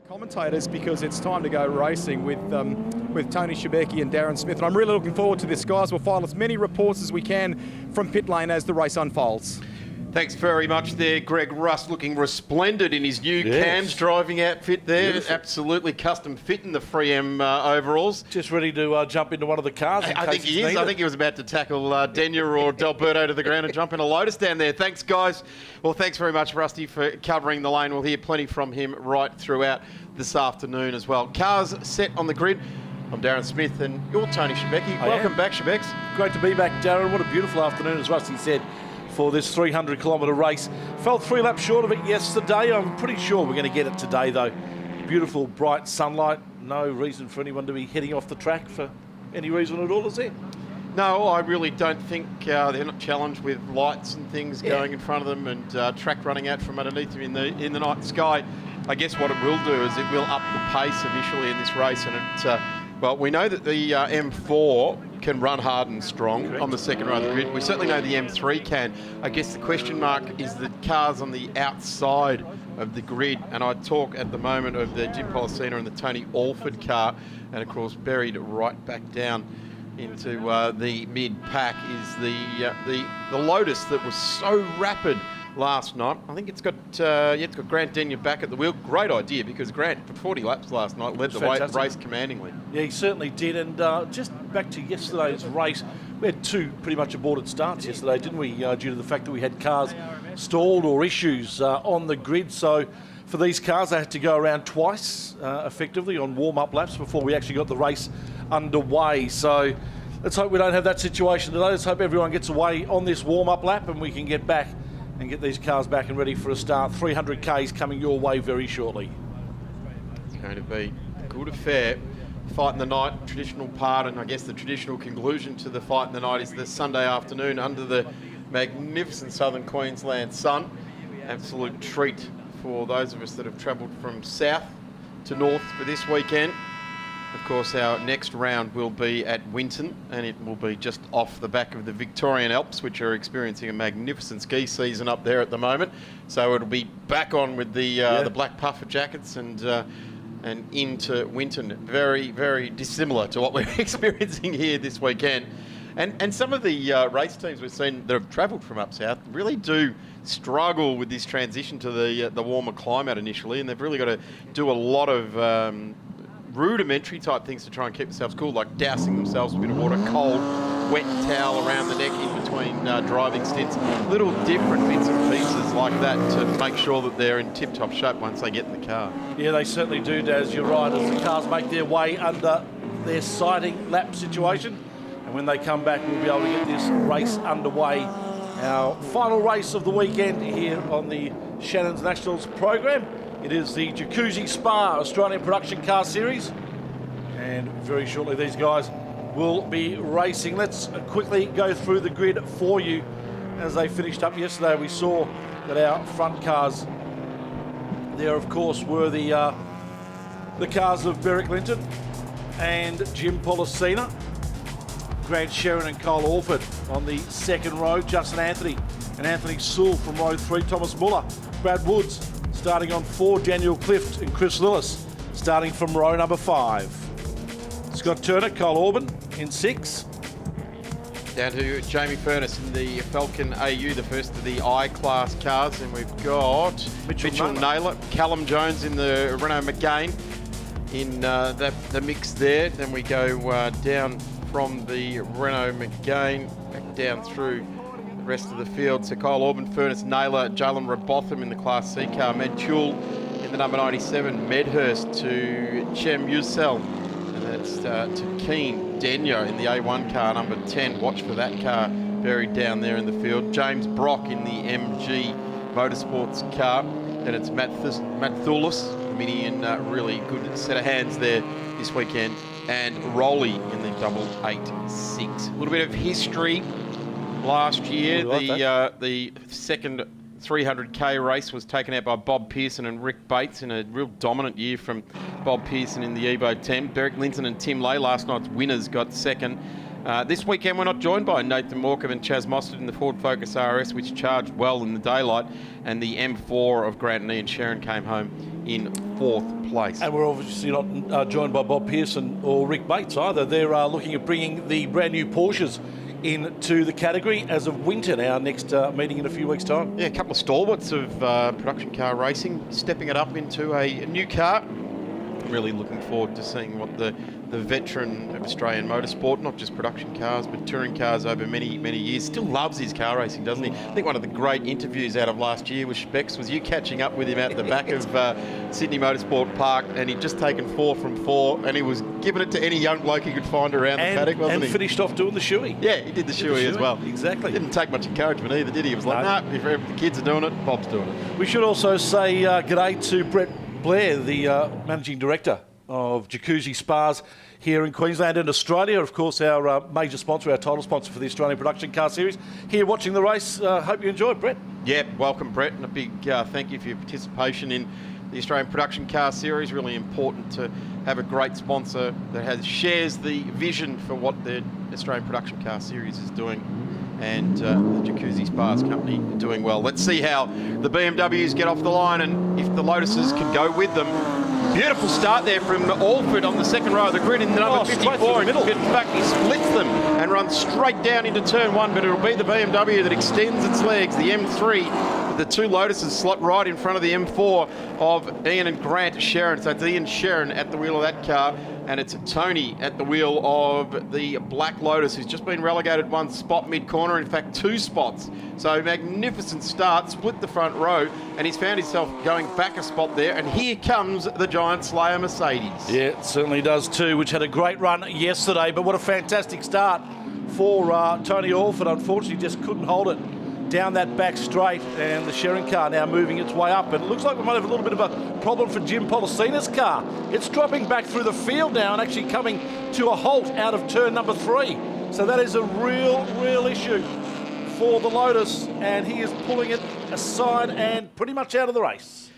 Commentators, because it's time to go racing with Tony Shebeki and Darren Smith, and I'm really looking forward to this, guys. We'll file as many reports as we can from pit lane as the race unfolds. Thanks very much there, Greg Rust, looking resplendent in his new Cams driving outfit there. Beautiful. Absolutely custom fit in the Free M overalls. Just ready to jump into one of the cars. I think he is. I think he was about to tackle Denya or Delberto to the ground and jump in a Lotus down there. Thanks, guys. Well, thanks very much, Rusty, for covering the lane. We'll hear plenty from him right throughout this afternoon as well. Cars set on the grid. I'm Darren Smith and you're Tony Shebeki. Welcome back, Shebex. Great to be back, Darren. What a beautiful afternoon, as Rusty said, for this 300-kilometre race. Fell 3 laps short of it yesterday. I'm pretty sure we're going to get it today, though. Beautiful, bright sunlight. No reason for anyone to be heading off the track for any reason at all, is there? No, I really don't think they're not challenged with lights and things going in front of them and track running out from underneath them in the night sky. I guess what it will do is it will up the pace initially in this race, and it. Well, we know that the M4 can run hard and strong on the second row of the grid. We certainly know the M3 can. I guess the question mark is the cars on the outside of the grid. And I talk at the moment of the Jim Policina and the Tony Alford car. And, of course, buried right back down into the mid-pack is the Lotus that was so rapid last night. I think it's got Grant Denya back at the wheel. Great idea, because Grant, for 40 laps last night, led the race commandingly. Yeah, he certainly did. And just back to yesterday's race, we had 2 pretty much aborted starts yesterday, didn't we? Due to the fact that we had cars stalled or issues on the grid. So for these cars, they had to go around twice, effectively, on warm-up laps before we actually got the race underway. So let's hope we don't have that situation today. Let's hope everyone gets away on this warm-up lap and we can get back and get these cars back and ready for a start. 300 Ks coming your way very shortly. It's going to be a good affair. Fight in the night, traditional part, and I guess the traditional conclusion to the fight in the night is the Sunday afternoon under the magnificent southern Queensland sun. Absolute treat for those of us that have travelled from south to north for this weekend. Of course, our next round will be at Winton, and it will be just off the back of the Victorian Alps, which are experiencing a magnificent ski season up there at the moment. So it'll be back on with the black puffer jackets and into Winton. Very, very dissimilar to what we're experiencing here this weekend. And some of the race teams we've seen that have travelled from up south really do struggle with this transition to the warmer climate initially, and they've really got to do a lot of rudimentary type things to try and keep themselves cool, like dousing themselves with a bit of water, cold, wet towel around the neck in between driving stints. Little different bits and pieces like that to make sure that they're in tip-top shape once they get in the car. Yeah, they certainly do, Daz. You're right. As the cars make their way under their sighting lap situation, and when they come back, we'll be able to get this race underway. Our final race of the weekend here on the Shannons Nationals program. It is the Jacuzzi Spa Australian Production Car Series. And very shortly these guys will be racing. Let's quickly go through the grid for you. As they finished up yesterday, we saw that our front cars there, of course, were the cars of Berwick Linton and Jim Policina. Grant Sheridan and Cole Alford on the second row. Justin Anthony and Anthony Sewell from row 3. Thomas Muller, Brad Woods starting on 4. Daniel Clift and Chris Lillis starting from row number 5. Scott Turner, Cole Orban in 6. Down to Jamie Furness in the Falcon AU, the first of the I-Class cars. And we've got Mitchell Naylor, Callum Jones in the Renault McGain in the mix there. Then we go down from the Renault McGain back down through the rest of the field. So Kyle Orban, Furness, Naylor, Jalen Robotham in the Class C car, Med Chul in the number 97, Medhurst to Chem Yusel, and that's to Keen Denya in the A1 car, number 10. Watch for that car buried down there in the field. James Brock in the MG Motorsports car. Then it's Matt Thulis, the Mini, in really good set of hands there this weekend. And Rowley in the 886. A little bit of history. Last year, the second 300k race was taken out by Bob Pearson and Rick Bates in a real dominant year from Bob Pearson in the Evo team. Berwick Linton and Tim Lay, last night's winners, got second. This weekend we're not joined by Nathan Morkov and Chaz Mostert in the Ford Focus RS, which charged well in the daylight, and the M4 of Grant and Ian Sharon came home in 4th place. And we're obviously not joined by Bob Pearson or Rick Bates either. They're looking at bringing the brand new Porsches into the category as of winter, our next meeting in a few weeks' time. Yeah, a couple of stalwarts of production car racing, stepping it up into a new car. Really looking forward to seeing what the veteran of Australian motorsport, not just production cars, but touring cars over many, many years, still loves his car racing, doesn't he? I think one of the great interviews out of last year with Specs was you catching up with him out the back of Sydney Motorsport Park, and he'd just taken 4 from 4, and he was giving it to any young bloke he could find around the paddock, wasn't he? And finished off doing the shoey. Yeah, he did the shoey as well. Exactly. Didn't take much encouragement either, did he? He was like, nah, if the kids are doing it, Bob's doing it. We should also say g'day to Brett Blair, the Managing Director of Jacuzzi Spas here in Queensland and Australia. Of course, our major sponsor, our title sponsor for the Australian Production Car Series. Here watching the race. Hope you enjoyed, Brett. Yeah, welcome, Brett, and a big thank you for your participation in the Australian Production Car Series. Really important to have a great sponsor that shares the vision for what the Australian Production Car Series is doing, and the Jacuzzi Spas company doing well. Let's see how the BMWs get off the line and if the Lotuses can go with them. Beautiful start there from Alford on the second row of the grid in the number 54. In fact, he splits them and runs straight down into turn 1, but it'll be the BMW that extends its legs, the M3. The 2 Lotuses slot right in front of the M4 of Ian and Grant Shannons. So it's Ian Sharon at the wheel of that car, and it's Tony at the wheel of the Black Lotus, who's just been relegated 1 spot mid-corner, in fact 2 spots. So magnificent start, split the front row, and he's found himself going back a spot there, and here comes the Giant Slayer Mercedes. Yeah, it certainly does too, which had a great run yesterday, but what a fantastic start for Tony Alford. Unfortunately, just couldn't hold it down that back straight, and the Sharon car now moving its way up. And it looks like we might have a little bit of a problem for Jim Policina's car. It's dropping back through the field now and actually coming to a halt out of turn number 3. So that is a real issue for the Lotus, and he is pulling it aside and pretty much out of the race.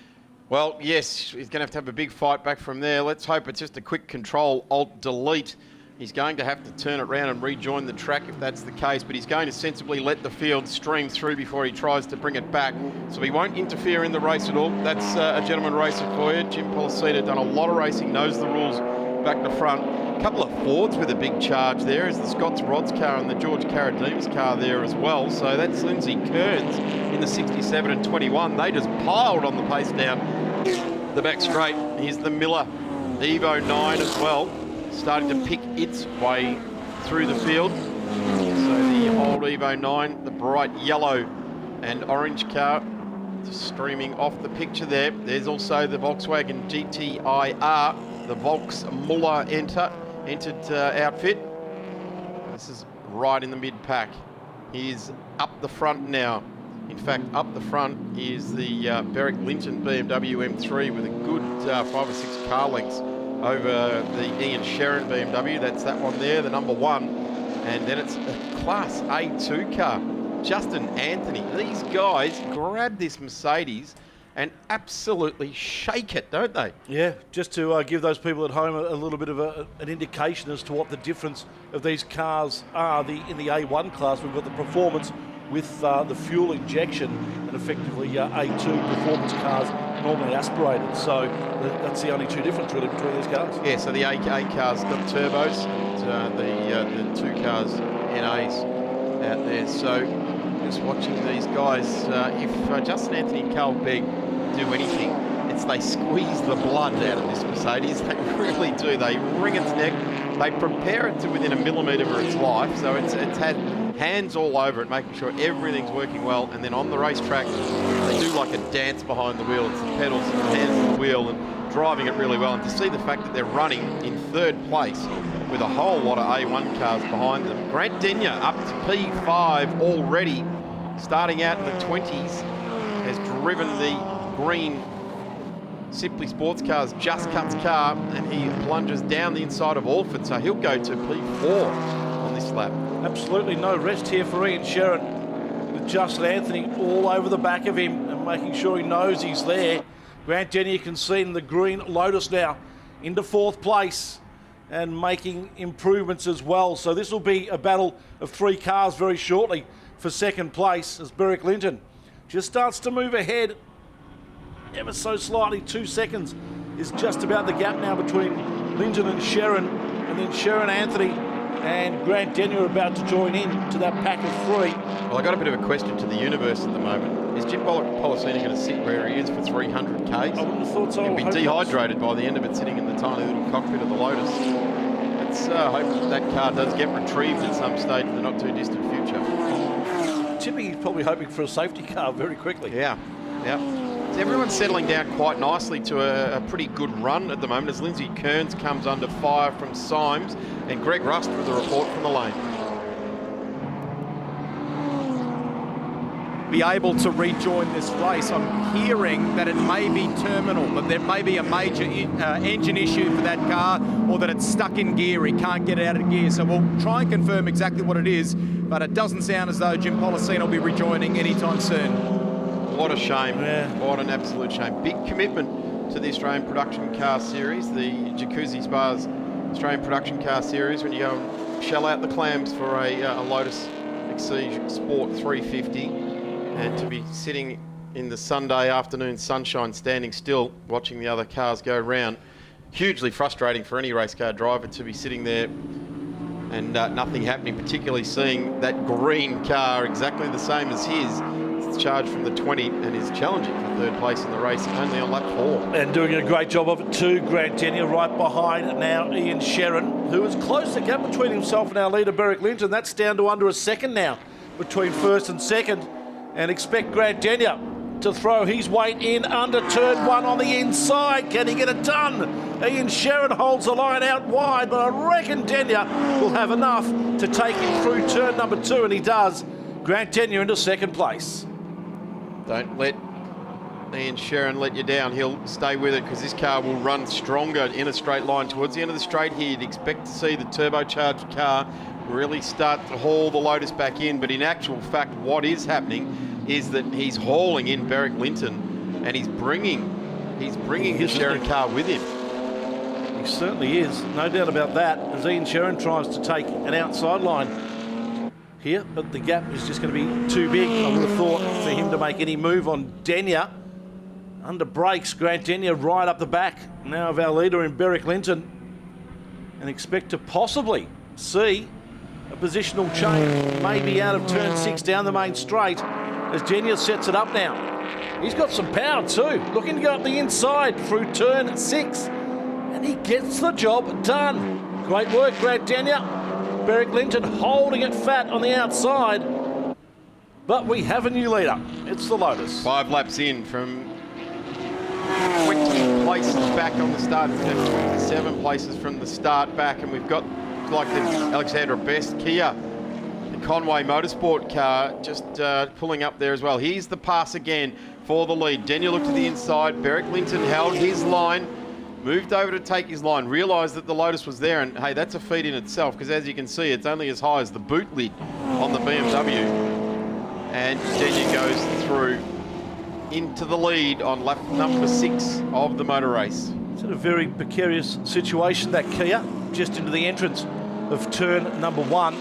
Well, yes, he's going to have a big fight back from there. Let's hope it's just a quick Control Alt Delete. He's going to have to turn it around and rejoin the track if that's the case, but he's going to sensibly let the field stream through before he tries to bring it back. So he won't interfere in the race at all. That's a gentleman racer for you. Jim Policina done a lot of racing, knows the rules back to front. A couple of Fords with a big charge there is the Scott's Rods car and the George Carradines car there as well. So that's Lindsay Kearns in the 67 and 21. They just piled on the pace down the back straight. Here's the Miller Evo 9 as well, starting to pick its way through the field. So the old Evo 9, the bright yellow and orange car, streaming off the picture there. There's also the Volkswagen GTIR, the Volks Muller entered outfit. This is right in the mid-pack. He's up the front now. In fact, up the front is the Berwick Linton BMW M3 with a good 5 or 6 car lengths over the Ian Sharon BMW. That's that one there, the number 1. And then it's a Class A2 car. Justin Anthony. These guys grab this Mercedes and absolutely shake it, don't they? Yeah, just to give those people at home a little bit of an indication as to what the difference of these cars are. In the A1 class, we've got the performance with the fuel injection, and effectively A2 performance cars normally aspirated. So that's the only 2 difference really between these cars. Yeah, so the A cars got turbos, and the 2 cars NAs out there. So just watching these guys, if Justin Anthony and Carl Begg do anything, it's they squeeze the blood out of this Mercedes. They really do. They wring its neck. They prepare it to within a millimetre of its life. So it's had hands all over it, making sure everything's working well. And then on the racetrack, they do like a dance behind the wheel. It's the pedals and the hands on the wheel and driving it really well. And to see the fact that they're running in 3rd place with a whole lot of A1 cars behind them. Grant Denyer up to P5 already, starting out in the 20s, has driven the green Simply Sports Cars Just Cuts car, and he plunges down the inside of Alford, so he'll go to P4 on this lap. Absolutely no rest here for Ian Sharon, with Justin Anthony all over the back of him and making sure he knows he's there. Grant Denny, you can see in the green Lotus now into 4th place and making improvements as well. So this will be a battle of 3 cars very shortly for 2nd place as Berwick Linton just starts to move ahead ever so slightly, 2 seconds is just about the gap now between Linton and Sherrin, and then Sherrin, Anthony and Grant Denyer are about to join in to that pack of 3. Well, I got a bit of a question to the universe at the moment. Is Jim Policina going to sit where he is for 300 Ks? I wouldn't have thought so. He'll be dehydrated by the end of it, sitting in the tiny little cockpit of the Lotus. Let's hope that car does get retrieved at some stage in the not too distant future. Tipping, he's probably hoping for a safety car very quickly. Yeah. So everyone's settling down quite nicely to a pretty good run at the moment as Lindsay Kearns comes under fire from Symes and Greg Rust with a report from the lane. Be able to rejoin this race. I'm hearing that it may be terminal, that there may be a major engine issue for that car, or that it's stuck in gear, he can't get it out of gear. So we'll try and confirm exactly what it is, but it doesn't sound as though Jim Policina will be rejoining anytime soon. What a shame. Yeah. What an absolute shame. Big commitment to the Australian Production Car Series, the Jacuzzi Spas Australian Production Car Series, when you go and shell out the clams for a Lotus Exige Sport 350. And to be sitting in the Sunday afternoon sunshine, standing still, watching the other cars go round. Hugely frustrating for any race car driver to be sitting there and nothing happening, particularly seeing that green car exactly the same as his. It's charged from the 20 and is challenging for third place in the race, only on lap 4. And doing a great job of it too, Grant Denyer right behind now Ian Sherrin, who has closed the gap between himself and our leader, Beric Linton. That's down to under a second now between first and second. And expect Grant Denyer to throw his weight in under turn 1 on the inside. Can he get it done? Ian Sherrin holds the line out wide, but I reckon Denyer will have enough to take him through turn number 2, and he does. Grant Denyer into second place. Don't let Ian Sherrin let you down. He'll stay with it because this car will run stronger in a straight line. Towards the end of the straight here, you'd expect to see the turbocharged car really start to haul the Lotus back in, but in actual fact what is happening is that he's hauling in Beric Linton and he's bringing the Sherrin car with him. He certainly is, no doubt about that, as Ian Sherrin tries to take an outside line here, but the gap is just going to be too big, I would have thought, for him to make any move on Denyer. Under brakes, Grant Denyer right up the back now of our leader in Beric Linton, and expect to possibly see a positional change, maybe out of turn 6 down the main straight, as Denyer sets it up now. He's got some power too, looking to go up the inside through turn 6, and he gets the job done. Great work, Grant Denyer. Beric Linton holding it fat on the outside, but we have a new leader. It's the Lotus. 5 laps in from 20 places back on the start, 27 places from the start back, and we've got like the Alexandra Best Kia, the Conway Motorsport car, just pulling up there as well. Here's the pass again for the lead. Denyer looked to the inside. Beric Linton held his line, moved over to take his line, realised that the Lotus was there, and hey, that's a feat in itself, because as you can see, it's only as high as the boot lid on the BMW. And Denyer goes through into the lead on lap number 6 of the motor race. It's in a very precarious situation, that Kia, just into the entrance of turn number 1.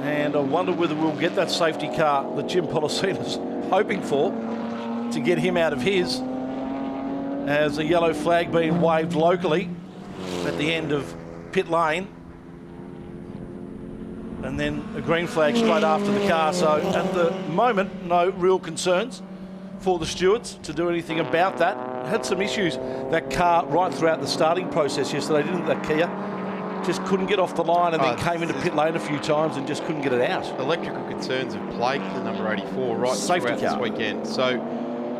And I wonder whether we'll get that safety car that Jim Policina's hoping for to get him out of his, as a yellow flag being waved locally at the end of pit lane, and then a green flag straight after the car. So at the moment, no real concerns for the stewards to do anything about that. Had some issues, that car, right throughout the starting process yesterday, didn't that Kia? Just couldn't get off the line, and then came into pit lane a few times and just couldn't get it out. Electrical concerns have plagued the number 84 right throughout this weekend. So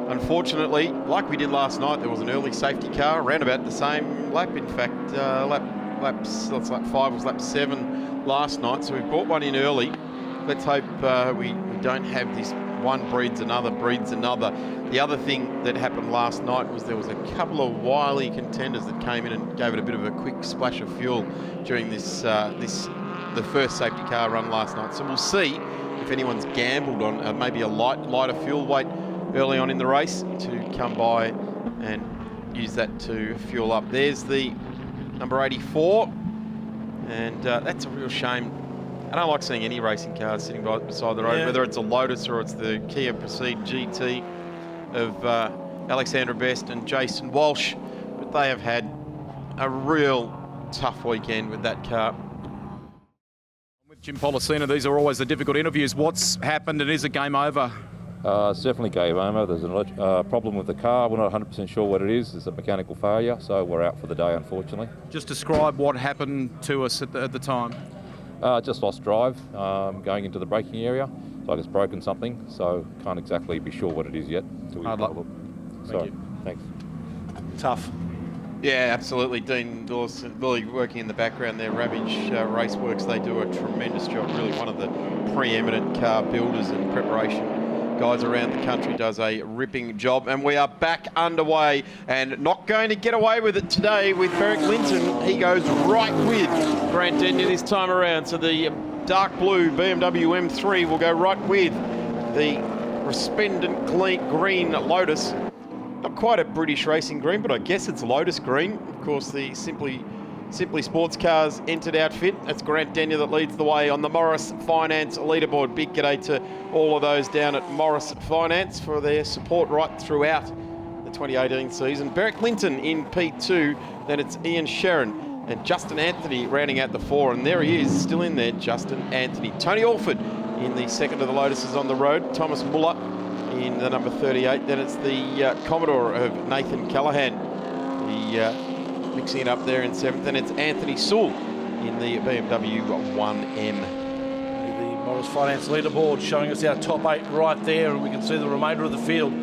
unfortunately, like we did last night, there was an early safety car around about the same lap. In fact, lap 5 was lap 7 last night, so we brought one in early. Let's hope we don't have this one breeds another. The other thing that happened last night was there was a couple of wily contenders that came in and gave it a bit of a quick splash of fuel during the first safety car run last night. So we'll see if anyone's gambled on maybe a lighter fuel weight early on in the race to come by and use that to fuel up. There's the number 84, and that's a real shame. I don't like seeing any racing cars sitting beside the road, whether it's a Lotus or it's the Kia Proceed GT of Alexandra Best and Jason Walsh. but they have had a real tough weekend with that car. With Jim Policina, these are always the difficult interviews. What's happened and is it game over? It's definitely game over. There's a problem with the car. We're not 100% sure what it is. It's a mechanical failure, so we're out for the day, unfortunately. Just describe what happened to us at the time. Just lost drive going into the braking area. Like it's broken something, so can't exactly be sure what it is yet. Hard luck. Sorry. Thanks. Tough. Yeah, absolutely. Dean Dawson, really working in the background there. Ravage Raceworks, they do a tremendous job. Really one of the preeminent car builders and preparation guys around the country, does a ripping job. And we are back underway and not going to get away with it today with Beric Linton. He goes right with Grant Denyer this time around. So the dark blue BMW M3 will go right with the resplendent green Lotus. Not quite a British racing green, but I guess it's Lotus green. Of course, the Simply Sports Cars entered outfit. That's Grant Denyer that leads the way on the Morris Finance leaderboard. Big g'day to all of those down at Morris Finance for their support right throughout the 2018 season. Beric Linton in P2, then it's Ian Sherrin and Justin Anthony rounding out the 4, and there he is, still in there, Justin Anthony. Tony Alford in the second of the Lotuses on the road. Thomas Muller in the number 38. Then it's the Commodore of Nathan Callahan. Mixing it up there in 7th. Then it's Anthony Sewell in the BMW 1M. The Morris Finance leaderboard showing us our top 8 right there, and we can see the remainder of the field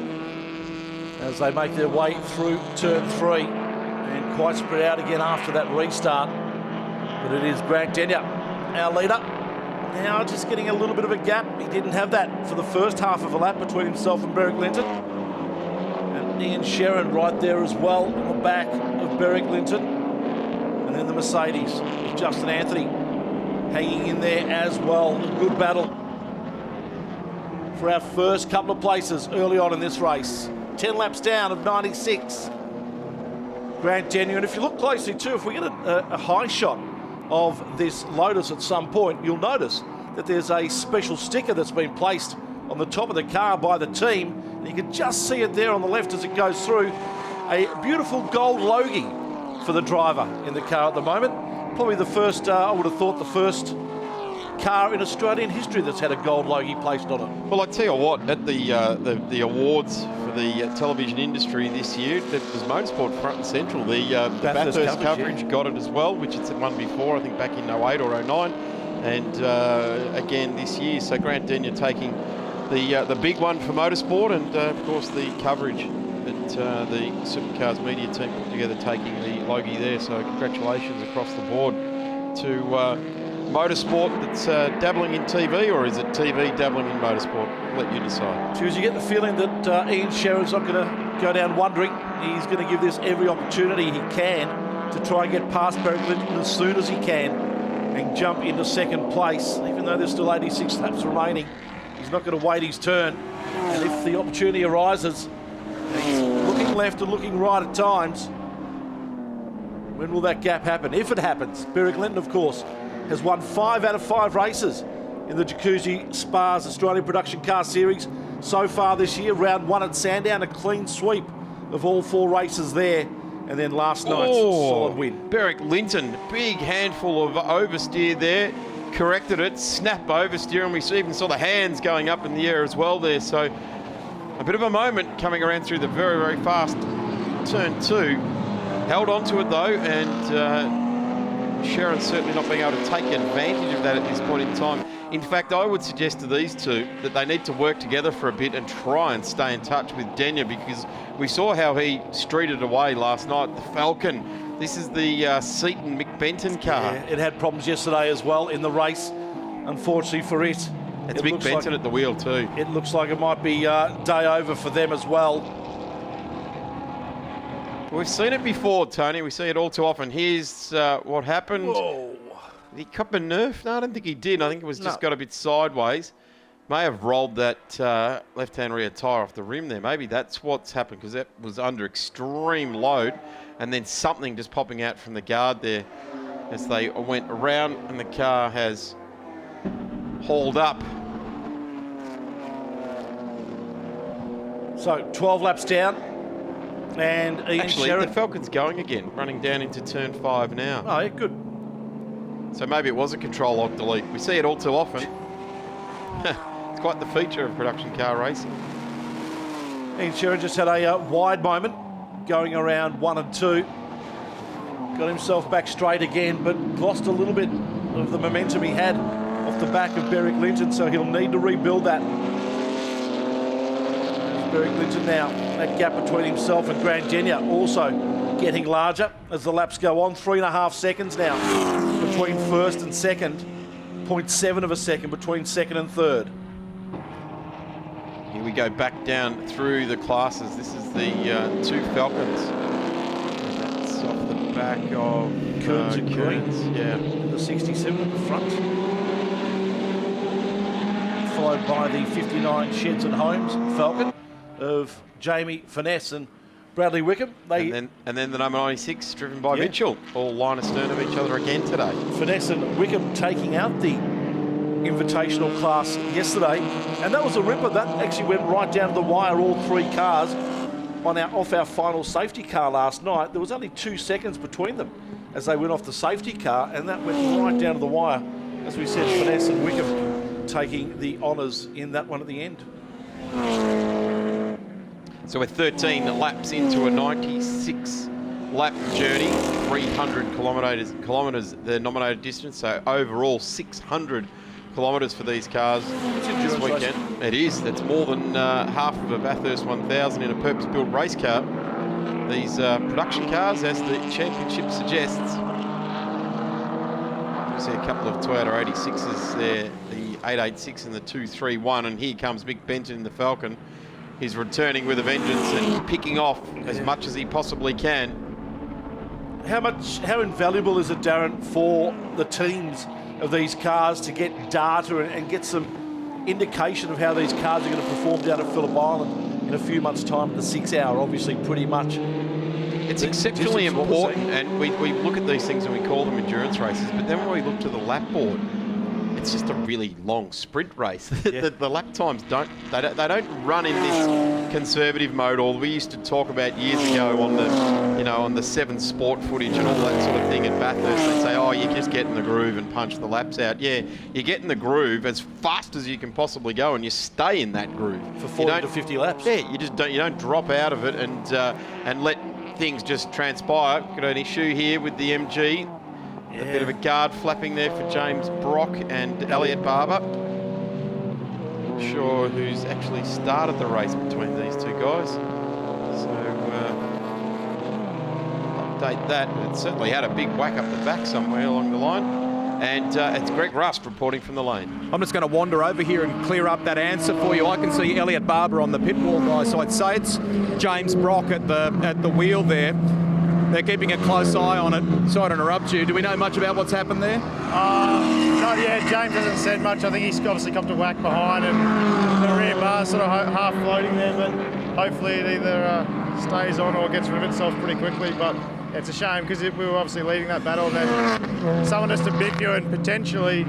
as they make their way through turn 3 and quite spread out again after that restart. But it is Grant Denyer, our leader. Now just getting a little bit of a gap. He didn't have that for the first half of a lap between himself and Beric Linton. And Ian Sherrin right there as well on the back of Beric Linton. And then the Mercedes with Justin Anthony hanging in there as well. A good battle for our first couple of places early on in this race. 10 laps down of 96. Grant Denyer, and if you look closely too, if we get a high shot of this Lotus at some point, you'll notice that there's a special sticker that's been placed on the top of the car by the team, and you can just see it there on the left as it goes through. A beautiful gold logie for the driver in the car at the moment. Probably the first, I would have thought, the first car in Australian history that's had a gold logie placed on it. Well, I tell you what, at the awards for the television industry this year, it was Motorsport front and central. The Bathurst coverage got it as well, which it's won before, I think back in 08 or 09, and again this year. So Grant Denyer taking the big one for Motorsport, and of course the coverage that the Supercars media team put together, taking the logie there. So congratulations across the board to Motorsport that's dabbling in TV, or is it TV dabbling in motorsport? I'll let you decide. Choose, you get the feeling that Ian Sherrin's not going to go down wondering. He's going to give this every opportunity he can to try and get past Beric Linton as soon as he can and jump into second place. Even though there's still 86 laps remaining, he's not going to wait his turn. And if the opportunity arises, he's looking left and looking right at times. When will that gap happen? If it happens. Beric Linton, of course, has won 5 out of 5 races in the Jacuzzi Spas Australian Production Car Series so far this year. Round 1 at Sandown, a clean sweep of all 4 races there. And then last night's solid win. Beric Linton, big handful of oversteer there. Corrected it, snap oversteer, and we even saw the hands going up in the air as well there. So a bit of a moment coming around through the very, very fast turn 2. Held on to it though, and Sherrin certainly not being able to take advantage of that at this point in time. In fact, I would suggest to these two that they need to work together for a bit and try and stay in touch with Denyer, because we saw how he streeted away last night. The Falcon, this is the Seaton Mick Benton car. Yeah, it had problems yesterday as well in the race, unfortunately for it. It's Mick Benton at the wheel too. It looks like it might be day over for them as well. We've seen it before, Tony. We see it all too often. Here's what happened. Whoa. Did he cop a nerf? No, I don't think he did. I think it was just got a bit sideways. May have rolled that left-hand rear tyre off the rim there. Maybe that's what's happened, because that was under extreme load, and then something just popping out from the guard there as they went around, and the car has hauled up. So 12 laps down. And Ian Actually, Sherrod. the Falcon's going again, running down into turn 5 now. Oh, yeah, good. So maybe it was a control-alt-delete. We see it all too often. It's quite the feature of production car racing. Ian Sherrod just had a wide moment going around 1 and 2. Got himself back straight again, but lost a little bit of the momentum he had off the back of Berwick Linton, so he'll need to rebuild that. Berwick Linton now, that gap between himself and Grand Genya also getting larger as the laps go on. 3.5 seconds now between first and second. 0.7 of a second between second and third. Here we go back down through the classes. This is the 2 Falcons. And that's off the back of Kearns and Kearns. Green. Yeah. The 67 at the front. Followed by the 59 Sheds and Homes Falcon of Jamie Finesse and Bradley Wickham. And then the number 96, driven by Mitchell. All line astern of each other again today. Finesse and Wickham taking out the Invitational class yesterday. And that was a ripper. That actually went right down to the wire, all 3 cars. Off our final safety car last night, there was only 2 seconds between them as they went off the safety car, and that went right down to the wire. As we said, Finesse and Wickham taking the honours in that one at the end. So we're 13 laps into a 96 lap journey, 300 kilometres the nominated distance, so overall 600 kilometres for these cars this weekend. It is. That's more than half of a Bathurst 1000 in a purpose-built race car. These production cars, as the championship suggests. You see a couple of Toyota 86s there, the 886 and the 231, and here comes Mick Benton in the Falcon. He's returning with a vengeance and picking off as much as he possibly can. How invaluable is it, Darren, for the teams of these cars to get data and get some indication of how these cars are going to perform down at Phillip Island in a few months' time at the 6 hour, obviously pretty much. It's exceptionally important, and we look at these things and we call them endurance races, but then when we look to the lap board, it's just a really long sprint race. Yeah. the lap times don't run in this conservative mode. Or we used to talk about years ago on the on the 7 Sport footage and all that sort of thing at Bathurst. They'd say, oh, you just get in the groove and punch the laps out. Yeah, you get in the groove as fast as you can possibly go, and you stay in that groove For 40 to 50 laps. Yeah, you don't drop out of it and let things just transpire. Got an issue here with the MG. A bit of a guard flapping there for James Brock and Elliot Barber. Not sure who's actually started the race between these 2 guys. So update that. It certainly had a big whack up the back somewhere along the line. And it's Greg Rust reporting from the lane. I'm just going to wander over here and clear up that answer for you. I can see Elliot Barber on the pit wall, guys, so I'd say it's James Brock at the wheel there. They're keeping a close eye on it. Sorry to interrupt you. Do we know much about what's happened there? Not yet. James hasn't said much. I think he's obviously come to whack behind and the rear bar sort of half floating there, but hopefully it either stays on or gets rid of itself pretty quickly. But it's a shame because we were obviously leading that battle and then someone has to bid you and potentially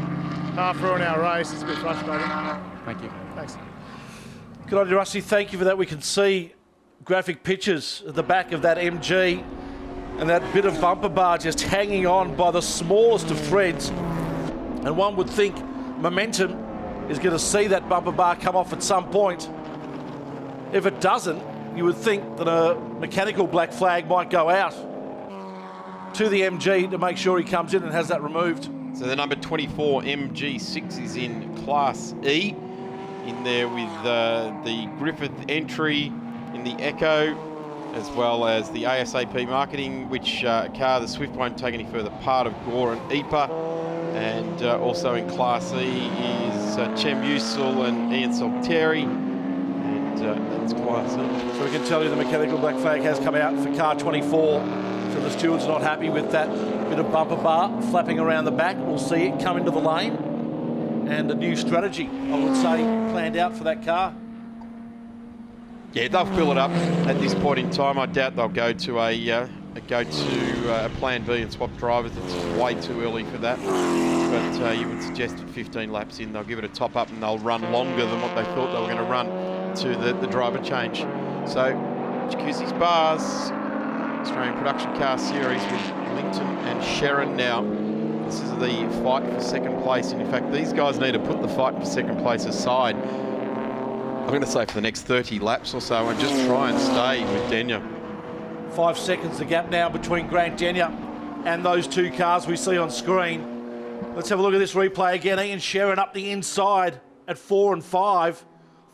half ruin our race. It's a bit frustrating. Thank you. Thanks. Good on you, Rusty. Thank you for that. We can see graphic pictures at the back of that MG. And that bit of bumper bar just hanging on by the smallest of threads. And one would think momentum is going to see that bumper bar come off at some point. If it doesn't, you would think that a mechanical black flag might go out to the MG to make sure he comes in and has that removed. So the number 24 MG6 is in Class E, in there with the Griffith entry in the Echo, as well as the ASAP marketing, which car the Swift won't take any further part of Gore and EPA. And also in Class E is Chem Usul and Ian Salteri. And that's Class E. So we can tell you the mechanical black flag has come out for car 24. So the steward's not happy with that bit of bumper bar flapping around the back. We'll see it come into the lane. And a new strategy, I would say, planned out for that car. Yeah, they'll fill it up at this point in time. I doubt they'll go to a plan B and swap drivers. It's way too early for that. But you would suggest at 15 laps in, they'll give it a top up and they'll run longer than what they thought they were going to run to the driver change. So Jacuzzis Bars, Australian Production Car Series with Linton and Shannon now. This is the fight for second place. And in fact, these guys need to put the fight for second place aside. I'm going to say for the next 30 laps or so and just try and stay with Denyer. 5 seconds the gap now between Grant Denyer and those two cars we see on screen. Let's have a look at this replay again. Ian Sherrin up the inside at 4 and 5.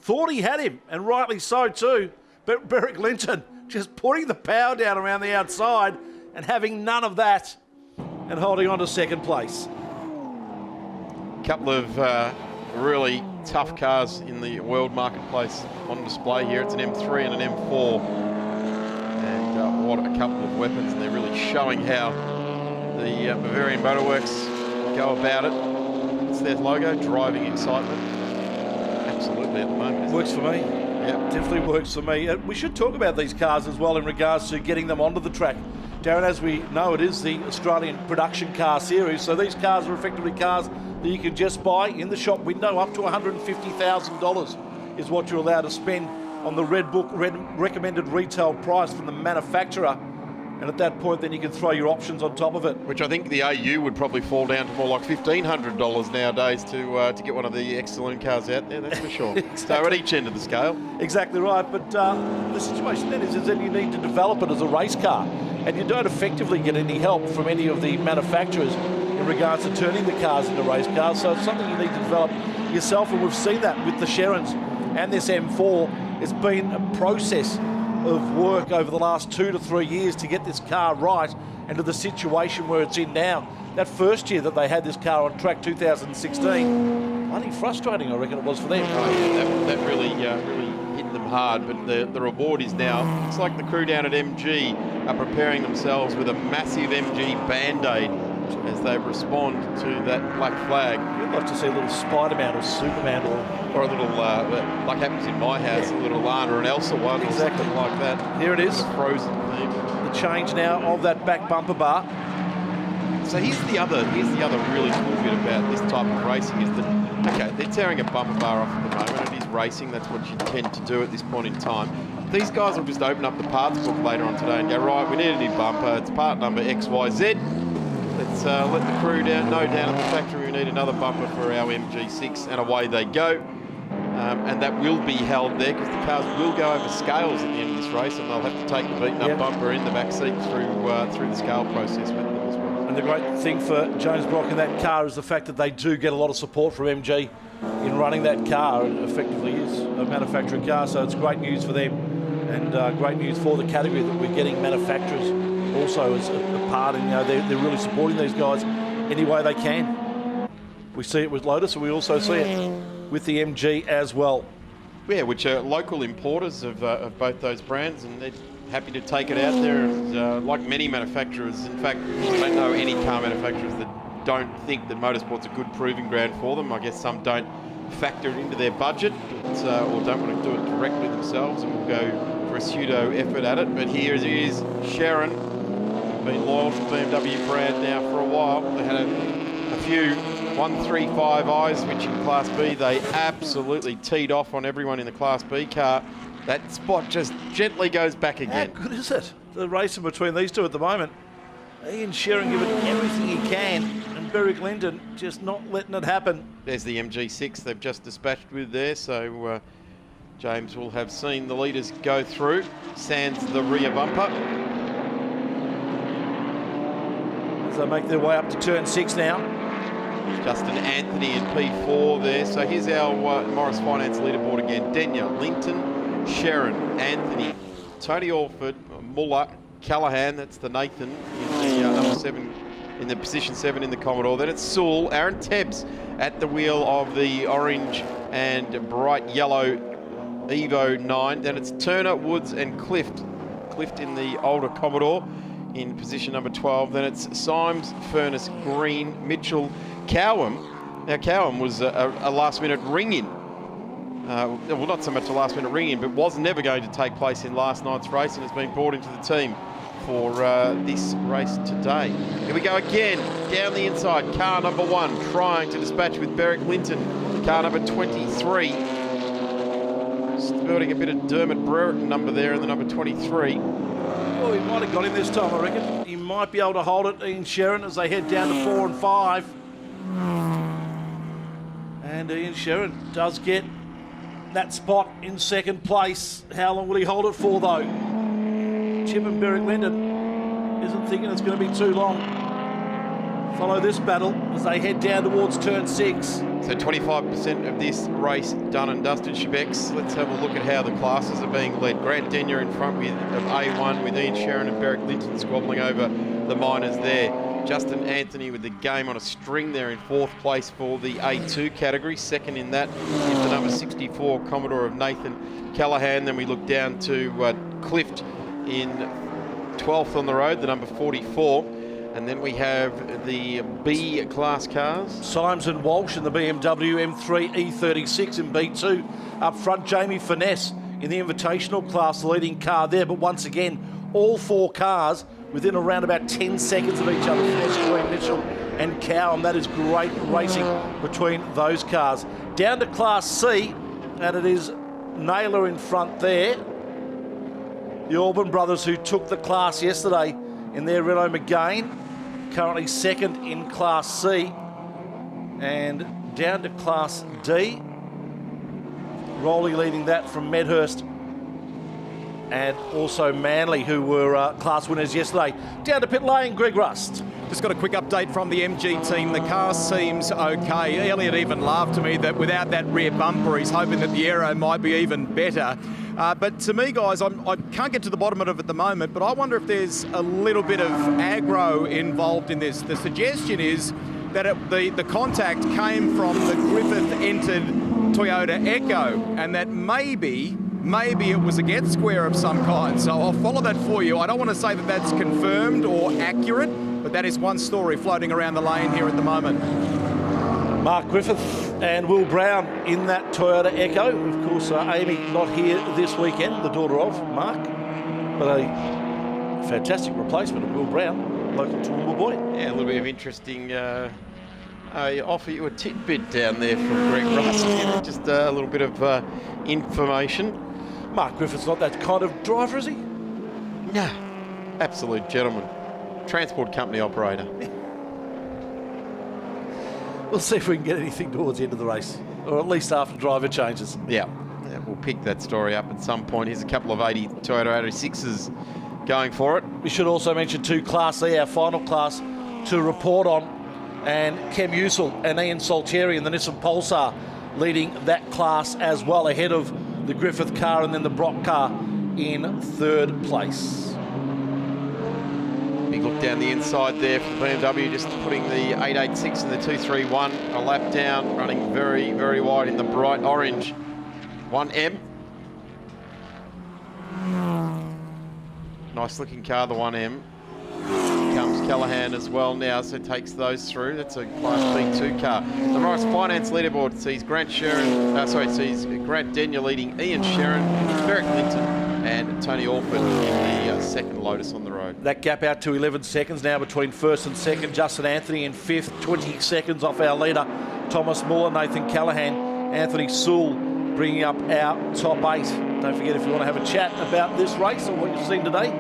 Thought he had him, and rightly so too. But Beric Linton just putting the power down around the outside and having none of that and holding on to second place. Couple of really tough cars in the world marketplace on display here. It's an M3 and an M4. And what a couple of weapons. And they're really showing how the Bavarian Motorworks go about it. It's their logo, driving excitement. Absolutely at the moment. Works for me. Yeah, definitely works for me. We should talk about these cars as well in regards to getting them onto the track. Darren, as we know, it is the Australian Production Car Series, so these cars are effectively cars that you can just buy in the shop window. Up to $150,000 is what you're allowed to spend on the Red Book recommended retail price from the manufacturer. And at that point, then you can throw your options on top of it. which I think the AU would probably fall down to more like $1,500 nowadays to get one of the excellent cars out there, that's for sure. Exactly. So at each end of the scale. Exactly right, but the situation then is that you need to develop it as a race car, and you don't effectively get any help from any of the manufacturers in regards to turning the cars into race cars, so it's something you need to develop yourself, and we've seen that with the Shannons and this M4. It's been a process of work over the last 2 to 3 years to get this car right and to the situation where it's in now. That first year that they had this car on track, 2016, bloody frustrating, I reckon it was for them. Oh, yeah, that really hit them hard, but the reward is now, it's like the crew down at MG are preparing themselves with a massive MG Band-Aid as they respond to that black flag. You'd love to see a little Spider-Man or Superman or a little, like happens in my house, a little Lana and Elsa one, Exactly. or something like that. Here it is. The Frozen theme. The change now of that back bumper bar. So here's the other really cool bit about this type of racing is that, okay, they're tearing a bumper bar off at the moment. It is racing. That's what you tend to do at this point in time. These guys will just open up the parts book later on today and go, right, we need a new bumper. It's part number XYZ. Let's let the crew know down at the factory we need another bumper for our MG6, and away they go. And that will be held there because the cars will go over scales at the end of this race, and they'll have to take the beaten up bumper in the back seat through the scale process with them as well. And the great thing for James Brock in that car is the fact that they do get a lot of support from MG in running that car. It effectively is a manufacturing car, so it's great news for them, and great news for the category that we're getting manufacturers also as a part, and they're really supporting these guys any way they can. We see it with Lotus, and we also see it with the MG as well. Yeah, which are local importers of both those brands, and they're happy to take it out there. And, like many manufacturers, in fact, I don't know any car manufacturers that don't think that motorsport's a good proving ground for them. I guess some don't factor it into their budget, but, or don't want to do it directly themselves, and will go for a pseudo effort at it. But here he is, Sherrin, been loyal to the BMW brand now for a while. They had a few 135Is, which in Class B they absolutely teed off on everyone in the Class B car. That spot just gently goes back again. How good is it? The racing between these two at the moment. Ian Sherrin giving everything he can, and Beric Linton just not letting it happen. There's the MG6 they've just dispatched with there, so James will have seen the leaders go through. Sans the rear bumper. As they make their way up to turn 6 now. Justin Anthony in P4 there. So here's our Morris Finance leaderboard again. Denyer, Linton, Sherrin, Anthony, Tony Alford, Muller, Callahan, that's the Nathan in the number 7, in the position 7 in the Commodore. Then it's Sewell, Aaron Tebbs at the wheel of the orange and bright yellow Evo 9. Then it's Turner, Woods and Clift. Clift in the older Commodore in position number 12. Then it's Symes, Furness, Green, Mitchell, Cowham. Now Cowham was a last-minute ring-in. Well, not so much a last-minute ring-in, but was never going to take place in last night's race, and has been brought into the team for this race today. Here we go again, down the inside. Car number 1 trying to dispatch with Beric Linton. Car number 23. Just building a bit of Dermot Brereton number there in the number 23. Well, he might have got him this time, I reckon. He might be able to hold it, Ian Sherrin, as they head down to 4 and 5. And Ian Sherrin does get that spot in second place. How long will he hold it for, though? Chip and Berwick Linden isn't thinking it's going to be too long. Follow this battle as they head down towards turn 6. So 25% of this race done and dusted, Shebex. Let's have a look at how the classes are being led. Grant Denyer in front of A1 with Ian Sherrin and Berwick Linton squabbling over the minors there. Justin Anthony with the game on a string there in 4th place for the A2 category. Second in that is the number 64 Commodore of Nathan Callahan. Then we look down to Clift in 12th on the road, the number 44. And then we have the B class cars. Symes and Walsh in the BMW M3 E36 in B2. Up front, Jamie Finesse in the Invitational class, the leading car there. But once again, all 4 cars within around about 10 seconds of each other. Finesse, Green, Mitchell and Cowham. That is great racing between those cars. Down to Class C, and it is Naylor in front there. The Auburn brothers who took the class yesterday in their Renault Megane. Currently second in Class C. And down to Class D. Rowley leading that from Medhurst. And also Manly, who were class winners yesterday. Down to pit lane, Greg Rust. Just got a quick update from the MG team. The car seems okay. Elliot even laughed to me that without that rear bumper, he's hoping that the aero might be even better. But to me, guys, I can't get to the bottom of it at the moment, but I wonder if there's a little bit of aggro involved in this. The suggestion is that the contact came from the Griffith-entered Toyota Echo, and that maybe it was a get square of some kind. So I'll follow that for you. I don't want to say that that's confirmed or accurate, but that is one story floating around the lane here at the moment. Mark Griffith and Will Brown in that Toyota Echo. Of course, Amy not here this weekend, the daughter of Mark, but a fantastic replacement of Will Brown, local Toowoomba boy. Yeah, a little bit of interesting. I offer you a tidbit down there from Greg Rust. Just a little bit of information. Mark Griffith's not that kind of driver, is he? No, absolute gentleman. Transport company operator. We'll see if we can get anything towards the end of the race, or at least after driver changes. Yeah, we'll pick that story up at some point. Here's a couple of Toyota 86s going for it. We should also mention 2 Class E, our final class to report on, and Kem Usel and Ian Saltieri in the Nissan Pulsar leading that class as well, ahead of the Griffith car and then the Brock car in 3rd place. Big look down the inside there for BMW, just putting the 886 and the 231 a lap down, running very, very wide in the bright orange 1M. Nice looking car, the 1M. Comes Callahan as well now, so takes those through. That's a Class B2 car. The Morris Finance leaderboard sees Grant Denyer leading Ian Sherrin, Berwick Linton and Tony Alford in the second Lotus on the road. That gap out to 11 seconds now between first and second. Justin Anthony in 5th, 20 seconds off our leader, Thomas Muller, Nathan Callahan, Anthony Sewell bringing up our top 8. Don't forget, if you want to have a chat about this race or what you've seen today,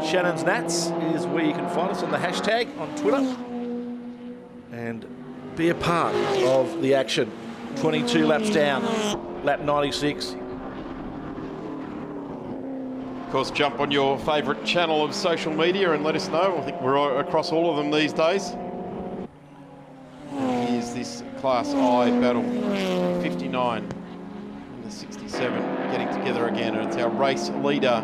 Shannons Nats is where you can find us on the hashtag on Twitter and be a part of the action. 22 laps down, lap 96. Of course, jump on your favourite channel of social media and let us know. I think we're across all of them these days. Here's this Class I battle, 59 and the 67 getting together again, and it's our race leader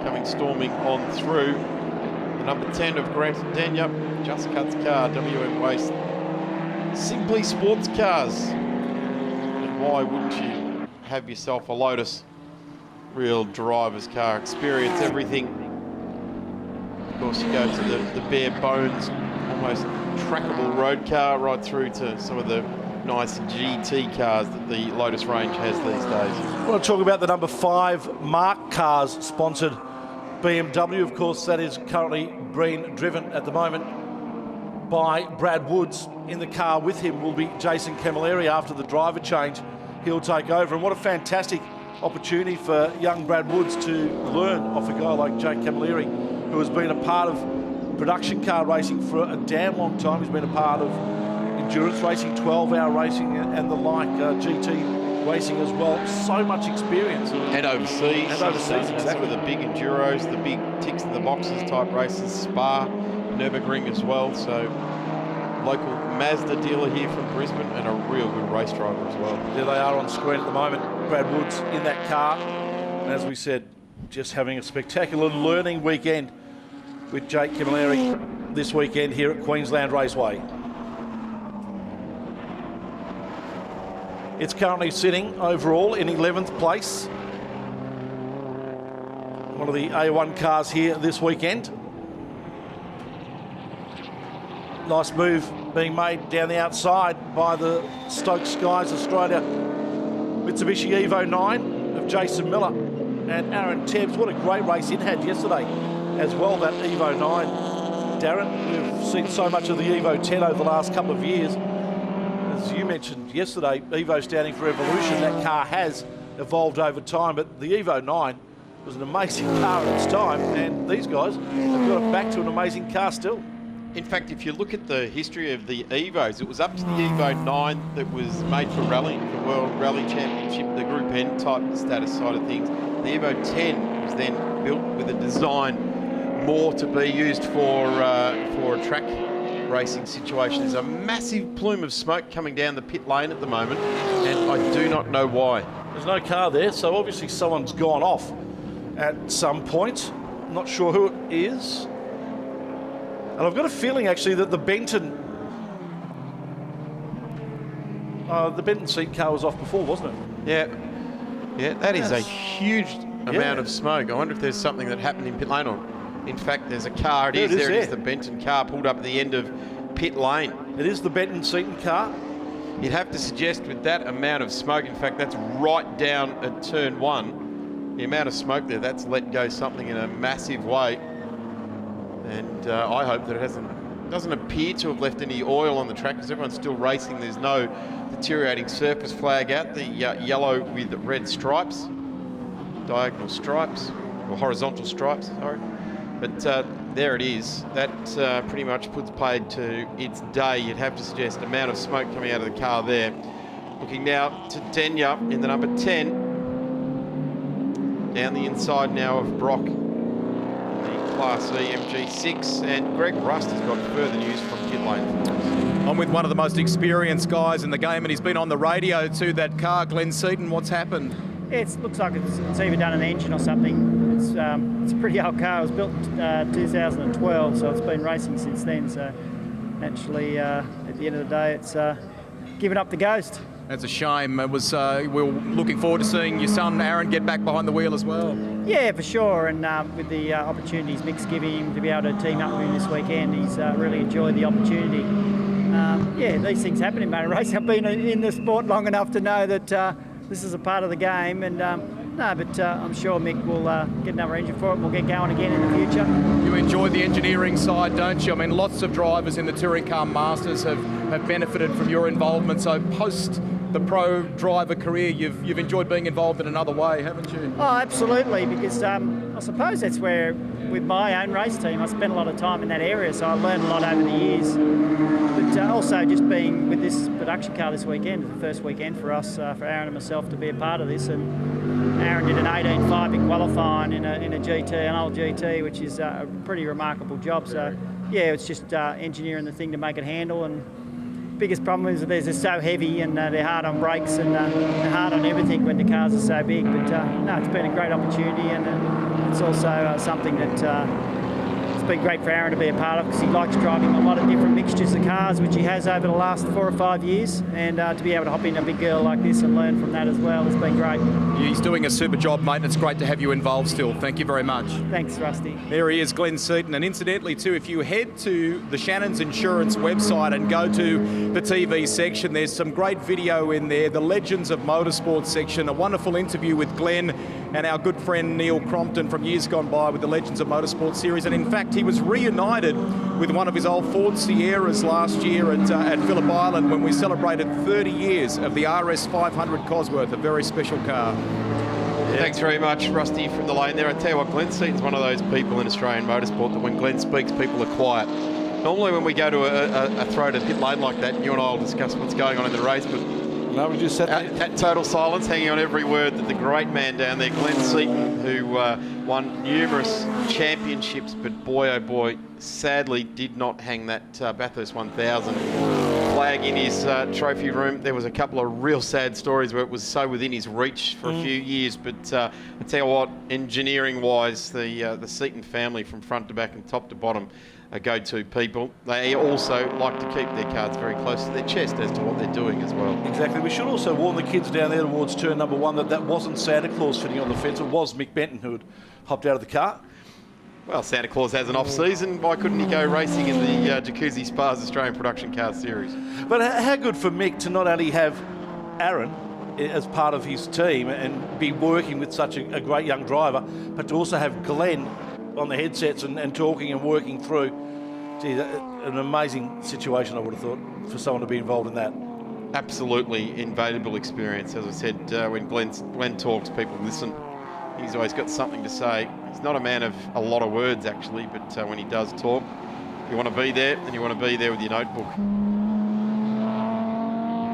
coming storming on through. The number 10 of Grant Denyer, Just Cuts car, WM Waste. Simply sports cars. And why wouldn't you have yourself a Lotus? Real driver's car experience, everything. Of course, you go to the bare bones, almost trackable road car, right through to some of the nice GT cars that the Lotus range has these days. I want to talk about the number 5 Mark cars, sponsored BMW. Of course, that is currently being driven at the moment by Brad Woods. In the car with him will be Jason Camilleri. After the driver change, he'll take over. And what a fantastic opportunity for young Brad Woods to learn off a guy like Jake Camilleri, who has been a part of production car racing for a damn long time. He's been a part of endurance racing, 12-hour racing and the like, GT racing as well. So much experience. And overseas. And overseas, exactly. Some of the big enduros, the big ticks in the boxes type races, Spa, Nürburgring as well. So local Mazda dealer here from Brisbane and a real good race driver as well. There they are on screen at the moment. Brad Woods in that car. And as we said, just having a spectacular learning weekend with Jake Camilleri this weekend here at Queensland Raceway. It's currently sitting overall in 11th place. One of the A1 cars here this weekend. Nice move being made down the outside by the Stoke Skies Australia Mitsubishi Evo 9 of Jason Miller and Aaron Tebbs. What a great race it had yesterday as well, that Evo 9. Darren, we've seen so much of the Evo 10 over the last couple of years. As you mentioned yesterday, Evo standing for evolution. That car has evolved over time, but the Evo 9 was an amazing car at its time, and these guys have got it back to an amazing car still. In fact, if you look at the history of the Evos, it was up to the Evo 9 that was made for rallying, the World Rally Championship, the Group N type status side of things. The Evo 10 was then built with a design more to be used for a track racing situation. There's a massive plume of smoke coming down the pit lane at the moment, and I do not know why. There's no car there, so obviously someone's gone off at some point. Not sure who it is. And I've got a feeling actually that the Benton seat car was off before, wasn't it? Yeah, that is a huge amount of smoke. I wonder if there's something that happened in pit lane on. In fact, there's a car. It is the Benton car pulled up at the end of pit lane. It is the Benton Seaton car. You'd have to suggest with that amount of smoke, in fact, that's right down at turn 1. The amount of smoke there, that's let go something in a massive way. And I hope that it doesn't appear to have left any oil on the track because everyone's still racing. There's no deteriorating surface flag out. The yellow with red stripes, diagonal stripes, or horizontal stripes, sorry. But there it is. That pretty much puts paid to its day. You'd have to suggest amount of smoke coming out of the car there. Looking now to Denya in the number 10. Down the inside now of Brock, the Class E MG6, and Greg Rust has got further news from pit lane. I'm with one of the most experienced guys in the game, and he's been on the radio to that car, Glenn Seaton. What's happened? Yeah, it looks like it's either done an engine or something. It's a pretty old car. It was built 2012, so it's been racing since then. So naturally, at the end of the day, it's given up the ghost. That's a shame. It was. We were looking forward to seeing your son Aaron get back behind the wheel as well. Yeah, for sure. And with the opportunities Mick's giving him to be able to team up with him this weekend, he's really enjoyed the opportunity. Yeah, these things happen in motor racing. I've been in the sport long enough to know that this is a part of the game. And I'm sure Mick will get another engine for it. We'll get going again in the future. You enjoy the engineering side, don't you? I mean, lots of drivers in the Touring Car Masters have benefited from your involvement. So post the pro driver career, you've enjoyed being involved in another way, haven't you? Oh, absolutely, because I suppose that's where, with my own race team, I spent a lot of time in that area, so I learned a lot over the years. But also just being with this production car this weekend, the first weekend for us, for Aaron and myself to be a part of this. And Aaron did an 18.5 in qualifying in a GT, an old GT, which is a pretty remarkable job. So yeah, it's just engineering the thing to make it handle. And biggest problem is that they're so heavy and they're hard on brakes and they're hard on everything when the cars are so big. But no, it's been a great opportunity, and it's also something that it's been great for Aaron to be a part of, because he likes driving a lot of different mixtures of cars, which he has over the last 4 or 5 years, and to be able to hop in a big girl like this and learn from that as well has been great. He's doing a super job, mate, and it's great to have you involved still. Thank you very much. Thanks, Rusty. There he is, Glenn Seaton. And incidentally too, if you head to the Shannons Insurance website and go to the TV section, there's some great video in there, the Legends of Motorsport section, a wonderful interview with Glenn and our good friend Neil Crompton from years gone by with the Legends of Motorsport series. And in fact, he was reunited with one of his old Ford Sierras last year at Phillip Island when we celebrated 30 years of the RS 500 Cosworth, a very special car. Thanks very much, Rusty, from the lane there. I tell you what, Glenn Seaton's one of those people in Australian motorsport that when Glenn speaks, people are quiet. Normally when we go to a throw to pit lane like that, you and I will discuss what's going on in the race, but No, we just said that total silence, hanging on every word that the great man down there, Glenn Seaton, who won numerous championships, but boy, oh boy, sadly did not hang that Bathurst 1000 flag in his trophy room. There was a couple of real sad stories where it was so within his reach for a few years, but I tell you what, engineering-wise, the Seaton family from front to back and top to bottom are go-to people. They also like to keep their cards very close to their chest as to what they're doing as well. Exactly. We should also warn the kids down there towards turn number 1 that that wasn't Santa Claus sitting on the fence. It was Mick Benton who had hopped out of the car. Well, Santa Claus has an off-season. Why couldn't he go racing in the Jacuzzi Spas Australian Production Car Series? But how good for Mick to not only have Aaron as part of his team and be working with such a great young driver, but to also have Glenn on the headsets and talking and working through. Gee, an amazing situation, I would have thought, for someone to be involved in that. Absolutely invaluable experience. As I said, when Glenn talks, people listen. He's always got something to say. He's not a man of a lot of words, actually, but when he does talk, you want to be there, and you want to be there with your notebook.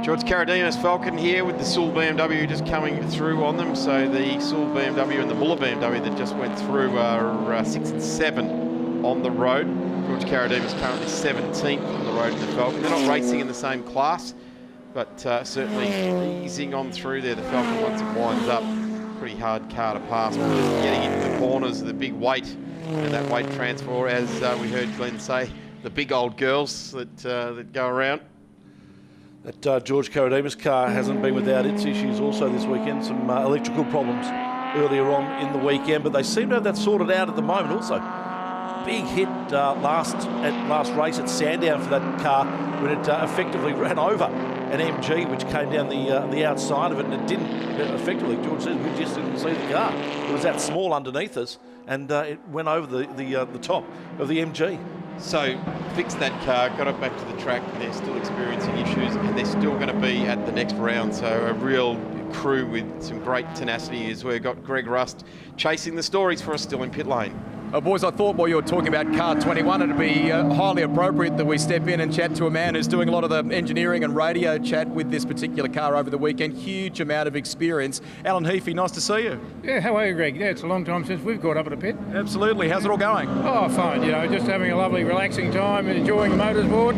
George Carradino's Falcon here with the Sewell BMW just coming through on them. So the Sewell BMW and the Muller BMW that just went through are 6 and 7 on the road. George Carradino's currently 17th on the road in the Falcon. They're not racing in the same class, but certainly easing on through there. The Falcon, once it winds up, pretty hard car to pass. But just getting into the corners, the big weight and that weight transfer, as we heard Glenn say, the big old girls that go around. That George Carradino's car hasn't been without its issues also this weekend. Some electrical problems earlier on in the weekend, but they seem to have that sorted out at the moment also. Big hit last race at Sandown for that car when it effectively ran over an MG which came down the outside of it, and it didn't effectively, George says, we just didn't see the car. It was that small underneath us, and it went over the top of the MG. So fixed that car, got it back to the track. They're still experiencing issues, and they're still going to be at the next round. So a real crew with some great tenacity as we've got Greg Rust chasing the stories for us still in pit lane. Boys, I thought while you were talking about car 21, it'd be highly appropriate that we step in and chat to a man who's doing a lot of the engineering and radio chat with this particular car over the weekend. Huge amount of experience. Alan Heafy, nice to see you. Yeah, how are you, Greg? Yeah, it's a long time since we've got up at a pit. Absolutely. How's it all going? Oh, fine. You know, just having a lovely, relaxing time, enjoying the motorsport.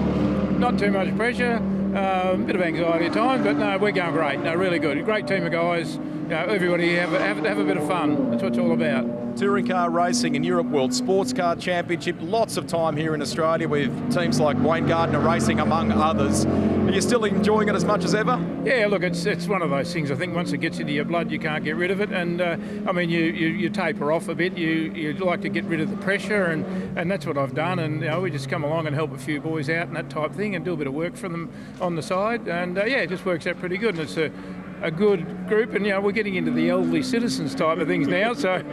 Not too much pressure. A bit of anxiety at times, but no, we're going great. No, really good. Great team of guys. You know, everybody have a bit of fun. That's what it's all about. Touring car racing in Europe World Sports Car Championship. Lots of time here in Australia with teams like Wayne Gardner Racing, among others. Are you still enjoying it as much as ever? Yeah, look, it's one of those things. I think once it gets into your blood, you can't get rid of it. And I mean, you taper off a bit. You like to get rid of the pressure, and that's what I've done. And you know, we just come along and help a few boys out and that type of thing, and do a bit of work for them on the side. And yeah, it just works out pretty good. And it's a good group, and you know, we're getting into the elderly citizens type of things now, so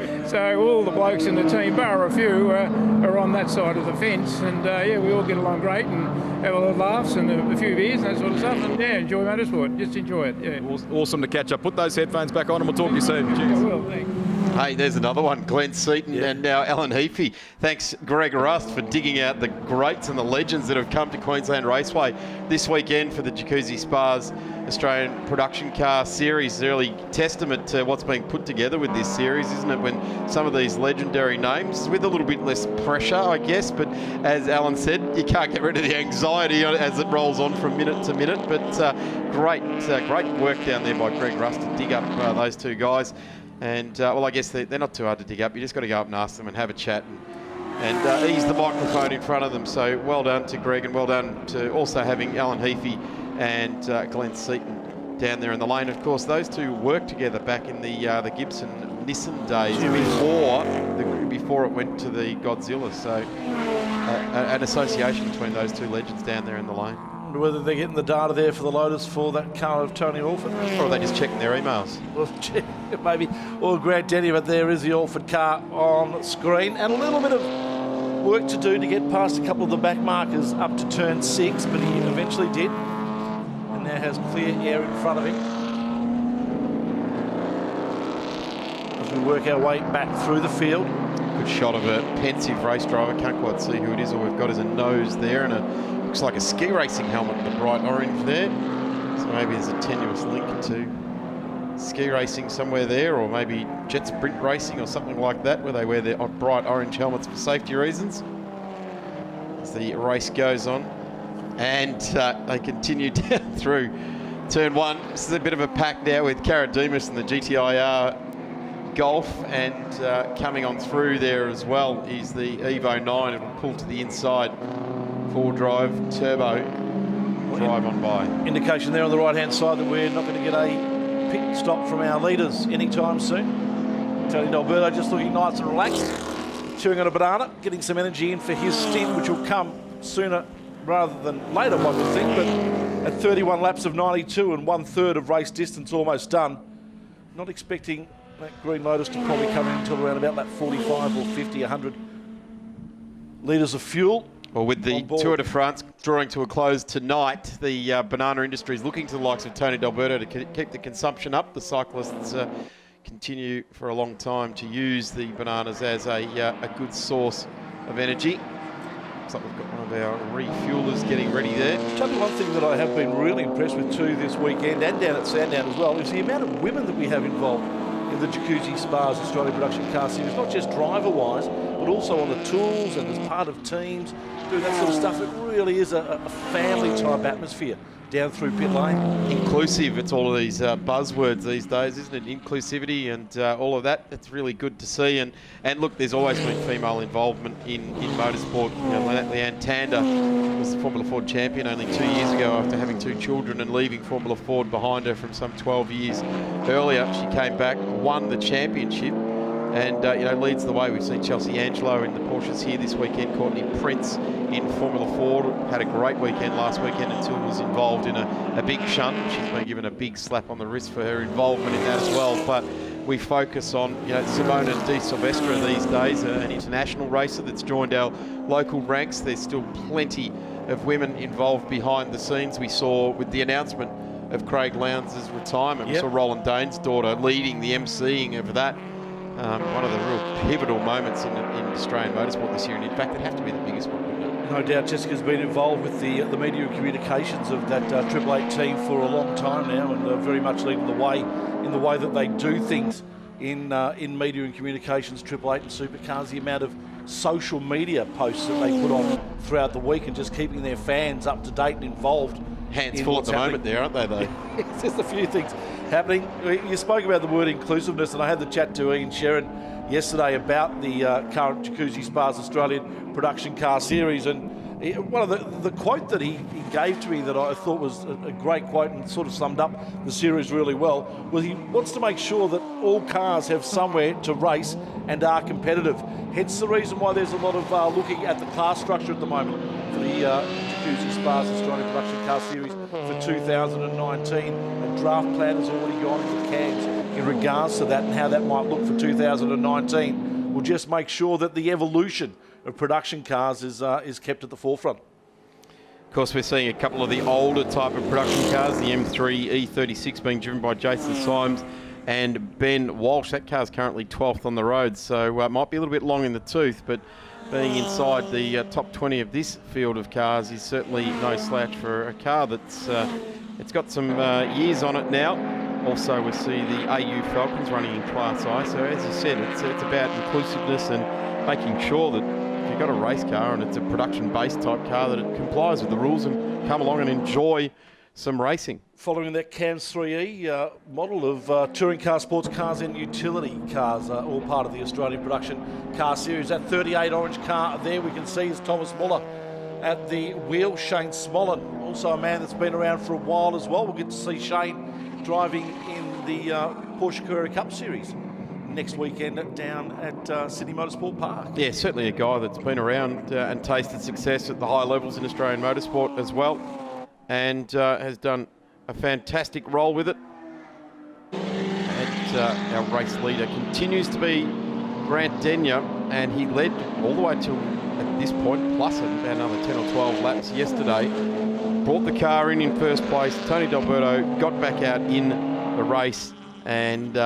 all the blokes in the team, bar a few, are on that side of the fence, and yeah, we all get along great and have a lot of laughs and a few beers and that sort of stuff, and yeah, enjoy motorsport, just enjoy it. Yeah. Awesome to catch up. Put those headphones back on and we'll talk to you soon. Cheers. Yeah, well, thanks. Hey, there's another one, Glenn Seaton and now Alan Heafy. Thanks, Greg Rust, for digging out the greats and the legends that have come to Queensland Raceway this weekend for the Jacuzzi Spas Australian Production Car Series. Early testament to what's being put together with this series, isn't it? When some of these legendary names, with a little bit less pressure, I guess, but as Alan said, you can't get rid of the anxiety as it rolls on from minute to minute. But great work down there by Greg Rust to dig up those two guys. And, well, I guess they're not too hard to dig up. You just got to go up and ask them and have a chat and ease the microphone in front of them. So well done to Greg, and well done to also having Alan Heafy and Glenn Seaton down there in the lane. Of course, those two worked together back in the Gibson Nissan days before it went to the Godzilla. So an association between those two legends down there in the lane. Whether they're getting the data there for the Lotus for that car of Tony Alford. Or are they just checking their emails? Well, maybe. Or Grant Denny, but there is the Alford car on screen. And a little bit of work to do to get past a couple of the back markers up to turn 6, but he eventually did. And now has clear air in front of him. work our way back through the field. Good shot of a pensive race driver. Can't quite see who it is. All we've got is a nose there and looks like a ski racing helmet with the bright orange there. So maybe there's a tenuous link to ski racing somewhere there, or maybe jet sprint racing or something like that, where they wear their bright orange helmets for safety reasons. As the race goes on, and they continue down through turn one. This is a bit of a pack now with Karadimas and the GTIR Golf, and coming on through there as well is the Evo 9. It'll pull to the inside, 4-drive turbo drive on by. Indication there on the right-hand side that we're not going to get a pit stop from our leaders anytime soon. Tony D'Alberto just looking nice and relaxed, chewing on a banana, getting some energy in for his stint, which will come sooner rather than later, one would think. But at 31 laps of 92 and 1/3 of race distance almost done, not expecting that Green Lotus to probably come in until around about that 45 or 50, 100 litres of fuel. Well, with the Tour de France drawing to a close tonight, the banana industry is looking to the likes of Tony D'Alberto to keep the consumption up. The cyclists continue for a long time to use the bananas as a good source of energy. Looks like we've got one of our refuelers getting ready there. Tell me one thing that I have been really impressed with too this weekend, and down at Sandown as well, is the amount of women that we have involved in the Jacuzzi Spas Australia Production Car Series, not just driver-wise, but also on the tools and as part of teams, doing that sort of stuff. It really is a family-type atmosphere down through pit lane. Inclusive, it's all of these buzzwords these days, isn't it? Inclusivity and all of that. It's really good to see. And look, there's always been female involvement in motorsport. You know, Leanne Tander was the Formula Ford champion only 2 years ago after having 2 children and leaving Formula Ford behind her from some 12 years earlier. She came back, won the championship, and leads the way. We've seen Chelsea Angelo in the Porsches here this weekend. Courtney Prince in Formula Ford had a great weekend last weekend until was involved in a big shunt. She's been given a big slap on the wrist for her involvement in that as well. But we focus on Simona Di Silvestre these days, an international racer that's joined our local ranks. There's still plenty of women involved behind the scenes. We saw with the announcement of Craig Lowndes' retirement, we saw Roland Dane's daughter leading the emceeing of that. One of the real pivotal moments in Australian motorsport this year, and in fact it'd have to be the biggest one, wouldn't it? No doubt Jessica's been involved with the media and communications of that Triple Eight team for a long time now, and very much leading the way in the way that they do things in media and communications, Triple Eight and Supercars. The amount of social media posts that they put on throughout the week and just keeping their fans up to date and involved. Hands full at the moment there, aren't they, though? It's just a few things happening. You spoke about the word inclusiveness, and I had the chat to Ian Sherrin yesterday about the current Jacuzzi Spas Australian Production Car Series, and one of the quote that he gave to me that I thought was a great quote and sort of summed up the series really well was he wants to make sure that all cars have somewhere to race and are competitive. Hence the reason why there's a lot of looking at the class structure at the moment for the Jacuzzi Spas Australian Production Car Series for 2019. A draft plan has already gone into CAGS in regards to that and how that might look for 2019. We'll just make sure that the evolution of production cars is kept at the forefront. Of course, we're seeing a couple of the older type of production cars, the M3 E36 being driven by Jason Symes and Ben Walsh. That car's currently 12th on the road, so it might be a little bit long in the tooth, but being inside the top 20 of this field of cars is certainly no slouch for a car that's it's got some years on it now. Also, we see the AU Falcons running in Class I. So as you said, it's about inclusiveness and making sure that if you've got a race car and it's a production-based type car, that it complies with the rules and come along and enjoy some racing. Following that CAMS 3E model of touring car, sports cars and utility cars, all part of the Australian Production Car Series. That 38 orange car there we can see is Thomas Muller at the wheel. Shane Smollen, also a man that's been around for a while as well. We'll get to see Shane driving in the Porsche Carrera Cup Series next weekend down at Sydney Motorsport Park. Yeah, certainly a guy that's been around and tasted success at the high levels in Australian motorsport as well, and has done a fantastic role with it. And our race leader continues to be Grant Denyer, and he led all the way to at this point, plus about another 10 or 12 laps yesterday. Brought the car in first place. Tony D'Alberto got back out in the race and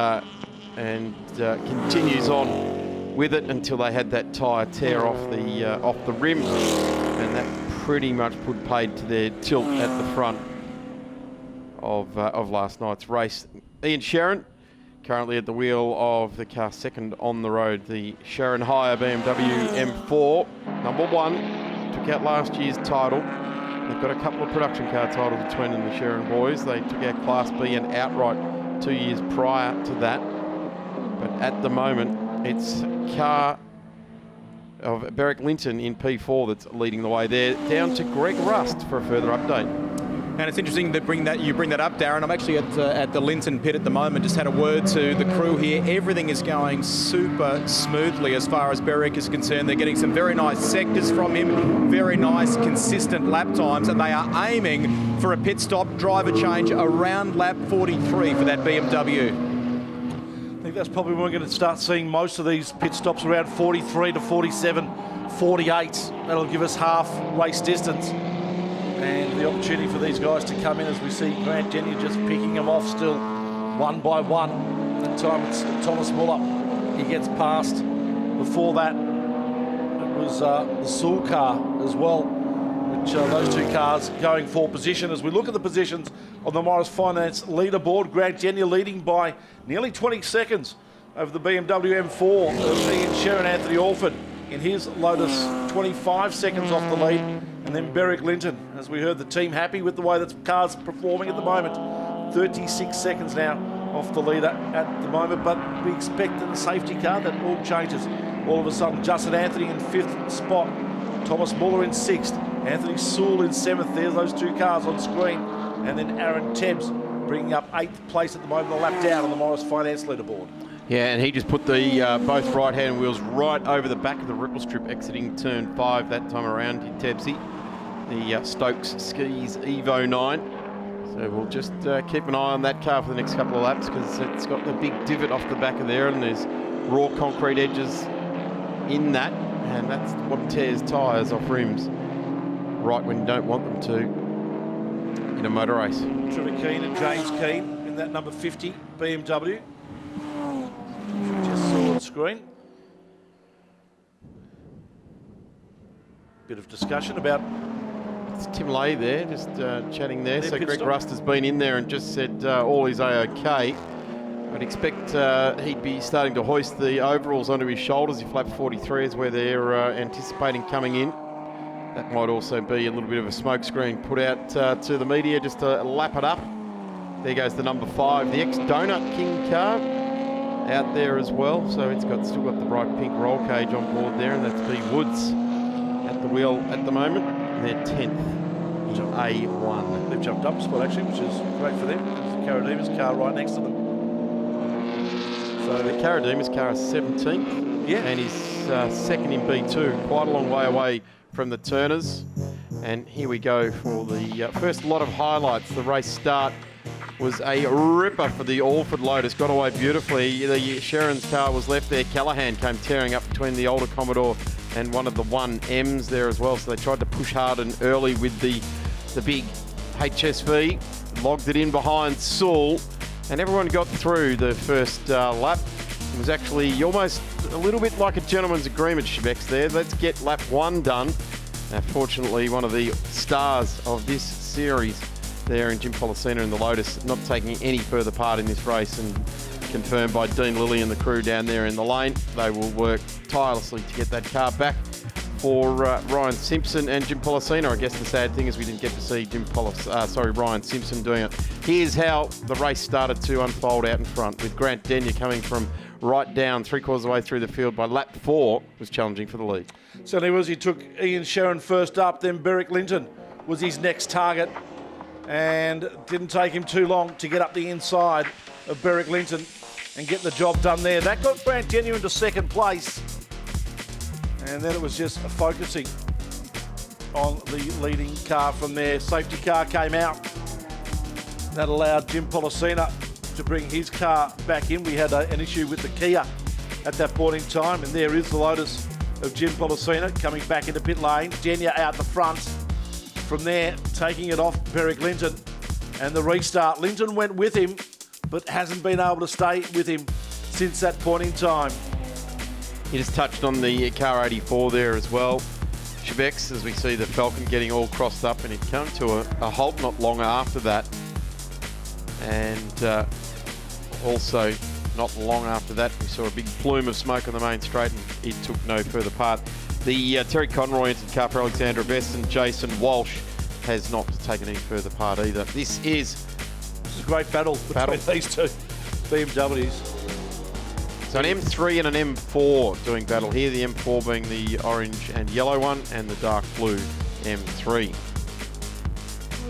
and continues on with it until they had that tyre tear off the rim, and that pretty much put paid to their tilt at the front of last night's race. Ian Sherrin, currently at the wheel of the car second on the road, the Sherrin Hire BMW M4, number 1, took out last year's title. They've got a couple of production car titles between them, the Sherrin boys. They took out Class B and outright 2 years prior to that. But at the moment, it's car of Berwick Linton in P4 that's leading the way there, down to Greg Rust for a further update. And it's interesting that you bring that up, Darren. I'm actually at the Linton pit at the moment. Just had a word to the crew here. Everything is going super smoothly as far as Berwick is concerned. They're getting some very nice sectors from him, very nice consistent lap times, and they are aiming for a pit stop driver change around lap 43 for that BMW. I think that's probably when we're going to start seeing most of these pit stops around 43 to 47, 48. That'll give us half race distance. And the opportunity for these guys to come in as we see Grant Denny just picking them off still one by one. That time it's Thomas Muller. He gets past. Before that, it was the Sewell car as well, which those two cars going for position. As we look at the positions on the Morris Finance leaderboard, Grant Denny leading by nearly 20 seconds over the BMW M4 of Ian Sherrin, Anthony Alford in his Lotus, 25 seconds off the lead. And then Berwick Linton, as we heard the team happy with the way that car's performing at the moment. 36 seconds now off the leader at the moment, but we expect in the safety car that all changes. All of a sudden, Justin Anthony in 5th spot, Thomas Muller in 6th, Anthony Sewell in 7th. There's those two cars on screen. And then Aaron Tebbs bringing up 8th place at the moment, a lap down on the Morris Finance leaderboard. Yeah, and he just put the both right-hand wheels right over the back of the ripple strip exiting turn 5 that time around, Tebsy. The Stokes Skis Evo 9. So we'll just keep an eye on that car for the next couple of laps, because it's got the big divot off the back of there, and there's raw concrete edges in that, and that's what tears tyres off rims right when you don't want them to in a motor race. Trevor Keane and James Keane in that number 50 BMW. Just saw on screen. Bit of discussion about... It's Tim Lay there, just chatting there. So Greg stop. Rust has been in there and just said all is A-OK. I'd expect he'd be starting to hoist the overalls onto his shoulders if lap 43 is where they're anticipating coming in. That might also be a little bit of a smokescreen put out to the media just to lap it up. There goes the number 5, the ex-Donut King car out there as well. So it's still got the bright pink roll cage on board there, and that's B Woods at the wheel at the moment. And they're 10th in A1. They've jumped up a spot actually, which is great for them. There's the Caradimas car right next to them. So the Caradimas car is 17th, yeah, and he's second in B2, quite a long way away from the Turners. And here we go for the first lot of highlights. The race start was a ripper for the Alford Lotus, got away beautifully. The Sherrin's car was left there. Callahan came tearing up between the older Commodore and one of the 1Ms there as well, so they tried to push hard and early with the big HSV, logged it in behind Sewell, and everyone got through the first lap. It was actually almost a little bit like a gentleman's agreement, Shebex there. Let's get lap 1 done. Fortunately, one of the stars of this series there in Jim Policina and the Lotus not taking any further part in this race, and confirmed by Dean Lilly and the crew down there in the lane. They will work tirelessly to get that car back for Ryan Simpson and Jim Policina. I guess the sad thing is we didn't get to see Ryan Simpson doing it. Here's how the race started to unfold out in front, with Grant Denyer coming from right down 3/4 of the way through the field by lap 4, was challenging for the lead. Certainly was. He took Ian Sherrin first up, then Berwick Linton was his next target, and didn't take him too long to get up the inside of Berwick Linton and get the job done there. That got Grant Denyer into second place, and then it was just focusing on the leading car from there. Safety car came out. That allowed Jim Policina to bring his car back in. We had an issue with the Kia at that point in time, and there is the Lotus of Jim Policina coming back into pit lane. Denyer out the front. From there, taking it off Berwick Linton, and the restart. Linton went with him, but hasn't been able to stay with him since that point in time. You just touched on the car 84 there as well. Chevex, as we see the Falcon getting all crossed up, and it came to a halt not long after that. And also not long after that, we saw a big plume of smoke on the main straight, and it took no further part. The Terry Conroy entered car for Alexandra Best, and Jason Walsh has not taken any further part either. This is a great battle between these two BMWs. So an M3 and an M4 doing battle here, the M4 being the orange and yellow one, and the dark blue M3.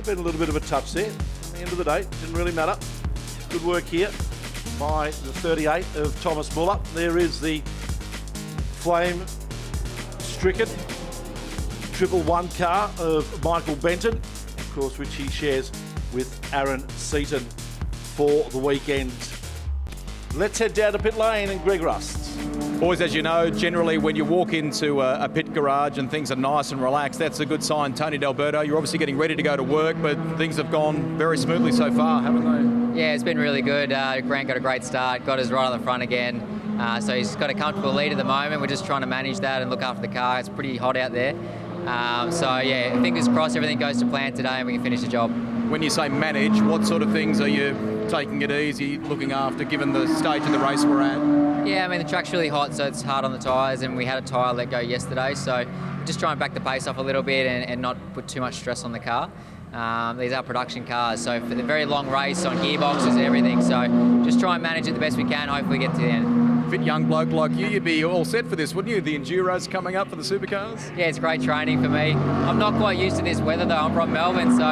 Been a little bit of a touch there. At the end of the day, didn't really matter. Good work here by the 38 of Thomas Muller. There is the flame-stricken 111 car of Michael Benton, of course, which he shares with Aaron Seaton for the weekend. Let's head down to pit lane and Greg Rust. Boys, as you know, generally when you walk into a pit garage and things are nice and relaxed, that's a good sign. Tony D'Alberto, you're obviously getting ready to go to work, but things have gone very smoothly so far, haven't they? Yeah, it's been really good. Grant got a great start, got us right on the front again. So he's got a comfortable lead at the moment. We're just trying to manage that and look after the car. It's pretty hot out there. So yeah, fingers crossed everything goes to plan today and we can finish the job. When you say manage, what sort of things are you taking it easy, looking after, given the stage of the race we're at? Yeah, I mean, the track's really hot, so it's hard on the tyres, and we had a tyre let go yesterday, so just try and back the pace off a little bit and not put too much stress on the car. These are production cars, so for the very long race on gearboxes and everything, so just try and manage it the best we can, hopefully get to the end. Fit young bloke like you, you'd be all set for this, wouldn't you? The Enduro's coming up for the supercars? Yeah, it's great training for me. I'm not quite used to this weather though. I'm from Melbourne, so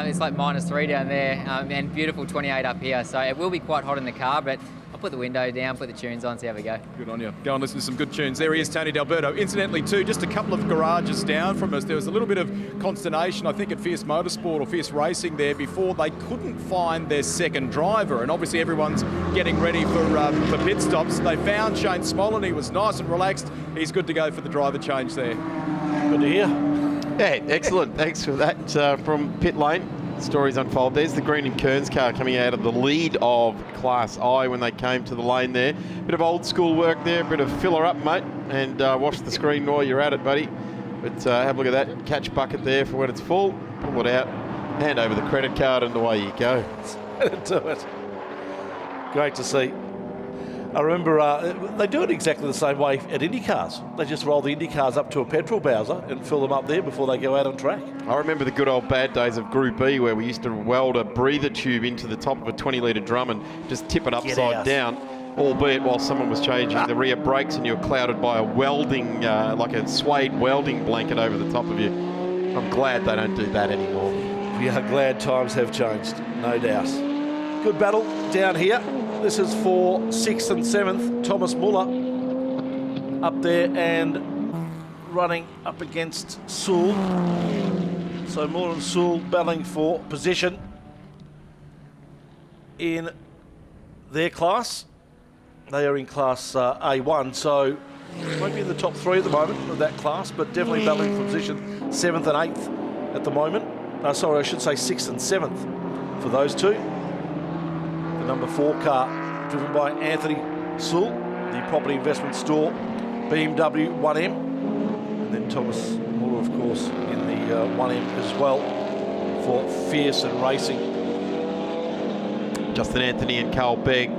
it's like -3 down there, and beautiful 28 up here. So it will be quite hot in the car, but I'll put the window down, put the tunes on, see how we go. Good on you. Go and listen to some good tunes. There he is, Tony D'Alberto. Incidentally, too, just a couple of garages down from us, there was a little bit of consternation, I think, at Fierce Motorsport or Fierce Racing there before. They couldn't find their second driver, and obviously everyone's getting ready for pit stops. They found Shane Smollen. He was nice and relaxed. He's good to go for the driver change there. Good to hear. Yeah, excellent. Thanks for that from pit lane. Stories unfold. There's the Green and Kearns car coming out of the lead of Class I when they came to the lane there. Bit of old school work there, bit of filler up, mate, and wash the screen while you're at it, buddy. But have a look at that catch bucket there for when it's full. Pull it out, hand over the credit card, and away you go. Do it. Great to see. I remember they do it exactly the same way at Indy cars. They just roll the Indy cars up to a petrol bowser and fill them up there before they go out on track. I remember the good old bad days of Group E where we used to weld a breather tube into the top of a 20-litre drum and just tip it upside down, albeit while someone was changing the rear brakes and you were clouded by a welding, like a suede welding blanket over the top of you. I'm glad they don't do that anymore. We are glad times have changed, no doubt. Good battle down here. This is for 6th and 7th. Thomas Muller up there and running up against Sewell. So Muller and Sewell battling for position in their class. They are in class A1, so won't be in the top 3 at the moment of that class, but definitely battling for position 7th and 8th at the moment. Sorry, I should say 6th and 7th for those two. Number 4 car driven by Anthony Sewell, the property investment store, BMW 1M, and then Thomas Muller, of course, in the 1M as well for Fierce and Racing. Justin Anthony and Carl Begg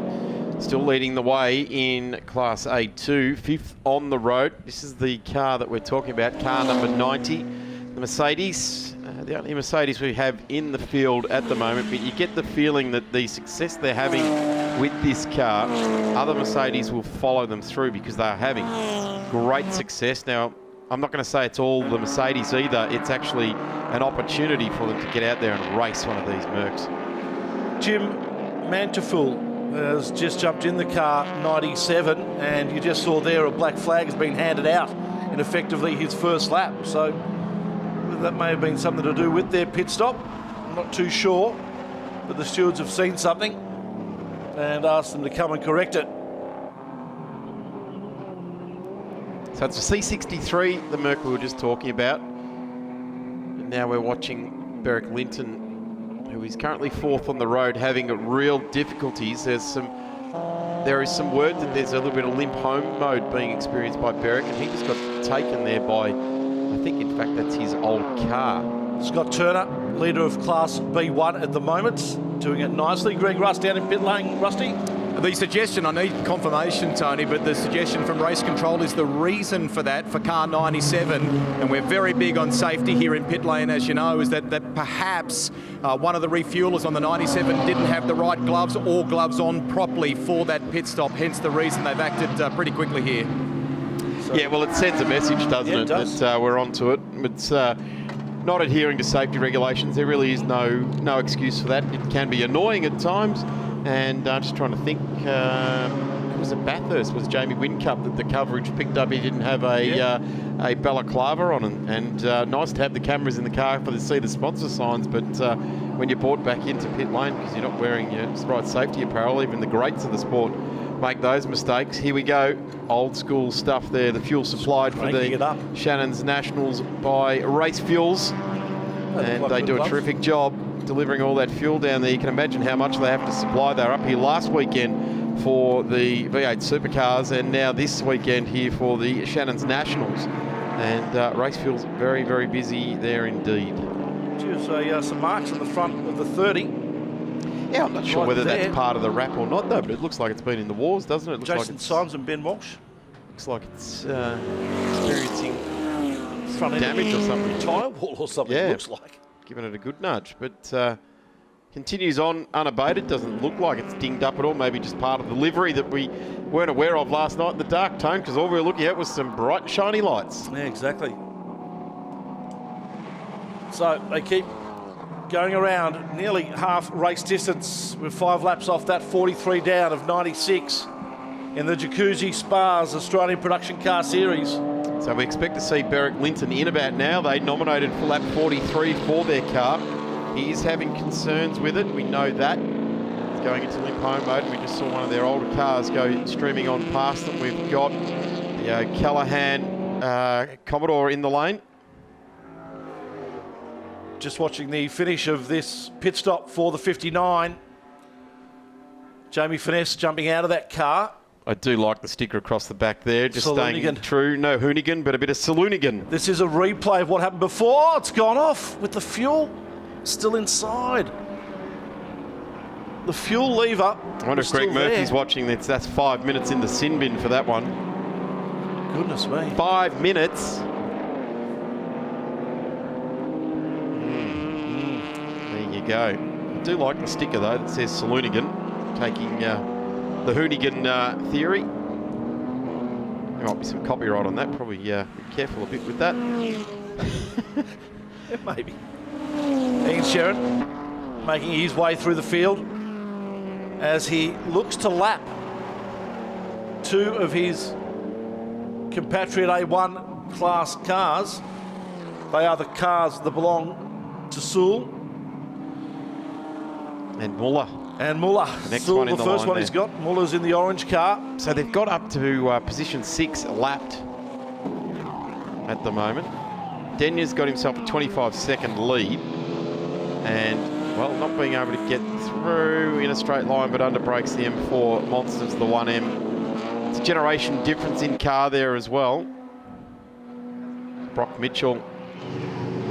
still leading the way in Class A2, 5th on the road. This is the car that we're talking about, car number 90, the Mercedes. The only Mercedes we have in the field at the moment, but you get the feeling that the success they're having with this car, other Mercedes will follow them through because they are having great success. Now, I'm not going to say it's all the Mercedes either. It's actually an opportunity for them to get out there and race one of these Mercs. Jim Manteful has just jumped in the car 97, and you just saw there a black flag has been handed out in effectively his first lap. So that may have been something to do with their pit stop. I'm not too sure, but the stewards have seen something and asked them to come and correct it. So it's a C63, the Merc we were just talking about. And now we're watching Beric Linton, who is currently 4th on the road, having real difficulties. There's some there is some word that there's a little bit of limp home mode being experienced by Berwick, and he just got taken there by, I think in fact that's his old car. Scott Turner, leader of Class B1 at the moment, doing it nicely. Greg Rust down in pit lane. Rusty? The suggestion, I need confirmation, Tony, but the suggestion from race control is the reason for that for car 97, and we're very big on safety here in pit lane, as you know, is that perhaps one of the refuelers on the 97 didn't have the right gloves or gloves on properly for that pit stop, hence the reason they've acted pretty quickly here. So, yeah, well, it sends a message, doesn't it? That we're onto it. It's not adhering to safety regulations. There really is no excuse for that. It can be annoying at times. And I'm just trying to think, it was at Bathurst, was Jamie Whincup that the coverage picked up. He didn't have a balaclava on, and nice to have the cameras in the car to see the sponsor signs, but when you're brought back into pit lane because you're not wearing your right safety apparel, even the greats of the sport make those mistakes. Here we go, old school stuff there, the fuel supplied for the Shannons Nationals by Race Fuels, and they do a terrific job delivering all that fuel down there. You can imagine how much they have to supply. They were up here last weekend for the V8 supercars, and now this weekend here for the Shannons Nationals. And Race Fuel's very, very busy there indeed. There's some marks on the front of the 30. Yeah, I'm not sure whether that's part of the wrap or not, though, but it looks like it's been in the wars, doesn't it? It looks Jason like Symes and Ben Walsh. Looks like it's experiencing front damage or something. Tyre wall or something, yeah. It looks like. Giving it a good nudge, but continues on unabated. Doesn't look like it's dinged up at all. Maybe just part of the livery that we weren't aware of last night in the dark tone, because all we were looking at was some bright, shiny lights. Yeah, exactly. So they keep going around nearly half race distance with 5 laps off that 43 down of 96 in the Jacuzzi Spas Australian Production Car Series. So we expect to see Berwick Linton in about now. They nominated for lap 43 for their car. He is having concerns with it. We know that. It's going into limp home mode. We just saw one of their older cars go streaming on past them. We've got the Callahan Commodore in the lane. Just watching the finish of this pit stop for the 59. Jamie Finesse jumping out of that car. I do like the sticker across the back there, just staying true. No Hoonigan, but a bit of Saloonigan. This is a replay of what happened before. It's gone off with the fuel still inside. The fuel lever. I wonder if Greg Murphy's watching this. That's 5 minutes in the sin bin for that one. Goodness me. 5 minutes. There you go. I do like the sticker though that says Saloonigan, taking the Hoonigan theory. There might be some copyright on that. Probably be careful a bit with that. Maybe. Ian Sherrin making his way through the field as he looks to lap 2 of his compatriot A1 class cars. They are the cars that belong to Sewell. And Muller. And Muller. The next Sewell, one in the the first line one there. he's got. Muller's in the orange car. So they've got up to position 6 lapped at the moment. Denya's got himself a 25-second lead. And, well, not being able to get through in a straight line, but under brakes the M4 monsters the 1M. It's a generation difference in car there as well. Brock Mitchell,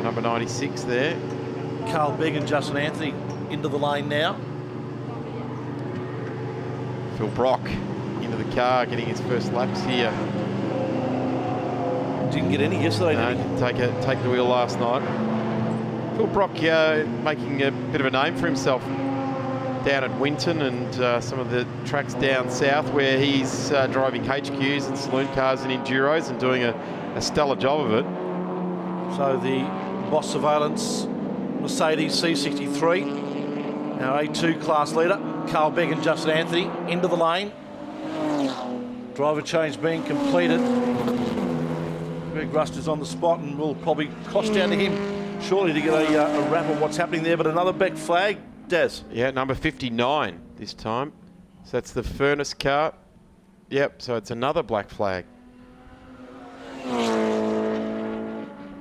number 96 there. Carl Begg and Justin Anthony into the lane now. Phil Brock into the car, getting his first laps here. Didn't get any yesterday, did he? Take the wheel last night. Phil Brock making a bit of a name for himself down at Winton and some of the tracks down south where he's driving HQs and saloon cars and enduros and doing a stellar job of it. So the Boss Surveillance Mercedes C63, our A2 class leader, Carl Begg and Justin Anthony into the lane. Driver change being completed. Greg Rust is on the spot and will probably cost down to him shortly to get a wrap on what's happening there. But another Beck flag, Des. Yeah, number 59 this time. So that's the Furnace car. Yep, so it's another black flag.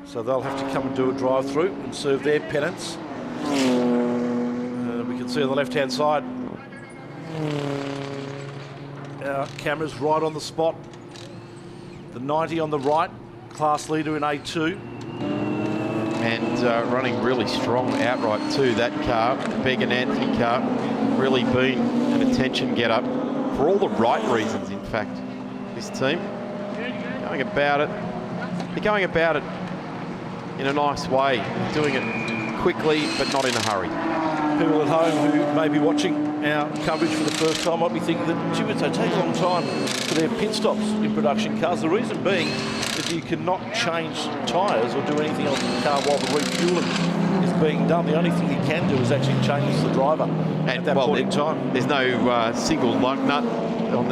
So they'll have to come and do a drive-through and serve their penance. We can see on the left-hand side our cameras right on the spot. The 90 on the right, class leader in A2. And running really strong outright too. That car, the Beg and Anthony car, really been an attention getter for all the right reasons, in fact. This team going about it. They're going about it in a nice way. They're doing it quickly, but not in a hurry. People at home who may be watching our coverage for the first time might be thinking that, gee, they take a long time for their pit stops in production cars. The reason being that you cannot change tyres or do anything else in the car while the refueling is being done. The only thing you can do is actually change the driver at that point in time. There's no single lug nut on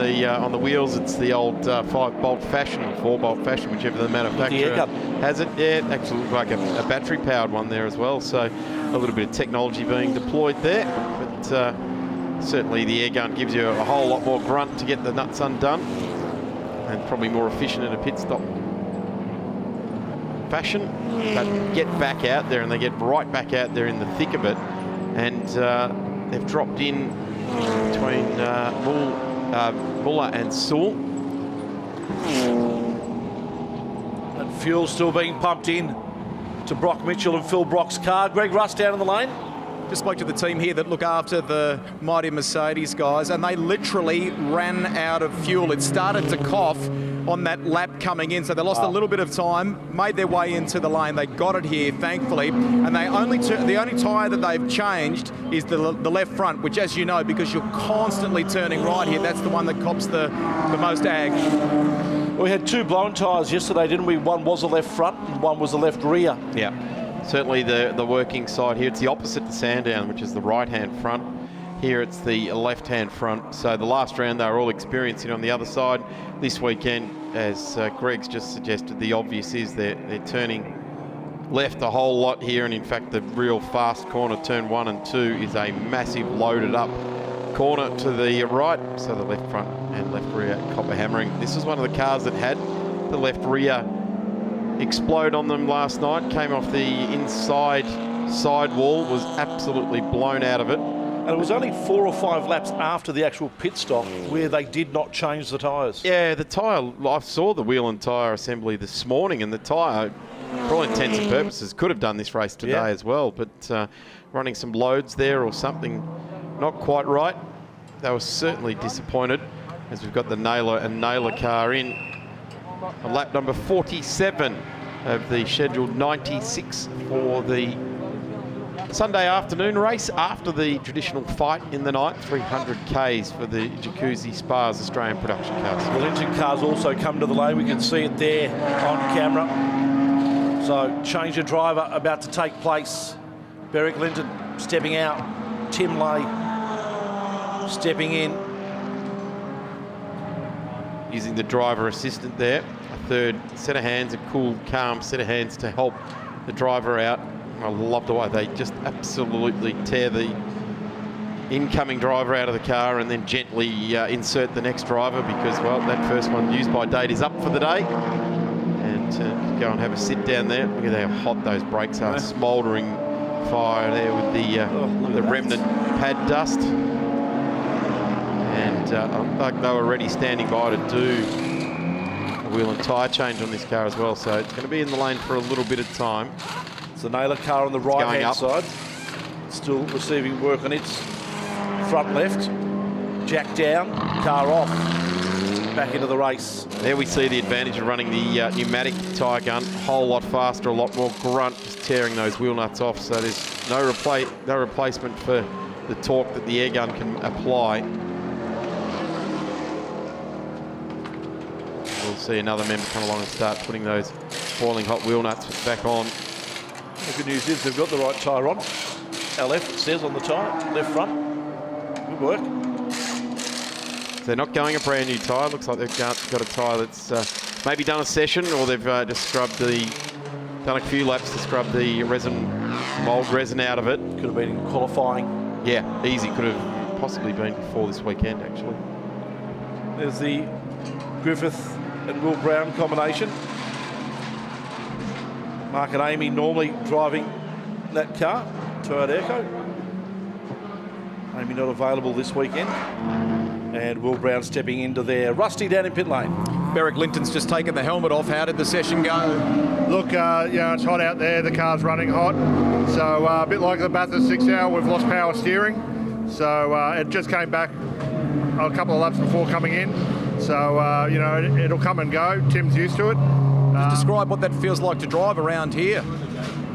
the wheels. It's the old 5-bolt fashion or 4-bolt fashion, whichever the manufacturer has it. Yeah, it actually looks like a battery-powered one there as well. So a little bit of technology being deployed there, but certainly the air gun gives you a whole lot more grunt to get the nuts undone, and probably more efficient in a pit stop fashion. But get back out there, and they get right back out there in the thick of it, and they've dropped in between Muller and Sewell. And fuel still being pumped in to Brock Mitchell and Phil Brock's car. Greg Russ down in the lane. Just spoke to the team here that look after the mighty Mercedes guys, and they literally ran out of fuel. It started to cough on that lap coming in, so they lost a little bit of time, made their way into the lane. They got it here, thankfully, and the only tyre that they've changed is the left front, which, as you know, because you're constantly turning right here, that's the one that cops the most ag. We had two blown tyres yesterday, didn't we? One was the left front and one was the left rear. Yeah, certainly the working side here. It's the opposite to Sandown, which is the right-hand front. Here it's the left-hand front. So the last round they were all experiencing on the other side. This weekend, as Greg's just suggested, the obvious is they're turning left a whole lot here, and in fact the real fast corner, turn 1 and 2, is a massive loaded up corner to the right. So the left front and left rear copper hammering. This is one of the cars that had the left rear explode on them last night. Came off the inside side wall, was absolutely blown out of it. And it was only 4 or 5 laps after the actual pit stop where they did not change the tyres. Yeah, the tyre, I saw the wheel and tyre assembly this morning, and the tyre, for all intents and purposes, could have done this race today as well, but running some loads there or something not quite right. They were certainly disappointed, as we've got the Naylor and Naylor car in on lap number 47 of the scheduled 96 for the Sunday afternoon race after the traditional fight in the night, 300 Ks for the Jacuzzi Spas Australian production cars. The Linton cars also come to the lane. We can see it there on camera. So change of driver about to take place. Beric Linton stepping out. Tim Lay stepping in. Using the driver assistant there. A third set of hands, a cool, calm set of hands to help the driver out. I love the way they just absolutely tear the incoming driver out of the car and then gently insert the next driver, because, well, that first one used by date is up for the day. And go and have a sit down there. Look at how hot those brakes are. Smouldering fire there with the remnant pad dust. And like they were already standing by to do a wheel and tyre change on this car as well. So it's going to be in the lane for a little bit of time. The Naylor car on the right-hand side, still receiving work on its front left. Jack down, car off, back into the race. There we see the advantage of running the pneumatic tyre gun. A whole lot faster, a lot more grunt, just tearing those wheel nuts off. So there's no replacement for the torque that the air gun can apply. We'll see another member come along and start putting those boiling hot wheel nuts back on. The good news is they've got the right tyre on. LF, it says on the tyre, left front. Good work. So they're not going a brand new tyre. Looks like they've got a tyre that's maybe done a session, or they've just done a few laps to scrub the mould resin out of it. Could have been in qualifying. Yeah, easy. Could have possibly been before this weekend, actually. There's the Griffith and Will Brown combination. Mark and Amy normally driving that car, Toyota Echo. Amy not available this weekend. And Will Brown stepping into there. Rusty down in pit lane. Beric Linton's just taken the helmet off. How did the session go? Look, it's hot out there. The car's running hot. So a bit like the Bathurst 6 Hour, we've lost power steering. So it just came back a couple of laps before coming in. So, it'll come and go. Tim's used to it. Describe what that feels like to drive around here.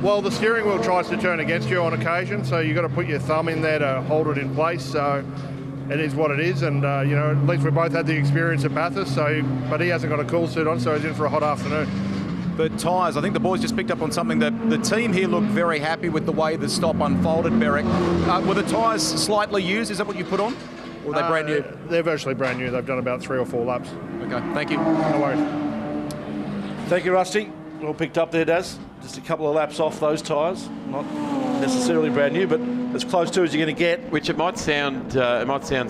Well, the steering wheel tries to turn against you on occasion, so you've got to put your thumb in there to hold it in place. So it is what it is, and at least we both had the experience at Bathurst. But he hasn't got a cool suit on, so he's in for a hot afternoon. The tyres, I think the boys just picked up on something that the team here looked very happy with the way the stop unfolded, Beric. Were the tyres slightly used? Is that what you put on? Or are they brand new? They're virtually brand new. They've done about 3 or 4 laps. Okay, thank you. No worries. Thank you, Rusty. All picked up there, Daz. Just a couple of laps off those tyres. Not necessarily brand new, but as close to as you're going to get. Which it might sound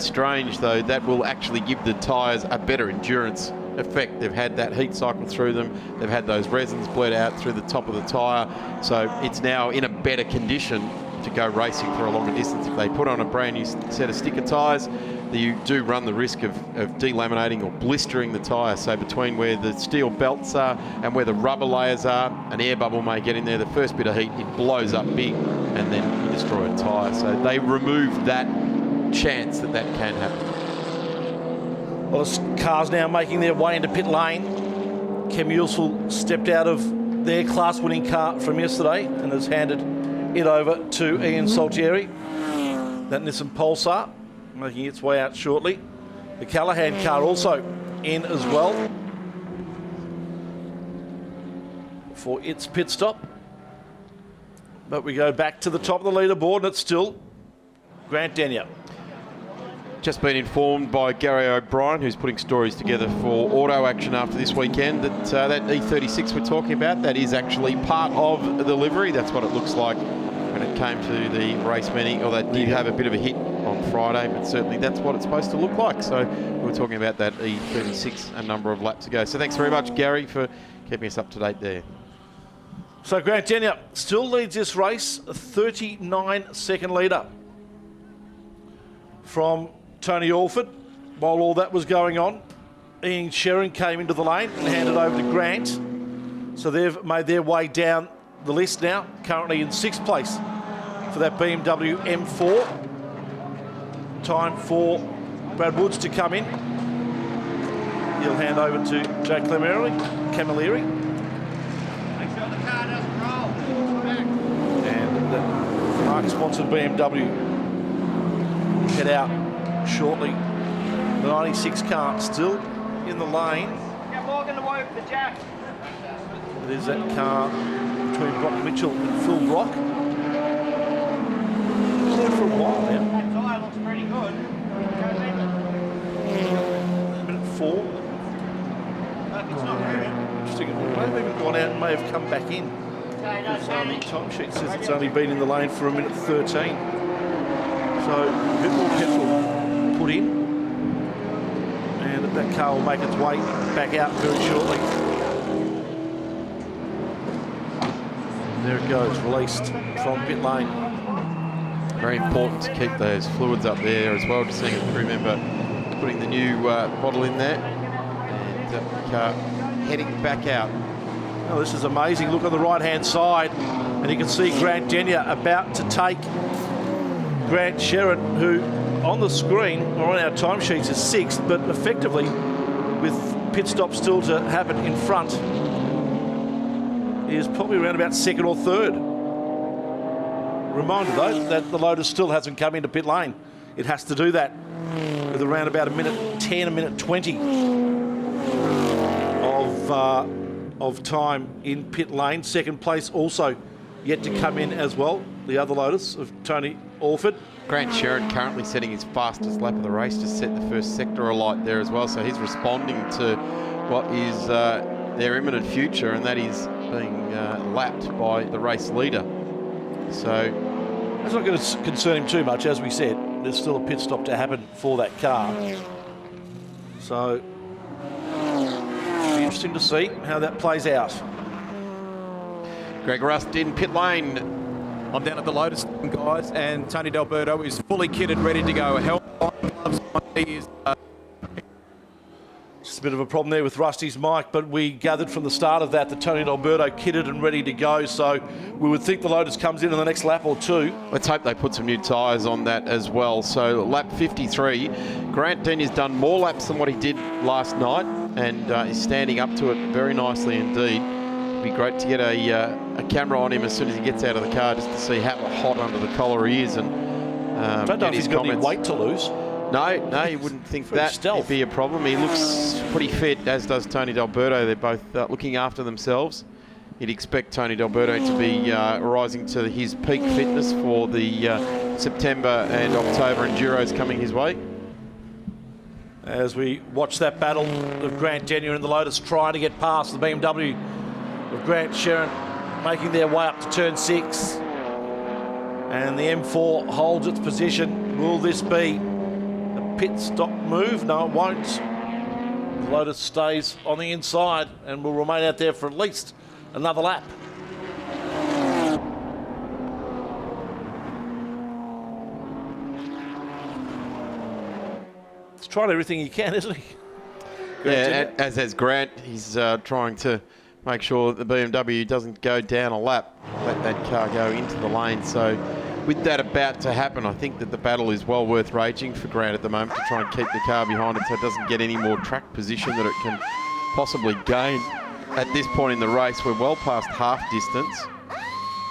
strange, though. That will actually give the tyres a better endurance effect. They've had that heat cycle through them. They've had those resins bled out through the top of the tyre. So it's now in a better condition to go racing for a longer distance. If they put on a brand new set of sticker tyres, you do run the risk of delaminating or blistering the tyre. So between where the steel belts are and where the rubber layers are, an air bubble may get in there. The first bit of heat, it blows up big, and then you destroy a tyre. So they removed that chance that can happen. Well, the cars now making their way into pit lane. Kem Ulsel stepped out of their class-winning car from yesterday and has handed it over to Ian Saltieri. That Nissan Pulsar making its way out shortly. The Callahan car also in as well for its pit stop. But we go back to the top of the leaderboard, and it's still Grant Denyer. Just been informed by Gary O'Brien, who's putting stories together for Auto Action after this weekend, that that E36 we're talking about, that is actually part of the livery. That's what it looks like when it came to the race meeting. Or that did have a bit of a hit on Friday, but certainly that's what it's supposed to look like. So we were talking about that E36 a number of laps ago. So thanks very much, Gary, for keeping us up to date there. So Grant Denyer still leads this race, a 39-second leader from Tony Alford. While all that was going on, Ian Sherrin came into the lane and handed over to Grant. So they've made their way down the list now, currently in 6th place for that BMW M4. Time for Brad Woods to come in. He'll hand over to Jake Camilleri. Make sure the car doesn't roll. And the marque-sponsored BMW head out shortly. The 96 car still in the lane. Get Morgan to work the jack. There's that car between Brock Mitchell and Phil Brock. He's there for a while now. That tyre looks pretty good. Minute 4. It's not moving. Interesting. It may have even gone out and may have come back in. The time sheet says it's only been in the lane for a minute 13. So a bit more petrol put in. And that car will make its way back out very shortly. There it goes, released from pit lane. Very important to keep those fluids up there as well. Just seeing a crew member putting the new bottle in there. And the car heading back out. Oh, this is amazing. Look on the right-hand side, and you can see Grant Denyer about to take Grant Sherrin, who on the screen or on our timesheets is 6th, but effectively, with pit stop still to happen in front, is probably around about 2nd or 3rd. Reminder though that the Lotus still hasn't come into pit lane. It has to do that with around about a minute 10, a minute 20 of time in pit lane. 2nd place also yet to come in as well. The other Lotus of Tony Alford. Grant Sherrin currently setting his fastest lap of the race, just set the first sector alight there as well. So he's responding to what is their imminent future, and that is being lapped by the race leader. So that's not going to concern him too much. As we said, there's still a pit stop to happen for that car. So it'll be interesting to see how that plays out. Greg Rust in pit lane. I'm down at the Lotus, guys, and Tony D'Alberto is fully kitted, ready to go. Help on, gloves on. He is... Just a bit of a problem there with Rusty's mic, but we gathered from the start of that Tony D'Alberto kitted and ready to go, so we would think the Lotus comes in the next lap or two. Let's hope they put some new tyres on that as well. So lap 53, Grant Denyeau's done more laps than what he did last night, and is standing up to it very nicely indeed. It'd be great to get a camera on him as soon as he gets out of the car, just to see how hot under the collar he is. And don't know if he's got any weight to lose. No, you wouldn't think that would be a problem. He looks pretty fit, as does Tony D'Alberto. They're both looking after themselves. You'd expect Tony D'Alberto to be rising to his peak fitness for the September and October Enduros coming his way. As we watch that battle of Grant Denyeau and the Lotus trying to get past the BMW of Grant Sherrin, making their way up to turn 6. And the M4 holds its position. Will this be pit stop move? No, it won't. The Lotus stays on the inside and will remain out there for at least another lap. He's trying everything he can, isn't he? Yeah, as has Grant. He's trying to make sure that the BMW doesn't go down a lap, let that car go into the lane. So with that about to happen, I think that the battle is well worth raging for Grant at the moment to try and keep the car behind it so it doesn't get any more track position that it can possibly gain. At this point in the race, we're well past half distance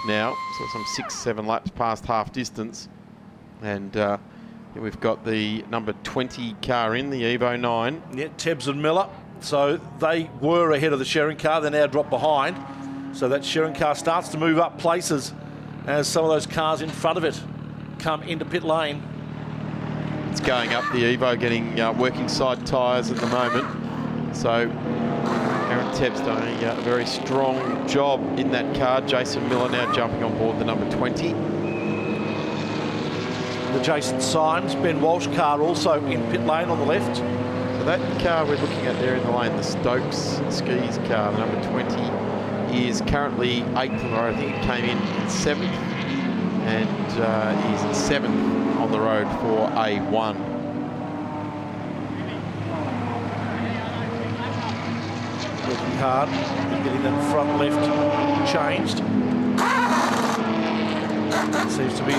now, so some 6-7 laps past half distance. And here we've got the number 20 car in, the Evo 9. Yeah, Tebbs and Miller. So they were ahead of the Sherrin car, they're now dropped behind. So that Sherrin car starts to move up places as some of those cars in front of it come into pit lane. It's going up, the Evo getting working side tyres at the moment. So Aaron Tebb's done a very strong job in that car. Jason Miller now jumping on board the number 20. The Jason Symes, Ben Walsh car also in pit lane on the left. So that car we're looking at there in the lane, the Stokes Skis car, the number 20, is currently 8th on the road. I think it came in 7th, and he's 7th on the road for A1. Working hard, getting that front left changed. Seems to be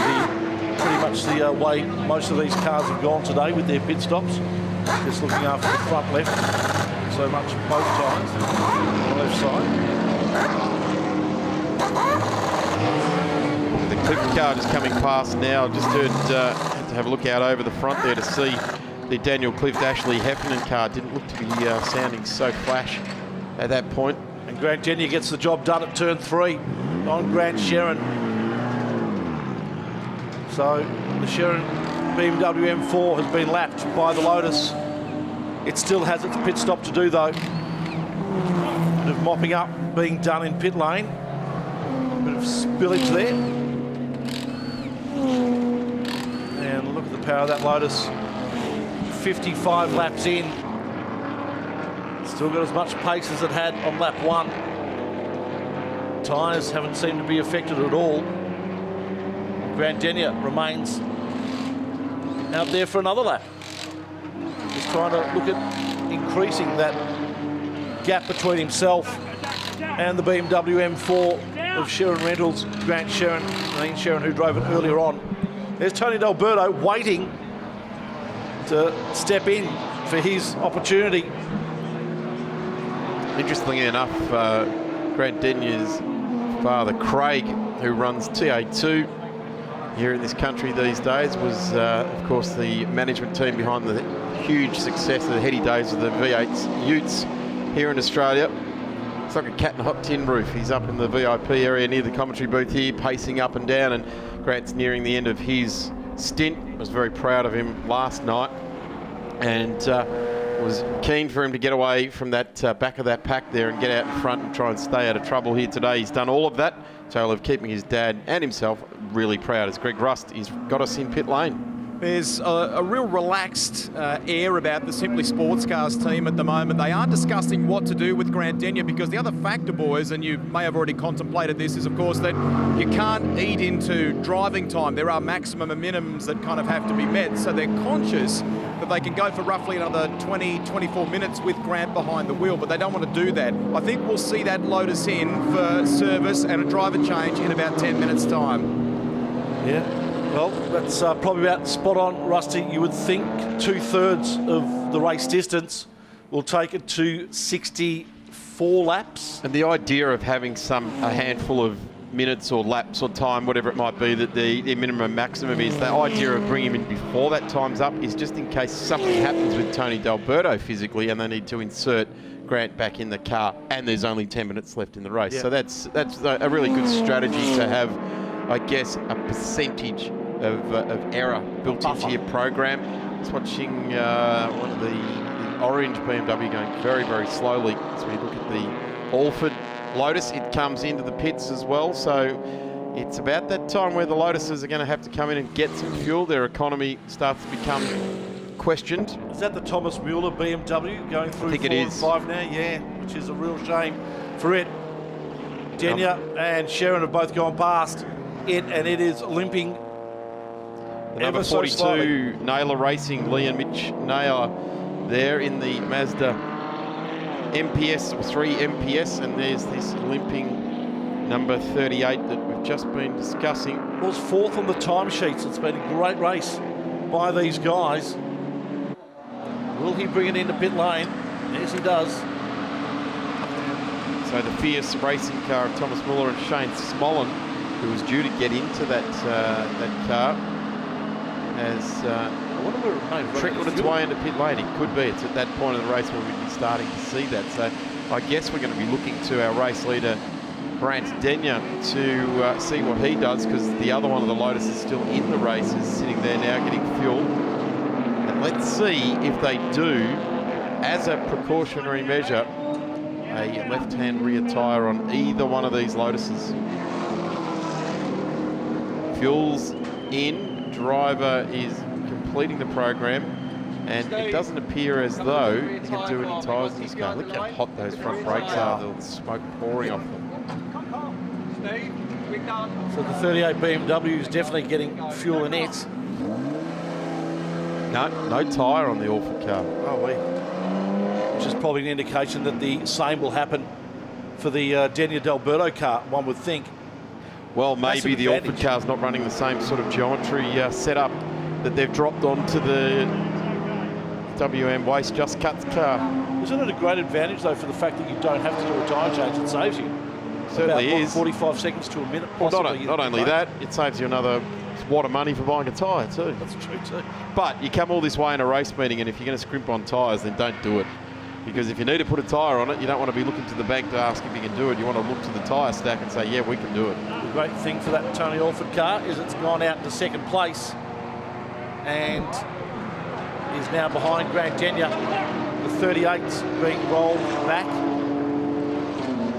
pretty much the way most of these cars have gone today with their pit stops. Just looking after the front left, so much both tyres on the left side. The Cliff car just coming past now. Just had to have a look out over the front there to see the Daniel Cliff Ashley Heffernan car. Didn't look to be sounding so flash at that point. And Grant Denyeau gets the job done at turn 3 on Grant Sherrin. So the Sherrin BMW M4 has been lapped by the Lotus. It still has its pit stop to do though. A bit of mopping up being done in pit lane. A bit of spillage there. And look at the power of that Lotus. 55 laps in. Still got as much pace as it had on lap 1. Tyres haven't seemed to be affected at all. Grant Denyeau remains out there for another lap. Just trying to look at increasing that gap between himself and the BMW M4 of Sherrin Rentals, Grant Sherrin, Ian Sherrin, who drove it earlier on. There's Tony D'Alberto waiting to step in for his opportunity. Interestingly enough, Grant Denyeau's father, Craig, who runs TA2 here in this country these days, was, of course, the management team behind the huge success of the heady days of the V8 Utes here in Australia. It's like a cat in a hot tin roof. He's up in the VIP area near the commentary booth here, pacing up and down, and Grant's nearing the end of his stint. I was very proud of him last night, and was keen for him to get away from that back of that pack there and get out in front and try and stay out of trouble here today. He's done all of that, so of keeping his dad and himself really proud, as Greg Rust, he's got us in pit lane. There's a real relaxed air about the Simply Sports Cars team at the moment. They are discussing what to do with Grant Denyer, because the other factor, boys, and you may have already contemplated this, is of course that you can't eat into driving time. There are maximum and minimums that kind of have to be met. So they're conscious that they can go for roughly another 20, 24 minutes with Grant behind the wheel, but they don't want to do that. I think we'll see that load us in for service and a driver change in about 10 minutes' time. Yeah. Well, that's probably about spot on, Rusty. You would think 2/3 of the race distance will take it to 64 laps. And the idea of having a handful of minutes or laps or time, whatever it might be, that the minimum maximum is, the idea of bringing him in before that time's up is just in case something happens with Tony D'Alberto physically and they need to insert Grant back in the car and there's only 10 minutes left in the race. Yeah. So that's a really good strategy to have, I guess, a percentage of error built into your program. I was watching one of the orange BMW going very, very slowly. So we look at the Alford Lotus, it comes into the pits as well. So it's about that time where the Lotuses are going to have to come in and get some fuel. Their economy starts to become questioned. Is that the Thomas Mueller BMW going through 4 and 5 now? Yeah, which is a real shame for it. Denyer and Sharon have both gone past it, and it is limping. The number 42 Naylor Racing, Lee and Mitch Naylor there in the Mazda MPS, 3 MPS, and there's this limping number 38 that we've just been discussing. Was 4th on the timesheets. It's been a great race by these guys. Will he bring it into pit lane? Yes, he does. So the fierce racing car of Thomas Muller and Shane Smollen, who was due to get into that car, has trickled its way into pit lane. It could be. It's at that point of the race where we'd be starting to see that. So I guess we're going to be looking to our race leader, Grant Denyer, to see what he does, because the other one of the Lotus is still in the race, is sitting there now getting fuel. And let's see if they do, as a precautionary measure, a left-hand rear tyre on either one of these Lotuses. Fuel's in. Driver is completing the program, and it doesn't appear as though he can do any tyres in this car. Look how hot those front brakes are, the smoke pouring off them. So the 38 BMW is definitely getting fuel in it. No tyre on the Orford car. Which is probably an indication that the same will happen for the Denyer D'Alberto car, one would think. Well, maybe the Orford car's not running the same sort of geometry setup that they've dropped onto the WM Waste Just Cuts car. Isn't it a great advantage, though, for the fact that you don't have to do a tyre change? It saves you. Certainly about, is. 45 seconds to a minute. Well, not only that, it saves you another wad of money for buying a tyre too. That's true too. But you come all this way in a race meeting, and if you're going to scrimp on tyres, then don't do it. Because if you need to put a tyre on it, you don't want to be looking to the bank to ask if you can do it. You want to look to the tyre stack and say, yeah, we can do it. The great thing for that Tony Alford car is it's gone out to second place and is now behind Grant Denyer. The 38's being rolled back.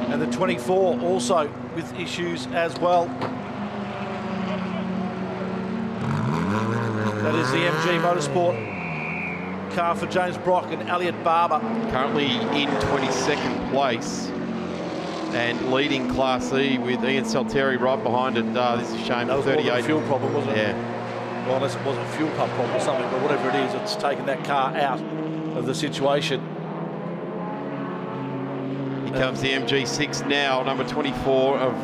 And the 24 also with issues as well. That is the MG Motorsport car for James Brock and Elliot Barber. Currently in 22nd place and leading Class E with Ian Salteri right behind it. This is a shame. That was 38. A fuel problem, wasn't it? Yeah. Well, unless it wasn't a fuel pump problem or something, but whatever it is, it's taken that car out of the situation. Here comes the MG6 now, number 24 of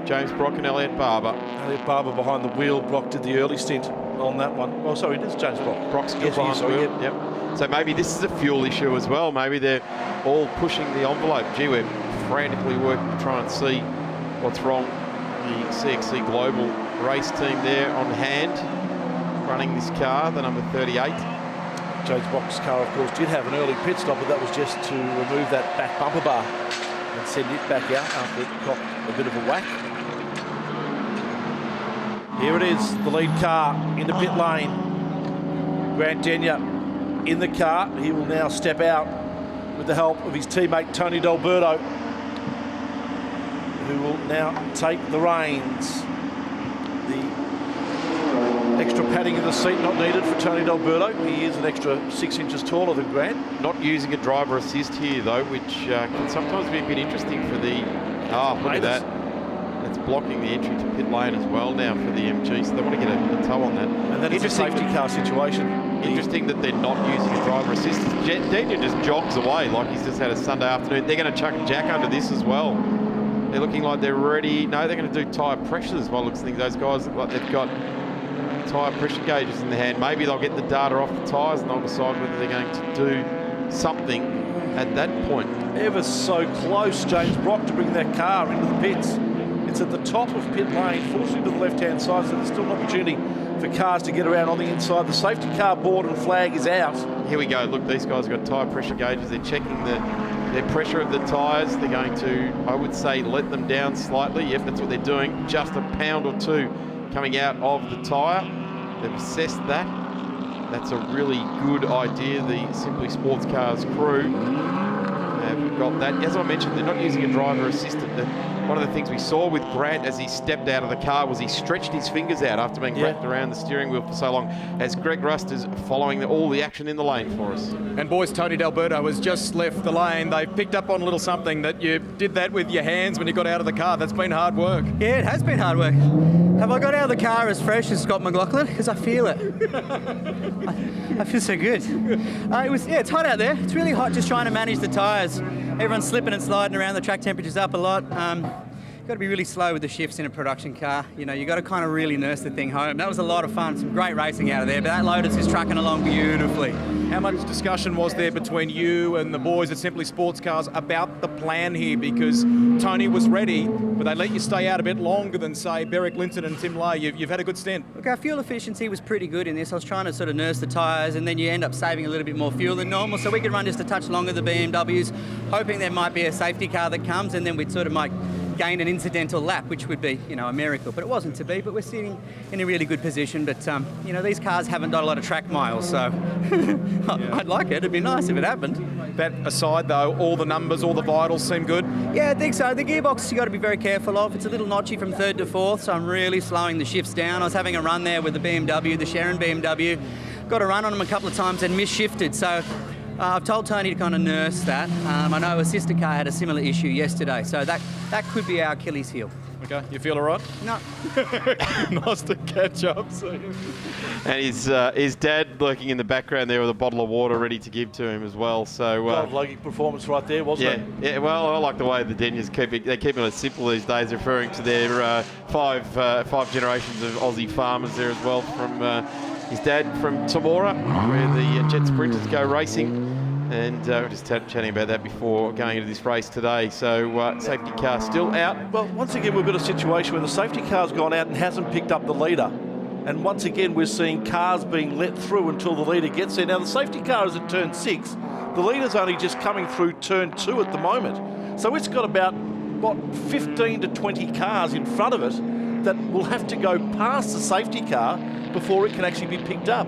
James Brock and Elliot Barber. Elliot Barber behind the wheel. Brock did the early stint on that one. Oh, sorry, it is James Brock. Brock's still behind the wheel. Yep. So maybe this is a fuel issue as well. Maybe they're all pushing the envelope. Gee, we're frantically working to try and see what's wrong. The CXC Global race team there on hand, running this car, the number 38. James Brock's car, of course, did have an early pit stop, but that was just to remove that back bumper bar and send it back out after it copped a bit of a whack. Here it is, the lead car into pit lane. Grant Denyer in the car. He will now step out with the help of his teammate Tony D'Alberto, who will now take the reins. The extra pad padding in the seat not needed for Tony D'Alberto. He is an extra 6 inches taller than Grant. Not using a driver assist here, though, which can sometimes be a bit interesting for the... look at that. That's blocking the entry to pit lane as well now for the MG, so they want to get a toe on that. And then it's a safety car situation. Interesting that they're not using a driver assist. Daniel just jogs away like he's just had a Sunday afternoon. They're going to chuck a jack under this as well. They're looking like they're ready. No, they're going to do tyre pressures. Well, looks like those guys look like they've got tyre pressure gauges in their hand. Maybe they'll get the data off the tyres and they'll decide whether they're going to do something at that point. Ever so close, James Brock, to bring that car into the pits. It's at the top of pit lane, fortunately to the left-hand side, so there's still an opportunity for cars to get around on the inside. The safety car board and flag is out. Here we go. Look, these guys have got tyre pressure gauges. They're checking their pressure of the tyres. They're going to, I would say, let them down slightly. Yep, that's what they're doing. Just a pound or two coming out of the tyre. They've assessed that. That's a really good idea. The Simply Sports Cars crew have got that. As I mentioned, they're not using a driver assistant. One of the things we saw with Grant as he stepped out of the car was he stretched his fingers out after being wrapped around the steering wheel for so long, as Greg Rust is following all the action in the lane for us. And boys, Tony D'Alberto has just left the lane. They picked up on a little something that you did that with your hands when you got out of the car. That's been hard work. Yeah, it has been hard work. Have I got out of the car as fresh as Scott McLaughlin? Because I feel it. I feel so good. It's hot out there. It's really hot just trying to manage the tyres. Everyone's slipping and sliding around. The track temperature's up a lot. Got to be really slow with the shifts in a production car. You know, you got to kind of really nurse the thing home. That was a lot of fun. Some great racing out of there, but that Lotus is trucking along beautifully. How much discussion was there between you and the boys at Simply Sports Cars about the plan here? Because Tony was ready, but they let you stay out a bit longer than, say, Beric Linton and Tim Lay. You've had a good stint. Look, our fuel efficiency was pretty good in this. I was trying to sort of nurse the tyres, and then you end up saving a little bit more fuel than normal, so we could run just a touch longer than the BMWs, hoping there might be a safety car that comes, and then we'd sort of might gain an incidental lap, which would be, you know, a miracle. But it wasn't to be, but we're sitting in a really good position. But, you know, these cars haven't got a lot of track miles, so I'd like it. It'd be nice if it happened. That aside, though, all the numbers, all the vitals seem good? Yeah, I think so. The gearbox you got to be very careful of. It's a little notchy from third to fourth, so I'm really slowing the shifts down. I was having a run there with the BMW, the Sharon BMW. Got a run on them a couple of times and misshifted, so I've told Tony to kind of nurse that. I know a sister car had a similar issue yesterday, so that could be our Achilles heel. Okay, you feel all right? No. Nice to catch up. And his dad lurking in the background there with a bottle of water ready to give to him as well. So Logic performance right there, wasn't it? Yeah. Well, I like the way the Deniers keep it simple these days, referring to their five generations of Aussie farmers there as well, from his dad from Tamora, where the Jet Sprinters go racing. And we're just chatting about that before going into this race today. So safety car still out. Well, once again, we've got a situation where the safety car's gone out and hasn't picked up the leader. And once again, we're seeing cars being let through until the leader gets there. Now, the safety car is at turn 6. The leader's only just coming through turn 2 at the moment. So it's got about, 15 to 20 cars in front of it that will have to go past the safety car before it can actually be picked up.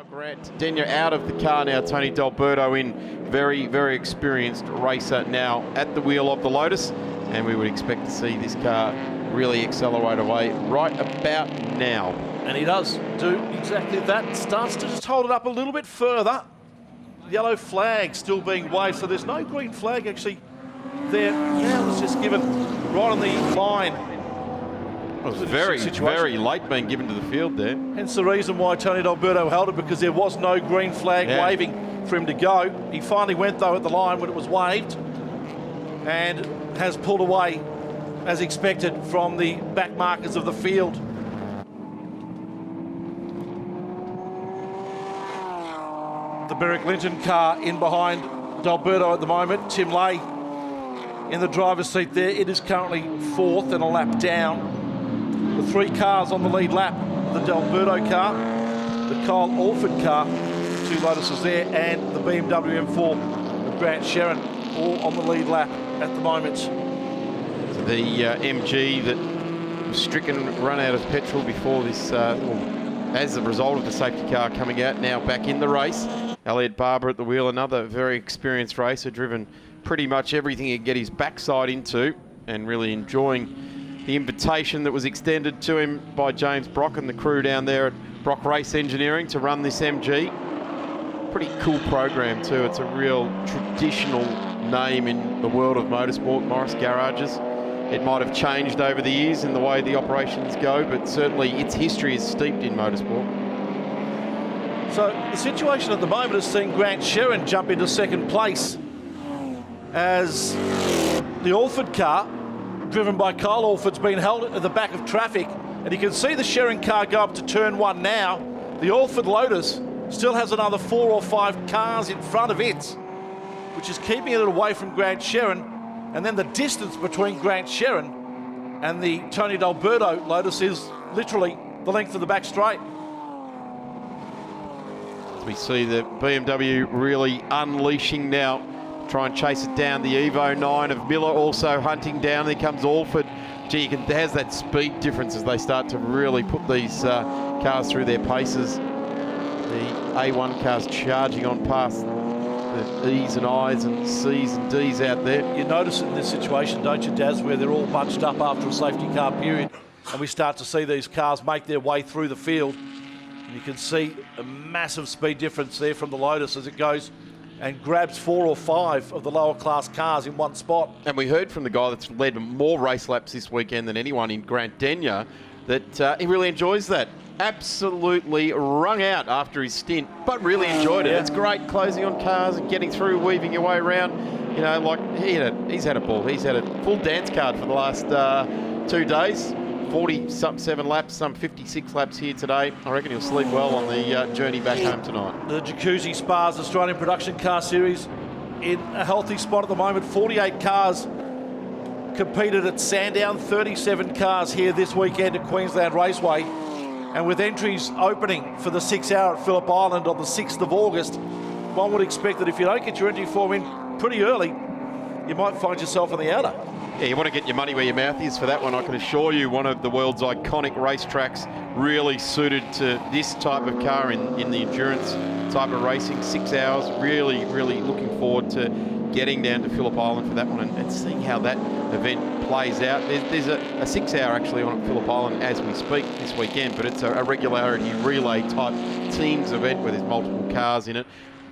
Grant Denyer out of the car now. Tony D'Alberto in, very, very experienced racer now at the wheel of the Lotus, and we would expect to see this car really accelerate away right about now. And he does do exactly that. Starts to just hold it up a little bit further. Yellow flag still being waved, so there's no green flag actually there. Now it's just given right on the line. It was very late being given to the field there. Hence the reason why Tony D'Alberto held it, because there was no green flag waving for him to go. He finally went, though, at the line when it was waved and has pulled away, as expected, from the back markers of the field. The Beric Linton car in behind D'Alberto at the moment. Tim Lay in the driver's seat there. It is currently 4th and a lap down. The 3 cars on the lead lap, the D'Alberto car, the Kyle Alford car, 2 Lotuses there, and the BMW M4 of Grant Shannons, all on the lead lap at the moment. So the MG that was stricken, run out of petrol before this, as a result of the safety car coming out, now back in the race. Elliot Barber at the wheel, another very experienced racer, driven pretty much everything he could get his backside into, and really enjoying the invitation that was extended to him by James Brock and the crew down there at Brock Race Engineering to run this MG. Pretty cool program too. It's a real traditional name in the world of motorsport, Morris Garages. It might have changed over the years in the way the operations go, but certainly its history is steeped in motorsport. So the situation at the moment has seen Grant Sherrin jump into second place as the Alford car, driven by Kyle Alford's been held at the back of traffic, and you can see the Sherrin car go up to turn 1 now. The Alford Lotus still has another 4 or 5 cars in front of it, which is keeping it away from Grant Sherrin. And then the distance between Grant Sherrin and the Tony D'Alberto Lotus is literally the length of the back straight. We see the BMW really unleashing now, try and chase it down. The Evo 9 of Miller also hunting down. There comes Alford. Gee, there's that speed difference as they start to really put these cars through their paces. The A1 cars charging on past the E's and I's and C's and D's out there. You notice it in this situation, don't you, Daz, where they're all bunched up after a safety car period, and we start to see these cars make their way through the field. And you can see a massive speed difference there from the Lotus as it goes and grabs 4 or 5 of the lower class cars in one spot. And we heard from the guy that's led more race laps this weekend than anyone in Grant Denyer that he really enjoys that. Absolutely wrung out after his stint, but really enjoyed it. Yeah. It's great closing on cars and getting through, weaving your way around. You know, like he's had a ball. He's had a full dance card for the last 2 days. 47 laps, some 56 laps here today. I reckon he'll sleep well on the journey back home tonight. The Jacuzzi Spas Australian Production Car Series in a healthy spot at the moment. 48 cars competed at Sandown, 37 cars here this weekend at Queensland Raceway. And with entries opening for the 6 hour at Phillip Island on the 6th of August, one would expect that if you don't get your entry form in pretty early, you might find yourself in the outer. Yeah, you want to get your money where your mouth is for that one. I can assure you, one of the world's iconic racetracks, really suited to this type of car in the endurance type of racing. 6 hours, really, really looking forward to getting down to Phillip Island for that one and seeing how that event plays out. There's a 6 hour actually on Phillip Island as we speak this weekend, but it's a regularity relay type teams event where there's multiple cars in it.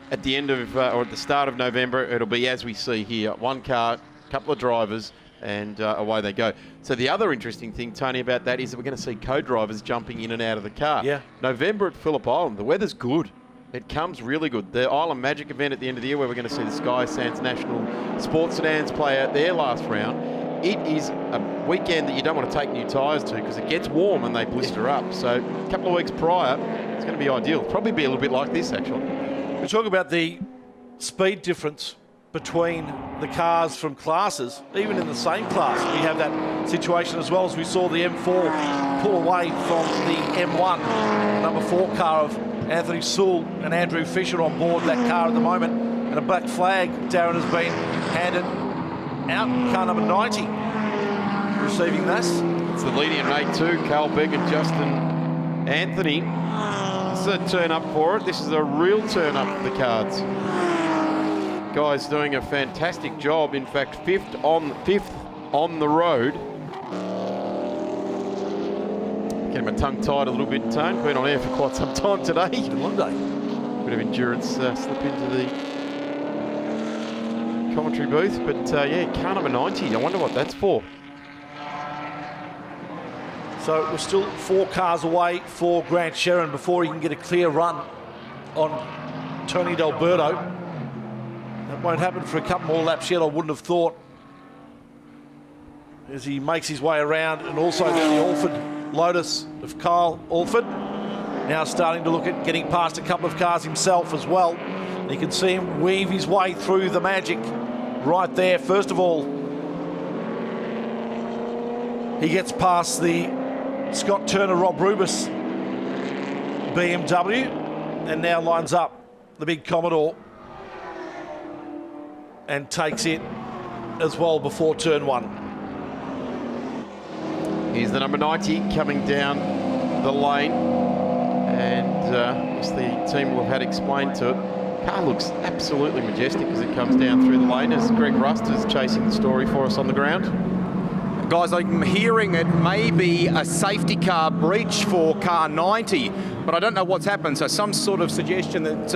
At the end of, or at the start of November, it'll be as we see here, one car, couple of drivers, and away they go. So the other interesting thing, Tony, about that is that we're going to see co-drivers jumping in and out of the car. Yeah. November at Phillip Island, the weather's good. It comes really good. The Island Magic event at the end of the year where we're going to see the Sky Sands National Sports Sedans play out their last round. It is a weekend that you don't want to take new tyres to because it gets warm and they blister up. So a couple of weeks prior, it's going to be ideal. Probably be a little bit like this, actually. We talk about the speed difference between the cars from classes, even in the same class. We have that situation as well as we saw the M4 pull away from the M1, number 4 car of Anthony Sewell and Andrew Fisher on board that car at the moment. And a black flag, Darren, has been handed out. Car number 90 receiving this. It's the leading in A2, Carl Begg and Justin Anthony. This is a turn up for it. This is a real turn up for the cards. Guys doing a fantastic job. In fact, fifth on the road. Getting my tongue tied a little bit, Tone. Been on air for quite some time today. It's been a long day. Bit of endurance slip into the commentary booth, but yeah, car number 90. I wonder what that's for. So we're still 4 cars away for Grant Sherrin before he can get a clear run on Tony D'Alberto. That won't happen for a couple more laps yet, I wouldn't have thought, as he makes his way around. And also then the Alford Lotus of Kyle Alford now starting to look at getting past a couple of cars himself as well. And you can see him weave his way through the magic right there. First of all, he gets past the Scott Turner, Rob Rubis BMW and now lines up the big Commodore and takes it as well before turn 1. Here's the number 90 coming down the lane, and as the team will have had explained to it, car looks absolutely majestic as it comes down through the lane, as Greg Rust is chasing the story for us on the ground. Guys, I'm hearing it may be a safety car breach for car 90, but I don't know what's happened. So some sort of suggestion that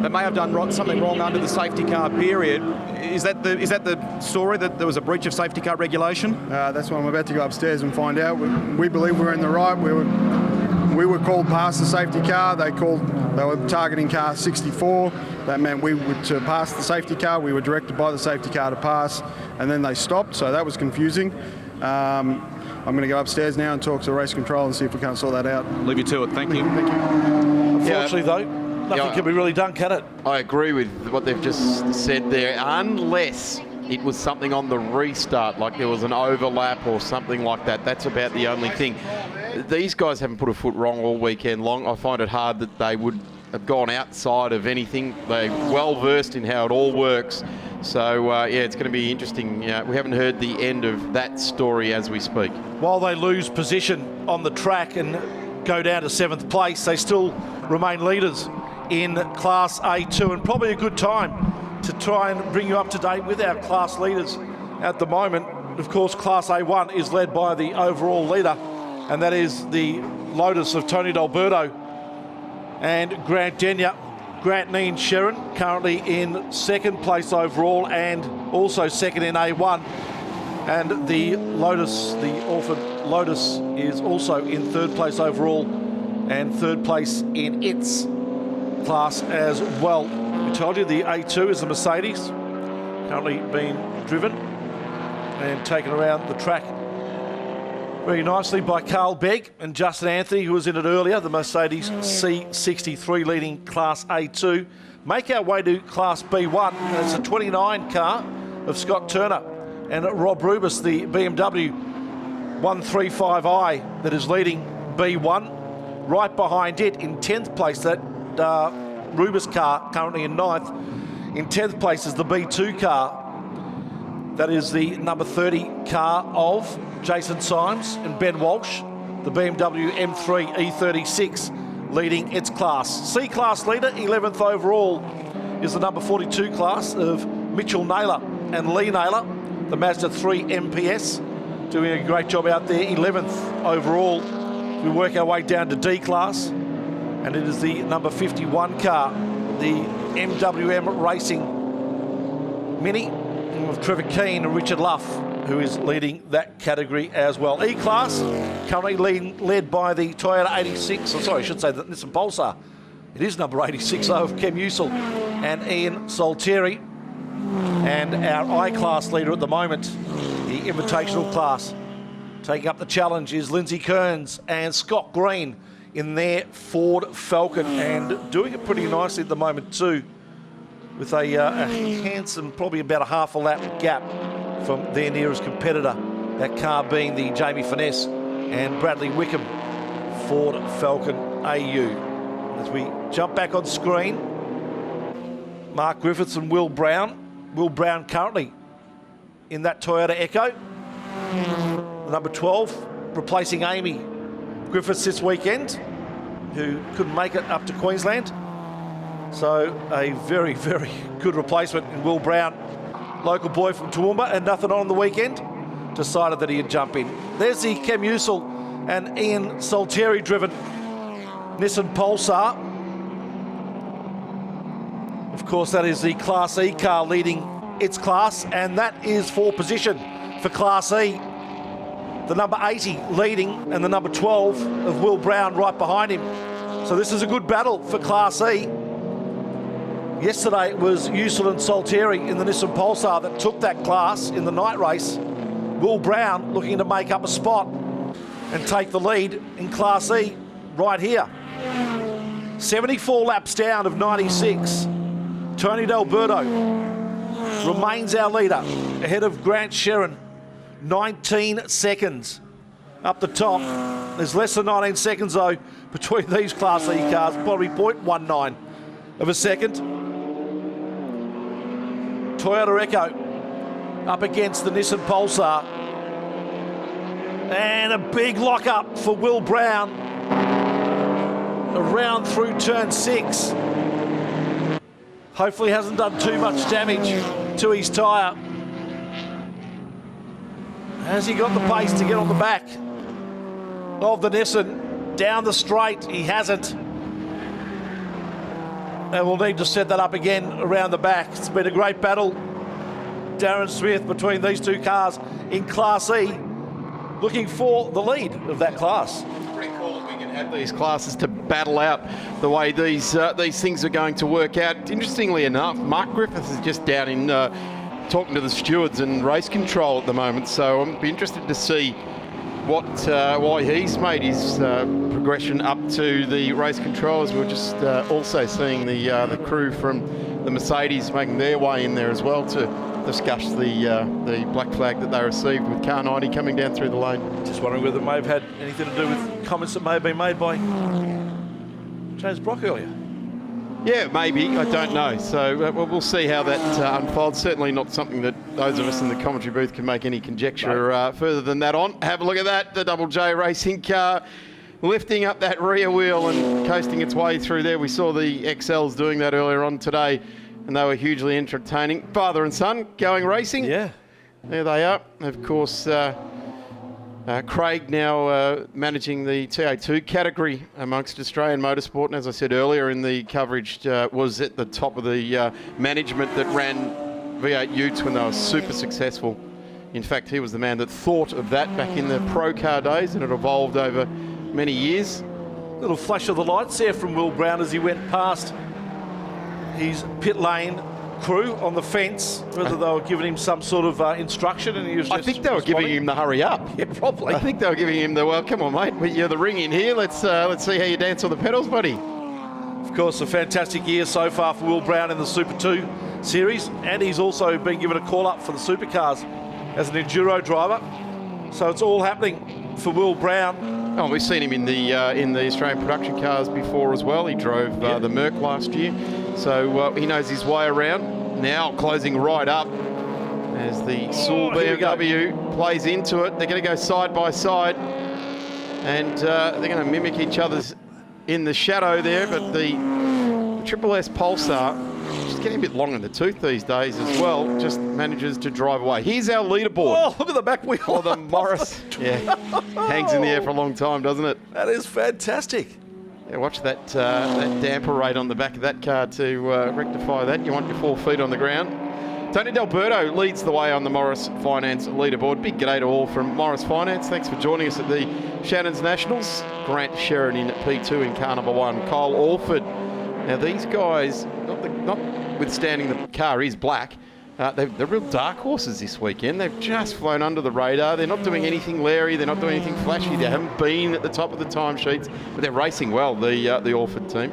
they may have done something wrong under the safety car period. Is that the story, that there was a breach of safety car regulation? That's why I'm about to go upstairs and find out. We believe we're in the right. We were called past the safety car. They were targeting car 64. That meant to pass the safety car. We were directed by the safety car to pass, and then they stopped. So that was confusing. I'm going to go upstairs now and talk to race control and see if we can't sort that out. Leave you to it. Thank you. Thank you. Unfortunately, though, nothing can be really done, can it? I agree with what they've just said there, unless it was something on the restart, like there was an overlap or something like that. That's about the only thing. These guys haven't put a foot wrong all weekend long. I find it hard that they would have gone outside of anything. They're well versed in how it all works. So, yeah, it's going to be interesting. We haven't heard the end of that story as we speak. While they lose position on the track and go down to 7th place, they still remain leaders in Class A2, and probably a good time to try and bring you up to date with our class leaders at the moment. Of course, Class A1 is led by the overall leader, and that is the Lotus of Tony D'Alberto and Grant Denyer. Grant Neen Sharon currently in 2nd place overall and also 2nd in A1. And the Lotus, the Orphan Lotus, is also in 3rd place overall and 3rd place in its class as well. We told you the A2 is the Mercedes, currently being driven and taken around the track very nicely by Carl Begg and Justin Anthony, who was in it earlier, the Mercedes C63 leading Class A2. Make our way to Class B1, and it's a 29 car of Scott Turner and Rob Rubis, the BMW 135i that is leading B1. Right behind it in 10th place, that Rubis car currently in 9th. In 10th place is the B2 car. That is the number 30 car of Jason Symes and Ben Walsh, the BMW M3 E36 leading its class. C-class leader, 11th overall, is the number 42 class of Mitchell Naylor and Lee Naylor, the Mazda 3 MPS, doing a great job out there, 11th overall. We work our way down to D class, and it is the number 51 car, the MWM Racing Mini of Trevor Keane and Richard Luff, who is leading that category as well. E-Class, currently led by the Toyota 86, I should say the Nissan Pulsar. It is number 86 of Kem Usel and Ian Saltieri. And our I-Class leader at the moment, the Invitational class, taking up the challenge is Lindsay Kearns and Scott Green in their Ford Falcon, and doing it pretty nicely at the moment too, with a handsome, probably about a half a lap gap from their nearest competitor, that car being the Jamie Finesse and Bradley Wickham Ford Falcon AU. As we jump back on screen, Mark Griffiths and Will Brown. Will Brown currently in that Toyota Echo, number 12, replacing Amy Griffiths this weekend, who couldn't make it up to Queensland. So a very, very good replacement in Will Brown, local boy from Toowoomba, and nothing on the weekend, decided that he'd jump in. There's the Kem Usel and Ian Saltieri driven Nissan Pulsar. Of course, that is the Class E car leading its class, and that is for position for Class E. The number 80 leading and the number 12 of Will Brown right behind him. So this is a good battle for Class E. Yesterday it was Usel and Saltieri in the Nissan Pulsar that took that class in the night race. Will Brown looking to make up a spot and take the lead in Class E right here. 74 laps down of 96. Tony D'Alberto remains our leader, ahead of Grant Sharon, 19 seconds up the top. There's less than 19 seconds though between these Class E cars, probably 0.19 of a second. Toyota Echo up against the Nissan Pulsar. And a big lock-up for Will Brown around through turn 6. Hopefully hasn't done too much damage to his tyre. Has he got the pace to get on the back of the Nissan down the straight? He hasn't. And we'll need to set that up again around the back. It's been a great battle, Darren Smith, between these two cars in Class E, looking for the lead of that class. Pretty cool that we can have these classes to battle out the way these things are going to work out. Interestingly enough, Mark Griffiths is just down in talking to the stewards and race control at the moment, so I'll be interested to see why he's made his progression up to the race controllers. We're just also seeing the crew from the Mercedes making their way in there as well to discuss the black flag that they received with car 90 coming down through the lane. Just wondering whether it may have had anything to do with comments that may have been made by James Brock earlier. Yeah, maybe. I don't know. So we'll see how that unfolds. Certainly not something that those of us in the commentary booth can make any conjecture further than that on. Have a look at that. The Double J racing car lifting up that rear wheel and coasting its way through there. We saw the XLs doing that earlier on today, and they were hugely entertaining. Father and son going racing. Yeah. There they are. Of course, Craig now managing the TA2 category amongst Australian motorsport, and as I said earlier in the coverage, was at the top of the management that ran V8 Utes when they were super successful. In fact, he was the man that thought of that back in the pro car days, and it evolved over many years. Little flash of the lights there from Will Brown as he went past his pit lane crew on the fence, whether they were giving him some sort of instruction, and he was just I think they were giving him the hurry up. Yeah, probably. I think they were giving him the, well, come on, mate, you're the ring in here. Let's see how you dance on the pedals, buddy. Of course, a fantastic year so far for Will Brown in the Super 2 series, and he's also been given a call-up for the supercars as an enduro driver. So it's all happening for Will Brown. Oh, we've seen him in the Australian production cars before as well. He drove the Merc last year, so he knows his way around. Now closing right up as the Soul BMW plays into it. They're going to go side by side, and they're going to mimic each other's in the shadow there, but the Triple S Pulsar, just getting a bit long in the tooth these days as well, just manages to drive away. Here's our leaderboard. Oh, look at the back wheel. For the Morris. Yeah, hangs in the air for a long time, doesn't it? That is fantastic. Yeah, watch that damper rate on the back of that car to rectify that. You want your 4 feet on the ground. Tony D'Alberto leads the way on the Morris Finance leaderboard. Big g'day to all from Morris Finance. Thanks for joining us at the Shannons Nationals. Grant Sheridan in P2 in car number 1. Kyle Alford. Now these guys, notwithstanding the car is black, they're real dark horses this weekend. They've just flown under the radar. They're not doing anything Larry. They're not doing anything flashy. They haven't been at the top of the timesheets, but they're racing well, the Alford team.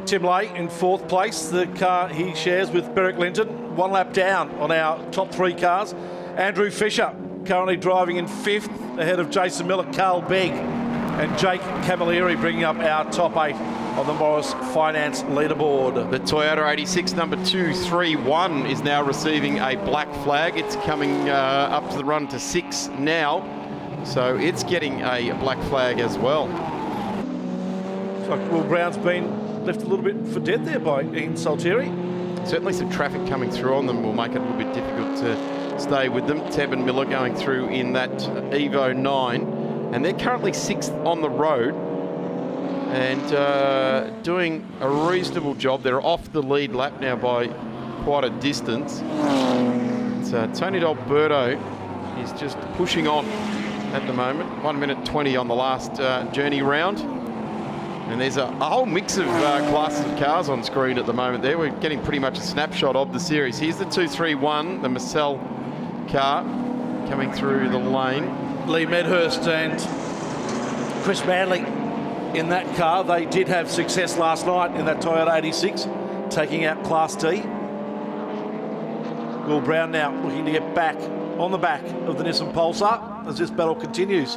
Tim Lay in 4th place. The car he shares with Beric Linton. 1 lap down on our top 3 cars. Andrew Fisher currently driving in 5th ahead of Jason Miller, Carl Begg and Jake Camilleri bringing up our top 8 on the Morris Finance leaderboard. The Toyota 86 number 231 is now receiving a black flag. It's coming up to the run to 6 now, so it's getting a black flag as well. Looks like Will Brown's been left a little bit for dead there by Ian Saltieri. Certainly some traffic coming through on them will make it a little bit difficult to stay with them. Tevin Miller going through in that Evo 9, and they're currently 6th on the road and doing a reasonable job. They're off the lead lap now by quite a distance. So Tony D'Alberto is just pushing on at the moment. 1 minute 20 on the last journey round. And there's a whole mix of classes of cars on screen at the moment there. We're getting pretty much a snapshot of the series. Here's the 231, the Marcel car coming through the lane. Lee Medhurst and Chris Manley in that car. They did have success last night in that Toyota 86, taking out Class D. Will Brown now looking to get back on the back of the Nissan Pulsar as this battle continues.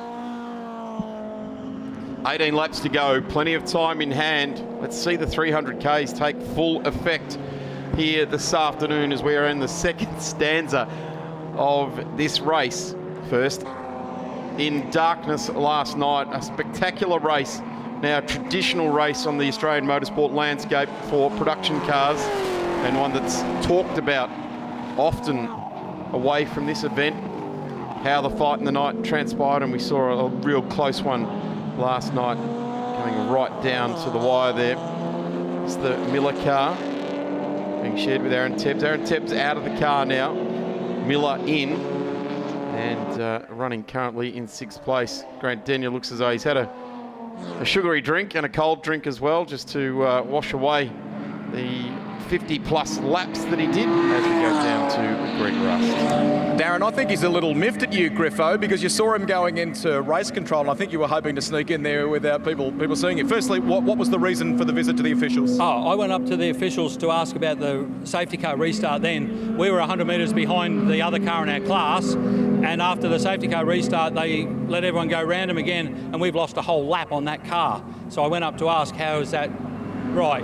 18 laps to go, plenty of time in hand. Let's see the 300Ks take full effect here this afternoon as we are in the second stanza of this race. First, in darkness last night, a spectacular race. Now, a traditional race on the Australian motorsport landscape for production cars, and one that's talked about often away from this event. how the fight in the night transpired, and we saw a real close one last night, coming right down to the wire there. It's the Miller car being shared with Aaron Tebbs. Aaron Tebbs out of the car now. Miller in, and running currently in 6th place. Grant Denyer looks as though he's had a sugary drink and a cold drink as well, just to wash away the 50-plus laps that he did as we go down to Greg Rust. Darren, I think he's a little miffed at you, Griffo, because you saw him going into race control, and I think you were hoping to sneak in there without people seeing it. Firstly, what was the reason for the visit to the officials? I went up to the officials to ask about the safety car restart then. We were 100 metres behind the other car in our class, and after the safety car restart, they let everyone go random again, and we've lost a whole lap on that car. So I went up to ask, how is that right?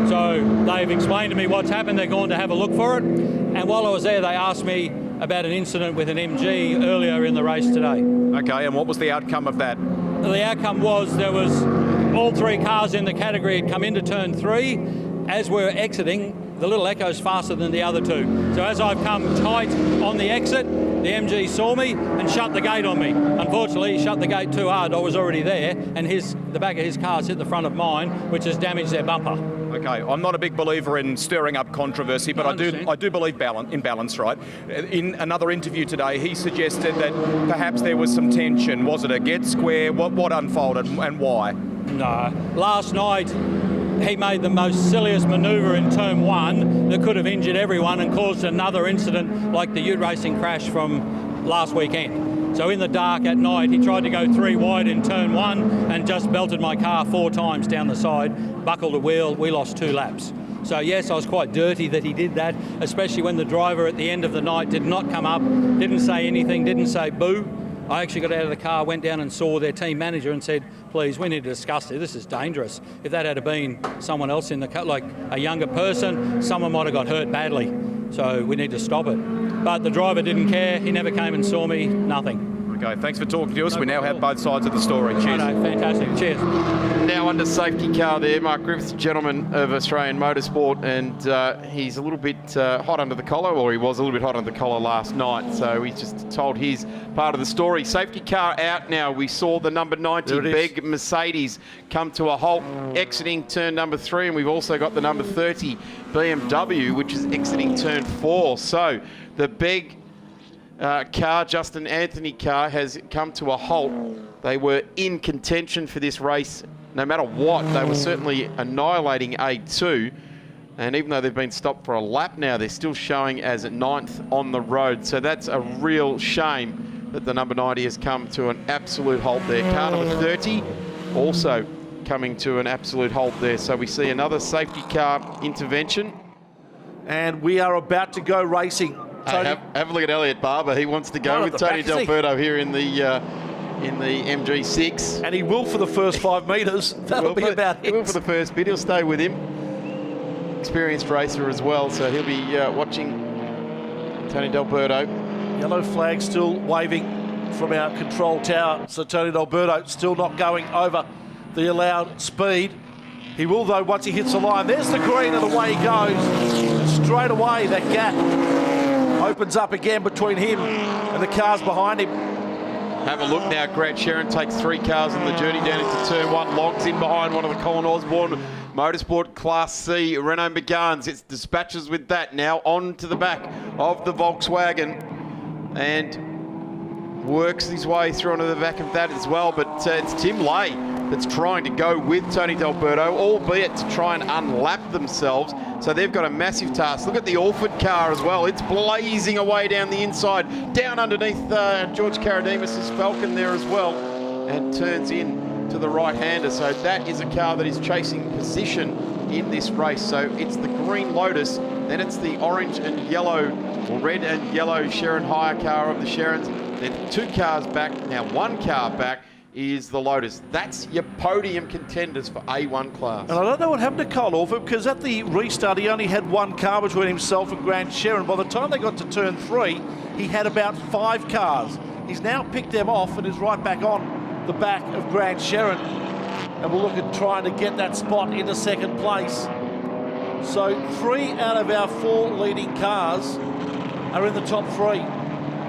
So they've explained to me what's happened. They're going to have a look for it. And while I was there, they asked me about an incident with an MG earlier in the race today. Okay, and what was the outcome of that? The outcome was there was all 3 cars in the category had come into turn 3. As we're exiting, the Little Echo's faster than the other 2. So as I've come tight on the exit, the MG saw me and shut the gate on me. Unfortunately, he shut the gate too hard. I was already there, and the back of his car's hit the front of mine, which has damaged their bumper. Okay, I'm not a big believer in stirring up controversy, but I do believe in balance, right? In another interview today, he suggested that perhaps there was some tension. Was it a get square? What unfolded and why? No. Last night, he made the most silliest manoeuvre in turn 1 that could have injured everyone and caused another incident like the ute racing crash from last weekend. So in the dark at night, he tried to go 3 wide in turn 1 and just belted my car 4 times down the side, buckled a wheel. We lost 2 laps. So yes, I was quite dirty that he did that, especially when the driver at the end of the night did not come up, didn't say anything, didn't say boo. I actually got out of the car, went down and saw their team manager and said, please, we need to discuss this. This is dangerous. If that had been someone else in the car, like a younger person, someone might have got hurt badly. So we need to stop it. But the driver didn't care. He never came and saw me, nothing. Okay, thanks for talking to us. We now have both sides of the story. Cheers. No, fantastic. Cheers. Now under safety car there, Mark Griffiths, gentleman of Australian motorsport, and he's a little bit hot under the collar, or he was a little bit hot under the collar last night, so he's just told his part of the story. Safety car out now. We saw the number 90 Beg Mercedes come to a halt exiting turn number 3, and we've also got the number 30 BMW, which is exiting turn 4. So the Beg car, Justin Anthony car, has come to a halt. They were in contention for this race no matter what. They were certainly annihilating A2, and even though they've been stopped for a lap now, they're still showing as 9th on the road. So that's a real shame that the number 90 has come to an absolute halt there. Car number 30 also coming to an absolute halt there. So we see another safety car intervention. And we are about to go racing. Hey, have a look at Elliot Barber. He wants to go with Tony Delberto here in the MG6. And he will for the first 5 metres. That'll be about it. He will for the first bit. He'll stay with him. Experienced racer as well, so he'll be watching Tony Delberto. Yellow flag still waving from our control tower. So Tony Delberto still not going over the allowed speed. He will, though, once he hits the line. There's the green, and away he goes. And straight away, that gap opens up again between him and the cars behind him. Have a look now. Grant Shannons takes 3 cars on the journey down into turn 1. Logs in behind one of the Colin Osborne Motorsport Class C Renault Megans. It's dispatches with that now on to the back of the Volkswagen and works his way through onto the back of that as well. But it's Tim Lay that's trying to go with Tony Delberto, albeit to try and unlap themselves. So they've got a massive task. Look at the Orford car as well. It's blazing away down the inside, down underneath George Karadimas' Falcon there as well, and turns in to the right-hander. So that is a car that is chasing position in this race. So it's the green Lotus, then it's the orange and yellow, or red and yellow Sharon Hire car of the Sharons. Then 2 cars back, now 1 car back is the Lotus. That's your podium contenders for A1 class. And I don't know what happened to Kyle Orford, because at the restart he only had 1 car between himself and Grant Shannons. By the time they got to turn 3, he had about 5 cars. He's now picked them off and is right back on the back of Grant Shannons. And we'll look at trying to get that spot into 2nd place. So 3 out of our 4 leading cars are in the top 3.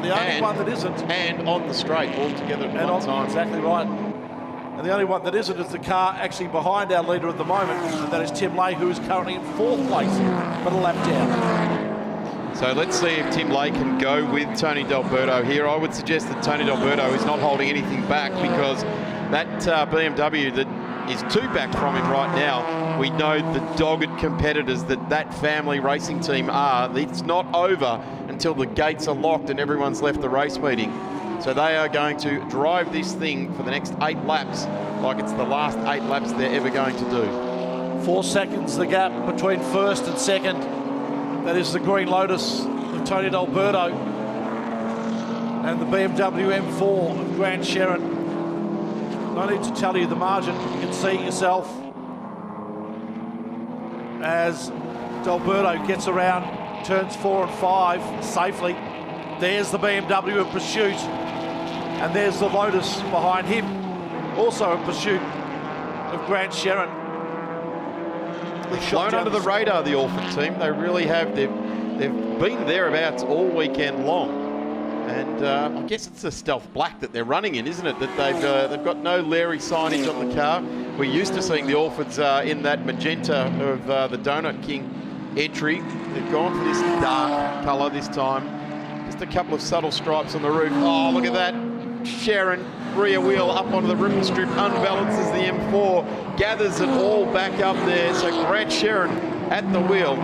The only one that isn't. And on the straight altogether at one time. Exactly right. And the only one that isn't is the car actually behind our leader at the moment, and that is Tim Lay, who is currently in 4th place, but a lap down. So let's see if Tim Lay can go with Tony D'Alberto here. I would suggest that Tony D'Alberto is not holding anything back, because that BMW that is 2 back from him right now, we know the dogged competitors that family racing team are. It's not over until the gates are locked and everyone's left the race meeting. So they are going to drive this thing for the next 8 laps like it's the last 8 laps they're ever going to do. 4 seconds the gap between first and second. That is the Green Lotus of Tony D'Alberto and the BMW M4 of Grant Sherrin. No need to tell you the margin. You can see it yourself as D'Alberto gets around turns 4 and 5 safely. There's the BMW in pursuit, and there's the Lotus behind him, also in pursuit of Grant Sherrin. They've flown under the radar, the Orphan team. They really have. They've been thereabouts all weekend long. And I guess it's a stealth black that they're running in, isn't it? That they've got no Larry signage on the car. We're used to seeing the Orphids in that magenta of the Donut King entry. They've gone for this dark colour this time. Just a couple of subtle stripes on the roof. Oh, look at that. Sherrin, rear wheel up onto the ripple strip, unbalances the M4, gathers it all back up there. So Grant Sherrin at the wheel.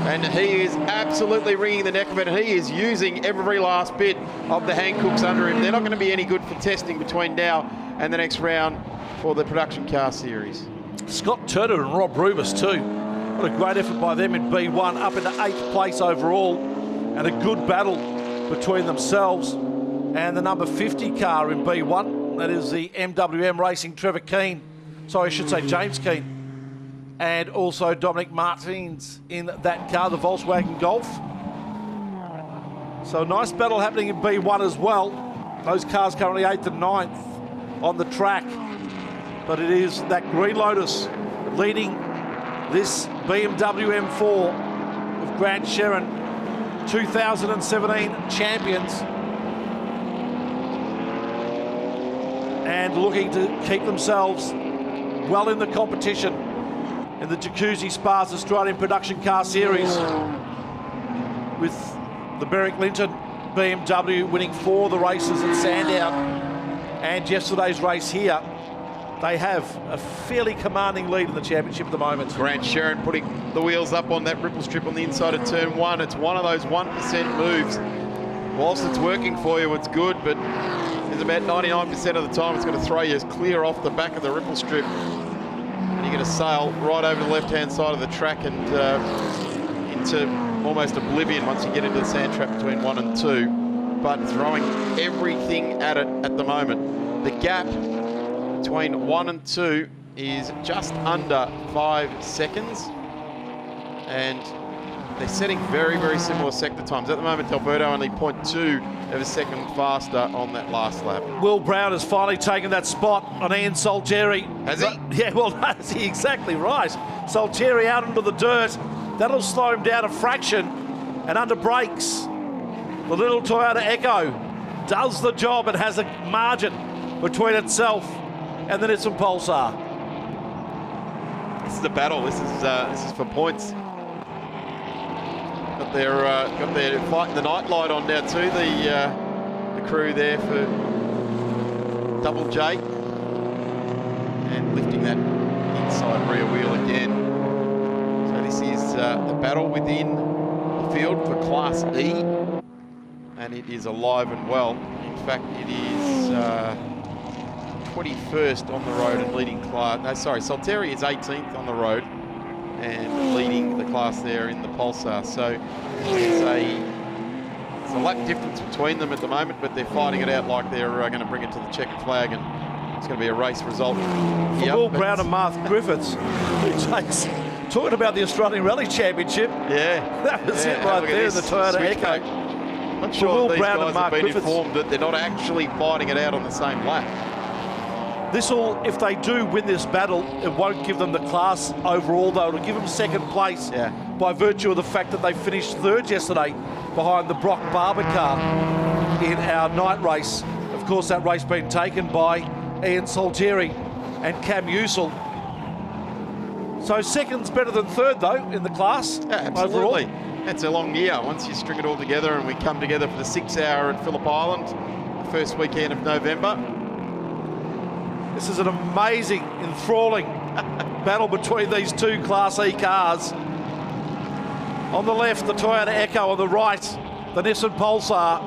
And he is absolutely wringing the neck of it. He is using every last bit of the hand cooks under him. They're not going to be any good for testing between now and the next round for the production car series. Scott Turner and Rob Rubis too. What a great effort by them in B1, up into 8th place overall, and a good battle between themselves and the number 50 car in B1. That is the MWM Racing Trevor Keane. Sorry, I should say James Keane. And also Dominic Martins in that car, the Volkswagen Golf. So a nice battle happening in B1 as well. Those cars currently 8th and 9th on the track. But it is that Green Lotus leading this BMW M4 of Grant Sherrin, 2017 champions. And looking to keep themselves well in the competition in the Jacuzzi Spas Australian Production Car Series, with the Berwick Linton BMW winning 4 of the races at Sandown and yesterday's race here. They have a fairly commanding lead in the championship at the moment. Grant Sherrin putting the wheels up on that ripple strip on the inside of turn 1. It's one of those 1% moves. Whilst it's working for you, it's good, but there's about 99% of the time it's going to throw you clear off the back of the ripple strip. You're going to sail right over the left-hand side of the track and into almost oblivion once you get into the sand trap between 1 and 2. But throwing everything at it at the moment. The gap between 1 and 2 is just under 5 seconds. And they're setting very, very similar sector times. At the moment, Alberto only 0.2 of a second faster on that last lap. Will Brown has finally taken that spot on Ian Saltieri. Has he? Yeah, well, that's exactly right. Saltieri out into the dirt. That'll slow him down a fraction. And under brakes, the little Toyota Echo does the job and has a margin between itself and the Nissan Pulsar. This is a battle. This is for points. Got their fighting the nightlight on now too. The crew there for Double J, and lifting that inside rear wheel again. So this is the battle within the field for Class E, and it is alive and well. In fact, it is 21st on the road and leading class. No, sorry, Saltieri is 18th on the road and leading the class there in the Pulsar. So it's a lap difference between them at the moment, but they're fighting it out like they're going to bring it to the checkered flag, and it's going to be a race result. For Will Brown and Mark Griffiths, who takes, talking about the Australian Rally Championship. Yeah. That was it right there in the Toyota Echo. Not sure these guys have been informed that they're not actually fighting it out on the same lap. This will, if they do win this battle, it won't give them the class overall, though. It'll give them second place by virtue of the fact that they finished third yesterday behind the Brock Barber car. in our night race. Of course, that race being taken by Ian Saltieri and Cam Usel. So second's better than third, though, in the class. Yeah, absolutely. Overall. It's a long year. Once you string it all together and we come together for the 6 hour at Phillip Island, the first weekend of November. This is an amazing, enthralling battle between these two Class E cars. On the left, the Toyota Echo. On the right, the Nissan Pulsar.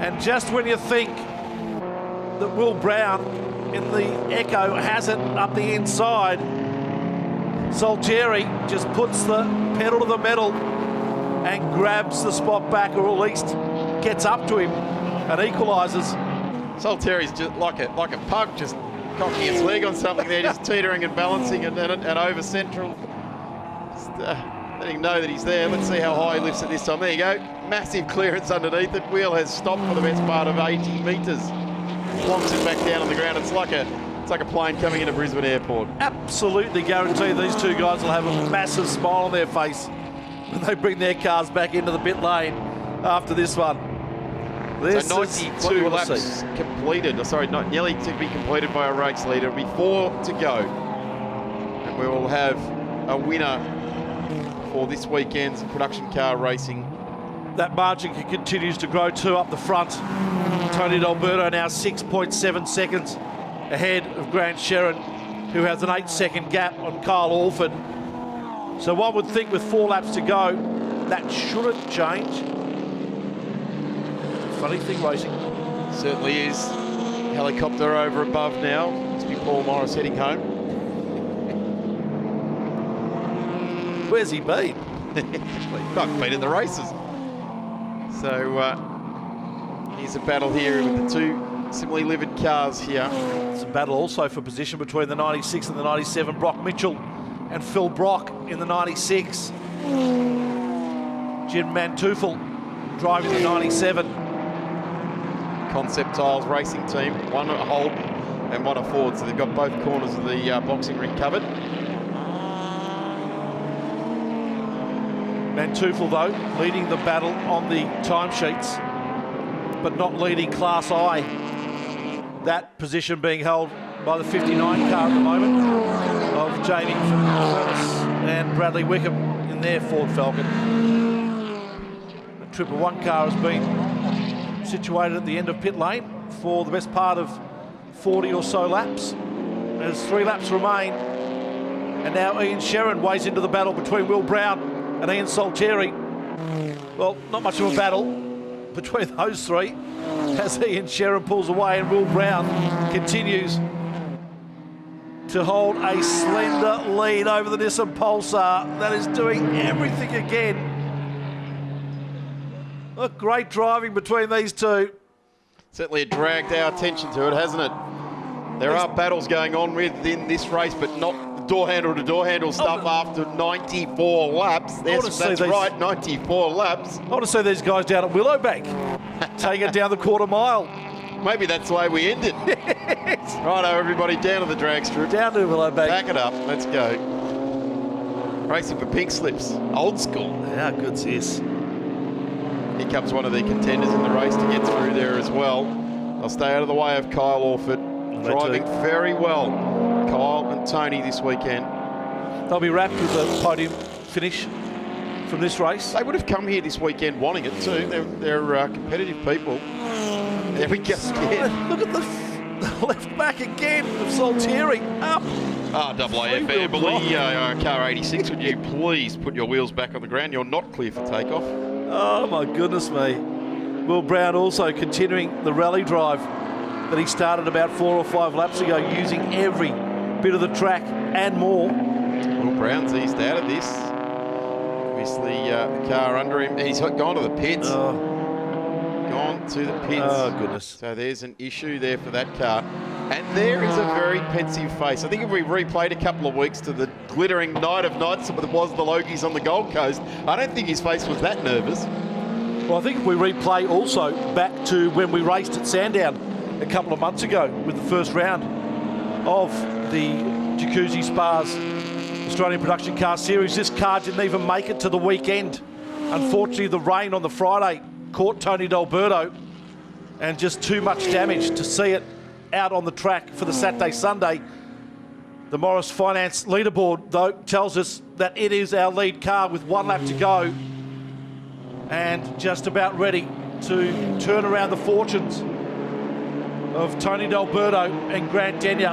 And just when you think that Will Brown in the Echo has it up the inside, Saltieri just puts the pedal to the metal and grabs the spot back, or at least gets up to him and equalises. Saltieri's just like a pug, just cocking its leg on something there, just teetering and balancing and over central. Just, letting him know that he's there. Let's see how high he lifts it this time. There you go. Massive clearance underneath it. Wheel has stopped for the best part of 80 metres. Plonks it back down on the ground. It's like a plane coming into Brisbane Airport. Absolutely guarantee these two guys will have a massive smile on their face when they bring their cars back into the pit lane after this one. This so 92 laps completed. Sorry, nearly to be completed by a race leader. It'll be 4 to go. And we will have a winner for this weekend's production car racing. That margin continues to grow too up the front. Tony D'Alberto now 6.7 seconds ahead of Grant Sherrin, who has an 8-second gap on Kyle Alford. So one would think with 4 laps to go, that shouldn't change. Funny thing racing. Certainly is. Helicopter over above now. Must be Paul Morris heading home. Where's he been? I've been in the races. So here's a battle here with the two similarly livered cars here. It's a battle also for position between the 96 and the 97. Brock Mitchell and Phil Brock in the 96. Jim Manteuffel driving the 97. Concept Tiles racing team, one at Holden and one at Ford, so they've got both corners of the boxing ring covered. Manteuffel, though, leading the battle on the timesheets, but not leading Class I. That position being held by the 59 car at the moment of Jamie Furness and Bradley Wickham in their Ford Falcon. The 111 car has been situated at the end of pit lane for the best part of 40 or so laps. There's 3 laps remain, and now Ian Sherrin weighs into the battle between Will Brown and Ian Saltieri. Well, not much of a battle between those three as Ian Sherrin pulls away and Will Brown continues to hold a slender lead over the Nissan Pulsar that is doing everything again. Look, great driving between these two. Certainly it dragged our attention to it, hasn't it? There are battles going on within this race, but not door handle to door handle stuff after 94 laps. That's right, 94 laps. I want to see these guys down at Willowbank take it down the quarter mile. Maybe that's the way we end it. Yes. Righto, everybody, down to the drag strip. Down to Willowbank. Back it up, let's go. Racing for pink slips, old school. How good's this? Here comes one of the contenders in the race to get through there as well. They'll stay out of the way of Kyle Orford. Driving very well, Kyle and Tony this weekend. They'll be wrapped with a podium finish from this race. They would have come here this weekend wanting it too. They're competitive people. There we go again. Look at the left back again of Saltieri up. RAAF Amberley, car 86, would you please put your wheels back on the ground? You're not clear for takeoff. Oh my goodness me. Will Brown also continuing the rally drive that he started about 4 or 5 laps ago, using every bit of the track and more. Will Brown's eased out of this. Obviously, the car under him. He's gone to the pits. Gone to the pits. Oh, goodness. So there's an issue there for that car. And there is a very pensive face. I think if we replayed a couple of weeks to the glittering night of nights that was the Logies on the Gold Coast, I don't think his face was that nervous. Well, I think if we replay also back to when we raced at Sandown a couple of months ago with the first round of the Jacuzzi Spas Australian Production Car Series, this car didn't even make it to the weekend. Unfortunately, the rain on the Friday caught Tony D'Alberto, and just too much damage to see it out on the track for the Saturday, Sunday. The Morris Finance leaderboard, though, tells us that it is our lead car with 1 lap to go and just about ready to turn around the fortunes of Tony D'Alberto and Grant Denyer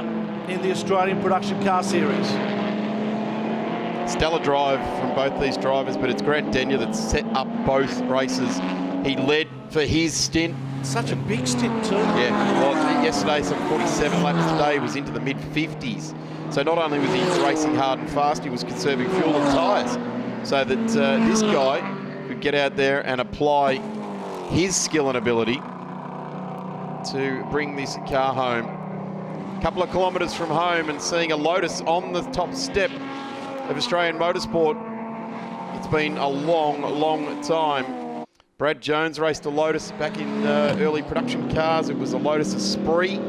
in the Australian Production Car Series. Stellar drive from both these drivers, but it's Grant Denyer that set up both races. He led for his stint. Such a big stint too. Yeah, well, yesterday some 47 laps, today he was into the mid-50s. So not only was he racing hard and fast, he was conserving fuel and tyres, so that this guy could get out there and apply his skill and ability to bring this car home. A couple of kilometres from home and seeing a Lotus on the top step of Australian motorsport. It's been a long, long time. Brad Jones raced a Lotus back in early production cars. It was a Lotus Esprit.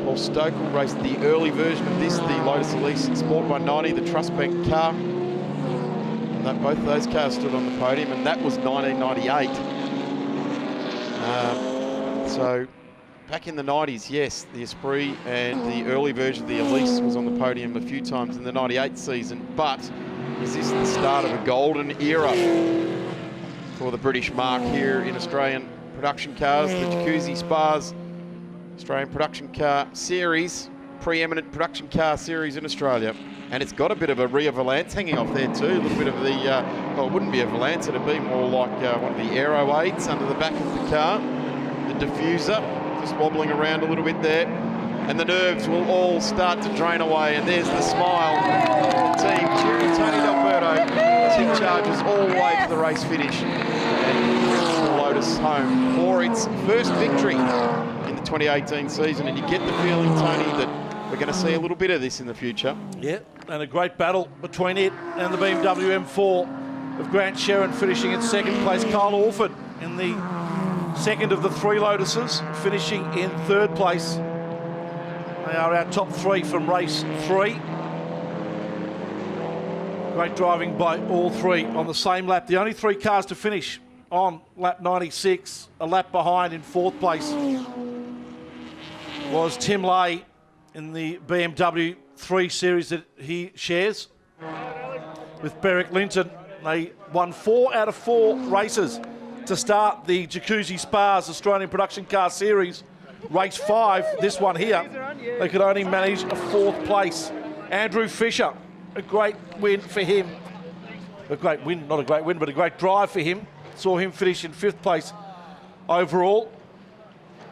Paul Stokel raced the early version of this, the Lotus Elise Sport 190, the Trust Bank car. And both of those cars stood on the podium, and that was 1998. So back in the 90s, yes, the Esprit and the early version of the Elise was on the podium a few times in the 98 season, but is this the start of a golden era for the British mark here in Australian production cars? The Jacuzzi Spas Australian Production Car Series, preeminent production car series in Australia. And it's got a bit of a rear valance hanging off there too, a little bit of the, well, it wouldn't be a valance, it'd be more like one of the aero aids under the back of the car. The diffuser just wobbling around a little bit there. And the nerves will all start to drain away, and there's the smile. The team cheering Tony D'Alberto as he charges all the way to the race finish and brings the Lotus home for its first victory in the 2018 season. And you get the feeling, Tony, that we're going to see a little bit of this in the future. Yeah, and a great battle between it and the BMW M4 of Grant Sherrin finishing in second place. Kyle Orford in the second of the 3 Lotuses, finishing in third place. They are our top 3 from race 3. Great driving by all 3 on the same lap. The only 3 cars to finish on lap 96, a lap behind in 4th place, was Tim Lay in the BMW 3 Series that he shares with Beric Linton. They won 4 out of 4 races to start the Jacuzzi Spas Australian Production Car Series. Race 5, this one here, they could only manage a 4th place. Andrew Fisher, a great win for him. A great win, not a great win, but a great drive for him. Saw him finish in 5th place overall.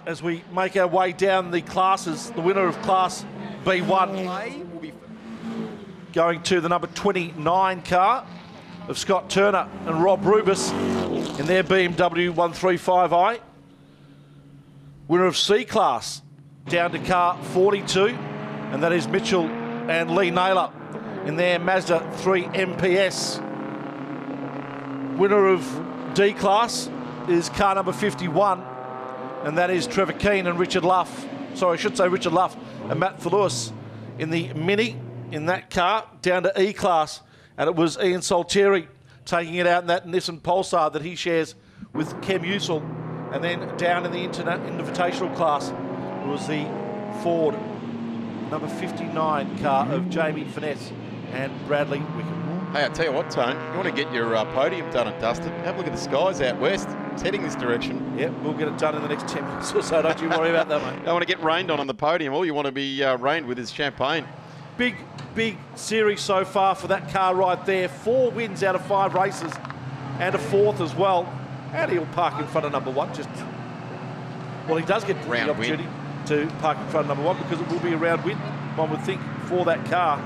As we make our way down the classes, the winner of Class B1 going to the number 29 car of Scott Turner and Rob Rubis in their BMW 135i. Winner of C-Class down to car 42, and that is Mitchell and Lee Naylor in their Mazda 3 MPS. Winner of D-Class is car number 51, and that is Trevor Keane and Richard Luff. Sorry, I should say Richard Luff and Matt Lewis in the Mini in that car down to E-Class, and it was Ian Saltieri taking it out in that Nissan Pulsar that he shares with Kem Usel. And then down in the Invitational class was the Ford number 59 car of Jamie Finesse and Bradley Wickham. Hey, I tell you what, Tone, you want to get your podium done and dusted, have a look at the skies out west. It's heading this direction. Yep, we'll get it done in the next 10 minutes or so. Don't you worry about that, mate. Don't want to get rained on the podium. All you want to be rained with is champagne. Big series so far for that car right there. 4 wins out of 5 races and a 4th as well. And he'll park in front of number 1. Well, he does get the opportunity to park in front of number 1 because it will be a round win, one would think, for that car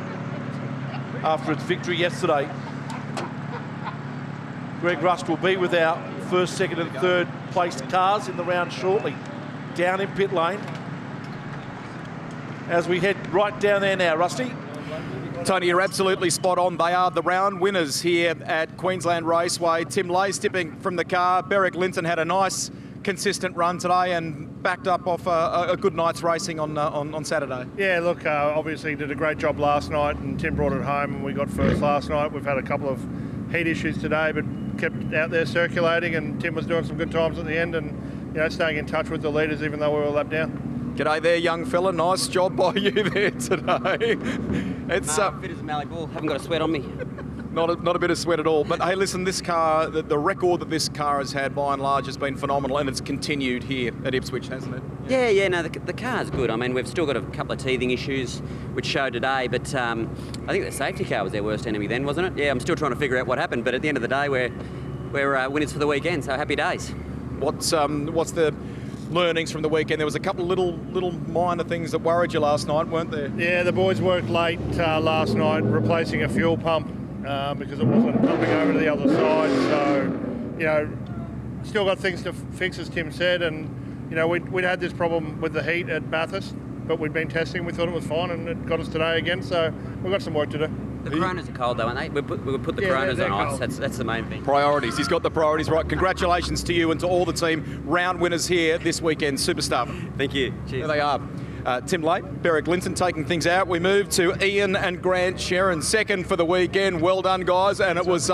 after its victory yesterday. Greg Rust will be with our first, second and third placed cars in the round shortly. Down in pit lane as we head right down there now. Rusty? Tony, you're absolutely spot on. They are the round winners here at Queensland Raceway. Tim Lay stepping from the car. Beric Linton had a nice, consistent run today and backed up off a good night's racing on Saturday. Yeah, look, obviously did a great job last night, and Tim brought it home and we got first last night. We've had a couple of heat issues today, but kept out there circulating, and Tim was doing some good times at the end, and staying in touch with the leaders even though we were a lap down. G'day there, young fella. Nice job by you there today. It's fit as a Mallee bull. Haven't got a sweat on me. Not a bit of sweat at all. But hey, listen, this car, the record that this car has had by and large has been phenomenal, and it's continued here at Ipswich, hasn't it? Yeah, no, the car's good. I mean, we've still got a couple of teething issues, which showed today, but I think the safety car was their worst enemy then, wasn't it? Yeah, I'm still trying to figure out what happened, but at the end of the day, we're winners for the weekend, so happy days. What's the learnings from the weekend? There was a couple of little minor things that worried you last night, weren't there? Yeah, the boys worked late last night replacing a fuel pump because it wasn't pumping over to the other side. So, still got things to fix, as Tim said, and we'd had this problem with the heat at Bathurst, but we'd been testing. We thought it was fine, and it got us today again. So we've got some work to do. The Coronas are cold though, aren't they? We put the Coronas on ice. That's the main thing. Priorities. He's got the priorities right. Congratulations to you and to all the team. Round winners here this weekend. Super stuff. Thank you. Cheers. There they are. Tim Lake, Berwick Linton taking things out. We move to Ian and Grant Shannons, second for the weekend. Well done, guys. And it was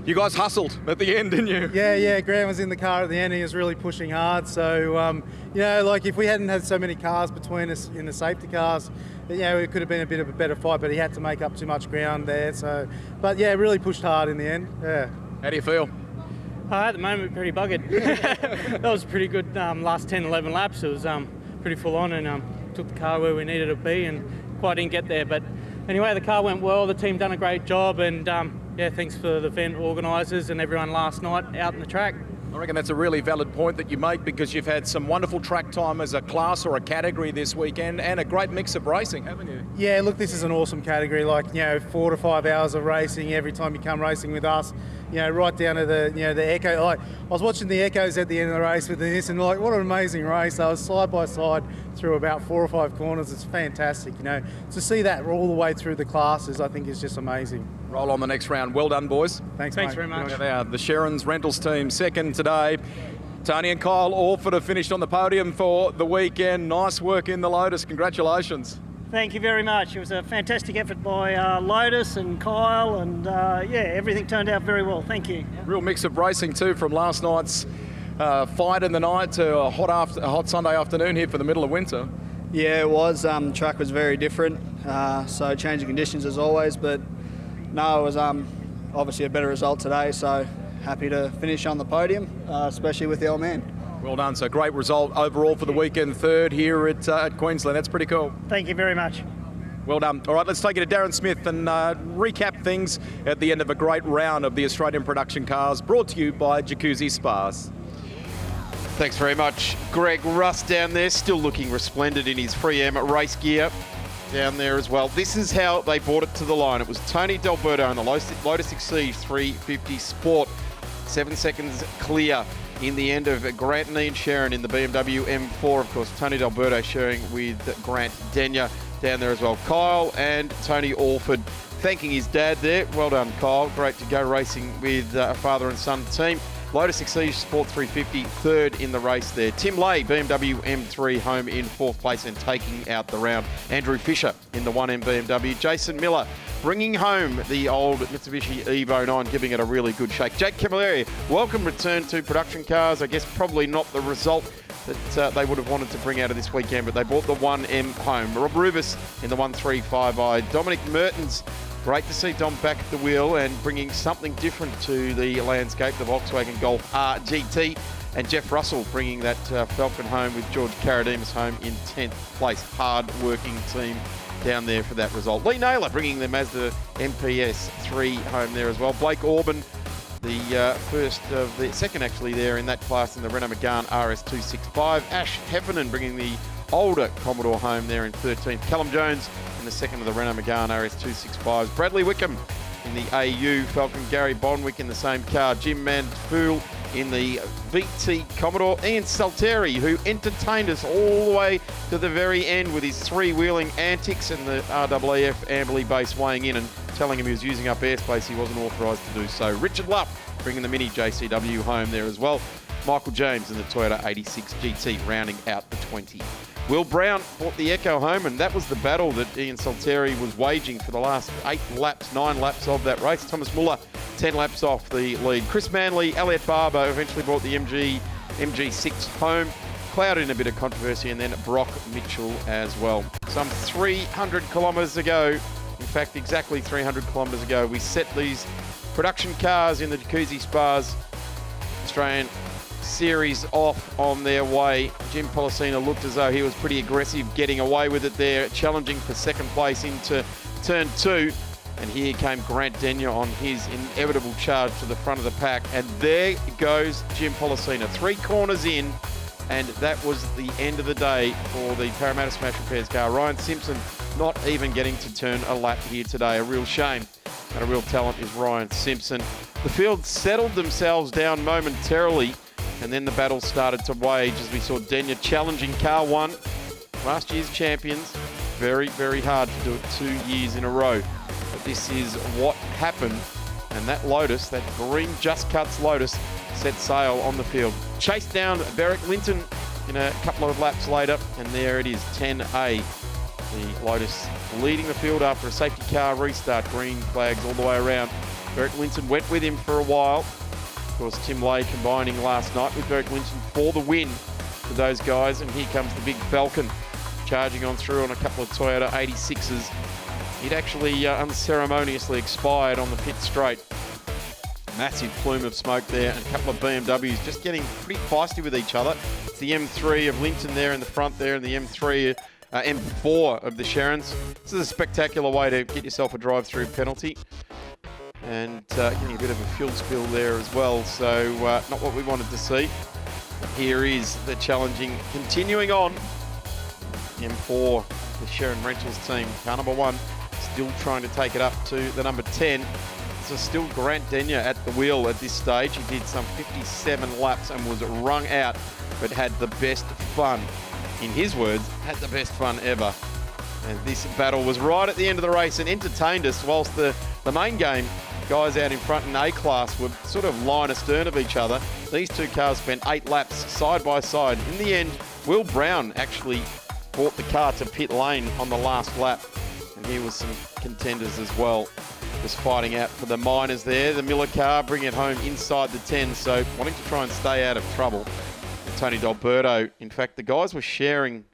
you guys hustled at the end, didn't you? Yeah. Grant was in the car at the end. He was really pushing hard. So, like if we hadn't had so many cars between us in the safety cars, it could have been a bit of a better fight, but he had to make up too much ground there. So, but yeah, really pushed hard in the end. Yeah. How do you feel? At the moment, pretty buggered. That was pretty good last 10, 11 laps. It was pretty full on, and took the car where we needed it to be, and quite didn't get there. But anyway, the car went well. The team done a great job, and thanks for the event organisers and everyone last night out in the track. I reckon that's a really valid point that you make, because you've had some wonderful track time as a class or a category this weekend, and a great mix of racing, haven't you? Yeah, look, this is an awesome category. 4 to 5 hours of racing every time you come racing with us. Right down to the Echo. I was watching the Echoes at the end of the race with this, and what an amazing race. I was side by side through about 4 or 5 corners. It's fantastic. To see that all the way through the classes, I think is just amazing. Roll on the next round. Well done, boys. Thanks very much. There they are, the Shannons Rentals team, second today. Tony and Kyle Orford have finished on the podium for the weekend. Nice work in the Lotus. Congratulations. Thank you very much. It was a fantastic effort by Lotus and Kyle, and everything turned out very well. Thank you. Real mix of racing too, from last night's fight in the night to a hot Sunday afternoon here for the middle of winter. Yeah, it was. Track was very different, so changing conditions as always, but no, it was obviously a better result today, so happy to finish on the podium, especially with the old man. Well done. So great result overall for the weekend, third here at Queensland. That's pretty cool. Thank you very much. Well done. All right, let's take it to Darren Smith and recap things at the end of a great round of the Australian production cars, brought to you by Jacuzzi Spas. Thanks very much, Greg. Russ down there, still looking resplendent in his 3M race gear down there as well. This is how they brought it to the line. It was Tony D'Alberto in the Lotus Exige 350 Sport. 7 seconds clear in the end of Grant and Ian Sharon in the BMW M4. Of course, Tony D'Alberto sharing with Grant Denyer down there as well. Kyle and Tony Orford thanking his dad there. Well done, Kyle. Great to go racing with a father and son team. Lotus Exige Sport 350, third in the race there. Tim Lay, BMW M3, home in fourth place and taking out the round. Andrew Fisher in the 1M BMW. Jason Miller bringing home the old Mitsubishi Evo 9, giving it a really good shake. Jake Camilleri, welcome return to production cars. I guess probably not the result that they would have wanted to bring out of this weekend, but they brought the 1M home. Rob Rubis in the 135i. Dominic Mertens, great to see Dom back at the wheel and bringing something different to the landscape, the Volkswagen Golf R-GT. And Jeff Russell bringing that Falcon home with George Karadimas home in 10th place. Hard-working team down there for that result. Lee Naylor bringing the Mazda MPS 3 home there as well. Blake Orban, the second actually there in that class in the Renault Megane RS265. Ash Heffernan bringing the older Commodore home there in 13th. Callum Jones in the second of the Renault Megane RS265s. Bradley Wickham in the AU Falcon. Gary Bonwick in the same car. Jim Manfool in the VT Commodore. Ian Salteri, who entertained us all the way to the very end with his three-wheeling antics, and the RAAF Amberley base weighing in and telling him he was using up airspace he wasn't authorised to do so. Richard Luff bringing the Mini JCW home there as well. Michael James in the Toyota 86 GT rounding out the 20. Will Brown brought the Echo home, and that was the battle that Ian Salteri was waging for the last 9 laps of that race. Thomas Muller 10 laps off the lead. Chris Manley, Elliot Barber eventually brought the MG6 home. Clouded in a bit of controversy, and then Brock Mitchell as well. Some 300 kilometres ago, in fact exactly 300 kilometres ago, we set these production cars in the Jacuzzi Spas Australian Series off on their way. Jim Policina looked as though he was pretty aggressive, getting away with it there, challenging for second place into turn 2. And here came Grant Denyer on his inevitable charge to the front of the pack. And there goes Jim Policina, 3 corners in. And that was the end of the day for the Parramatta Smash Repairs car. Ryan Simpson not even getting to turn a lap here today. A real shame. And a real talent is Ryan Simpson. The field settled themselves down momentarily, and then the battle started to wage as we saw Denyer challenging car 1. Last year's champions. Very, very hard to do it 2 years in a row. But this is what happened. And that Lotus, that green Just Cuts Lotus, set sail on the field. Chased down Beric Linton in a couple of laps later, and there it is, 10A. The Lotus leading the field after a safety car restart, green flags all the way around. Beric Linton went with him for a while. Of course, Tim Lay combining last night with Beric Linton for the win for those guys, and here comes the big Falcon charging on through on a couple of Toyota 86s. He'd actually unceremoniously expired on the pit straight. Massive plume of smoke there, and a couple of BMWs just getting pretty feisty with each other. It's the M3 of Linton there in the front there, and the M4 of the Shannons. This is a spectacular way to get yourself a drive-through penalty. And getting a bit of a fuel spill there as well, so not what we wanted to see. But here is the challenging, continuing on. M4, the Sharon Rentals team, car number 1, still trying to take it up to the number 10. So still Grant Denyer at the wheel at this stage. He did some 57 laps and was wrung out, but had the best fun. In his words, had the best fun ever. And this battle was right at the end of the race and entertained us, whilst the main game, guys out in front in A-Class were sort of line astern of each other. These two cars spent 8 laps side by side. In the end, Will Brown actually brought the car to pit lane on the last lap. And here was some contenders as well, just fighting out for the minors there. The Miller car bringing it home inside the 10, so wanting to try and stay out of trouble. And Tony D'Alberto, in fact, the guys were sharing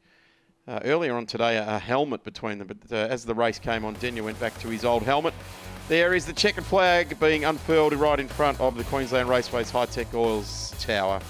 earlier on today a helmet between them, but as the race came on, Denyer went back to his old helmet. There is the checkered flag being unfurled right in front of the Queensland Raceway's High Tech Oils Tower.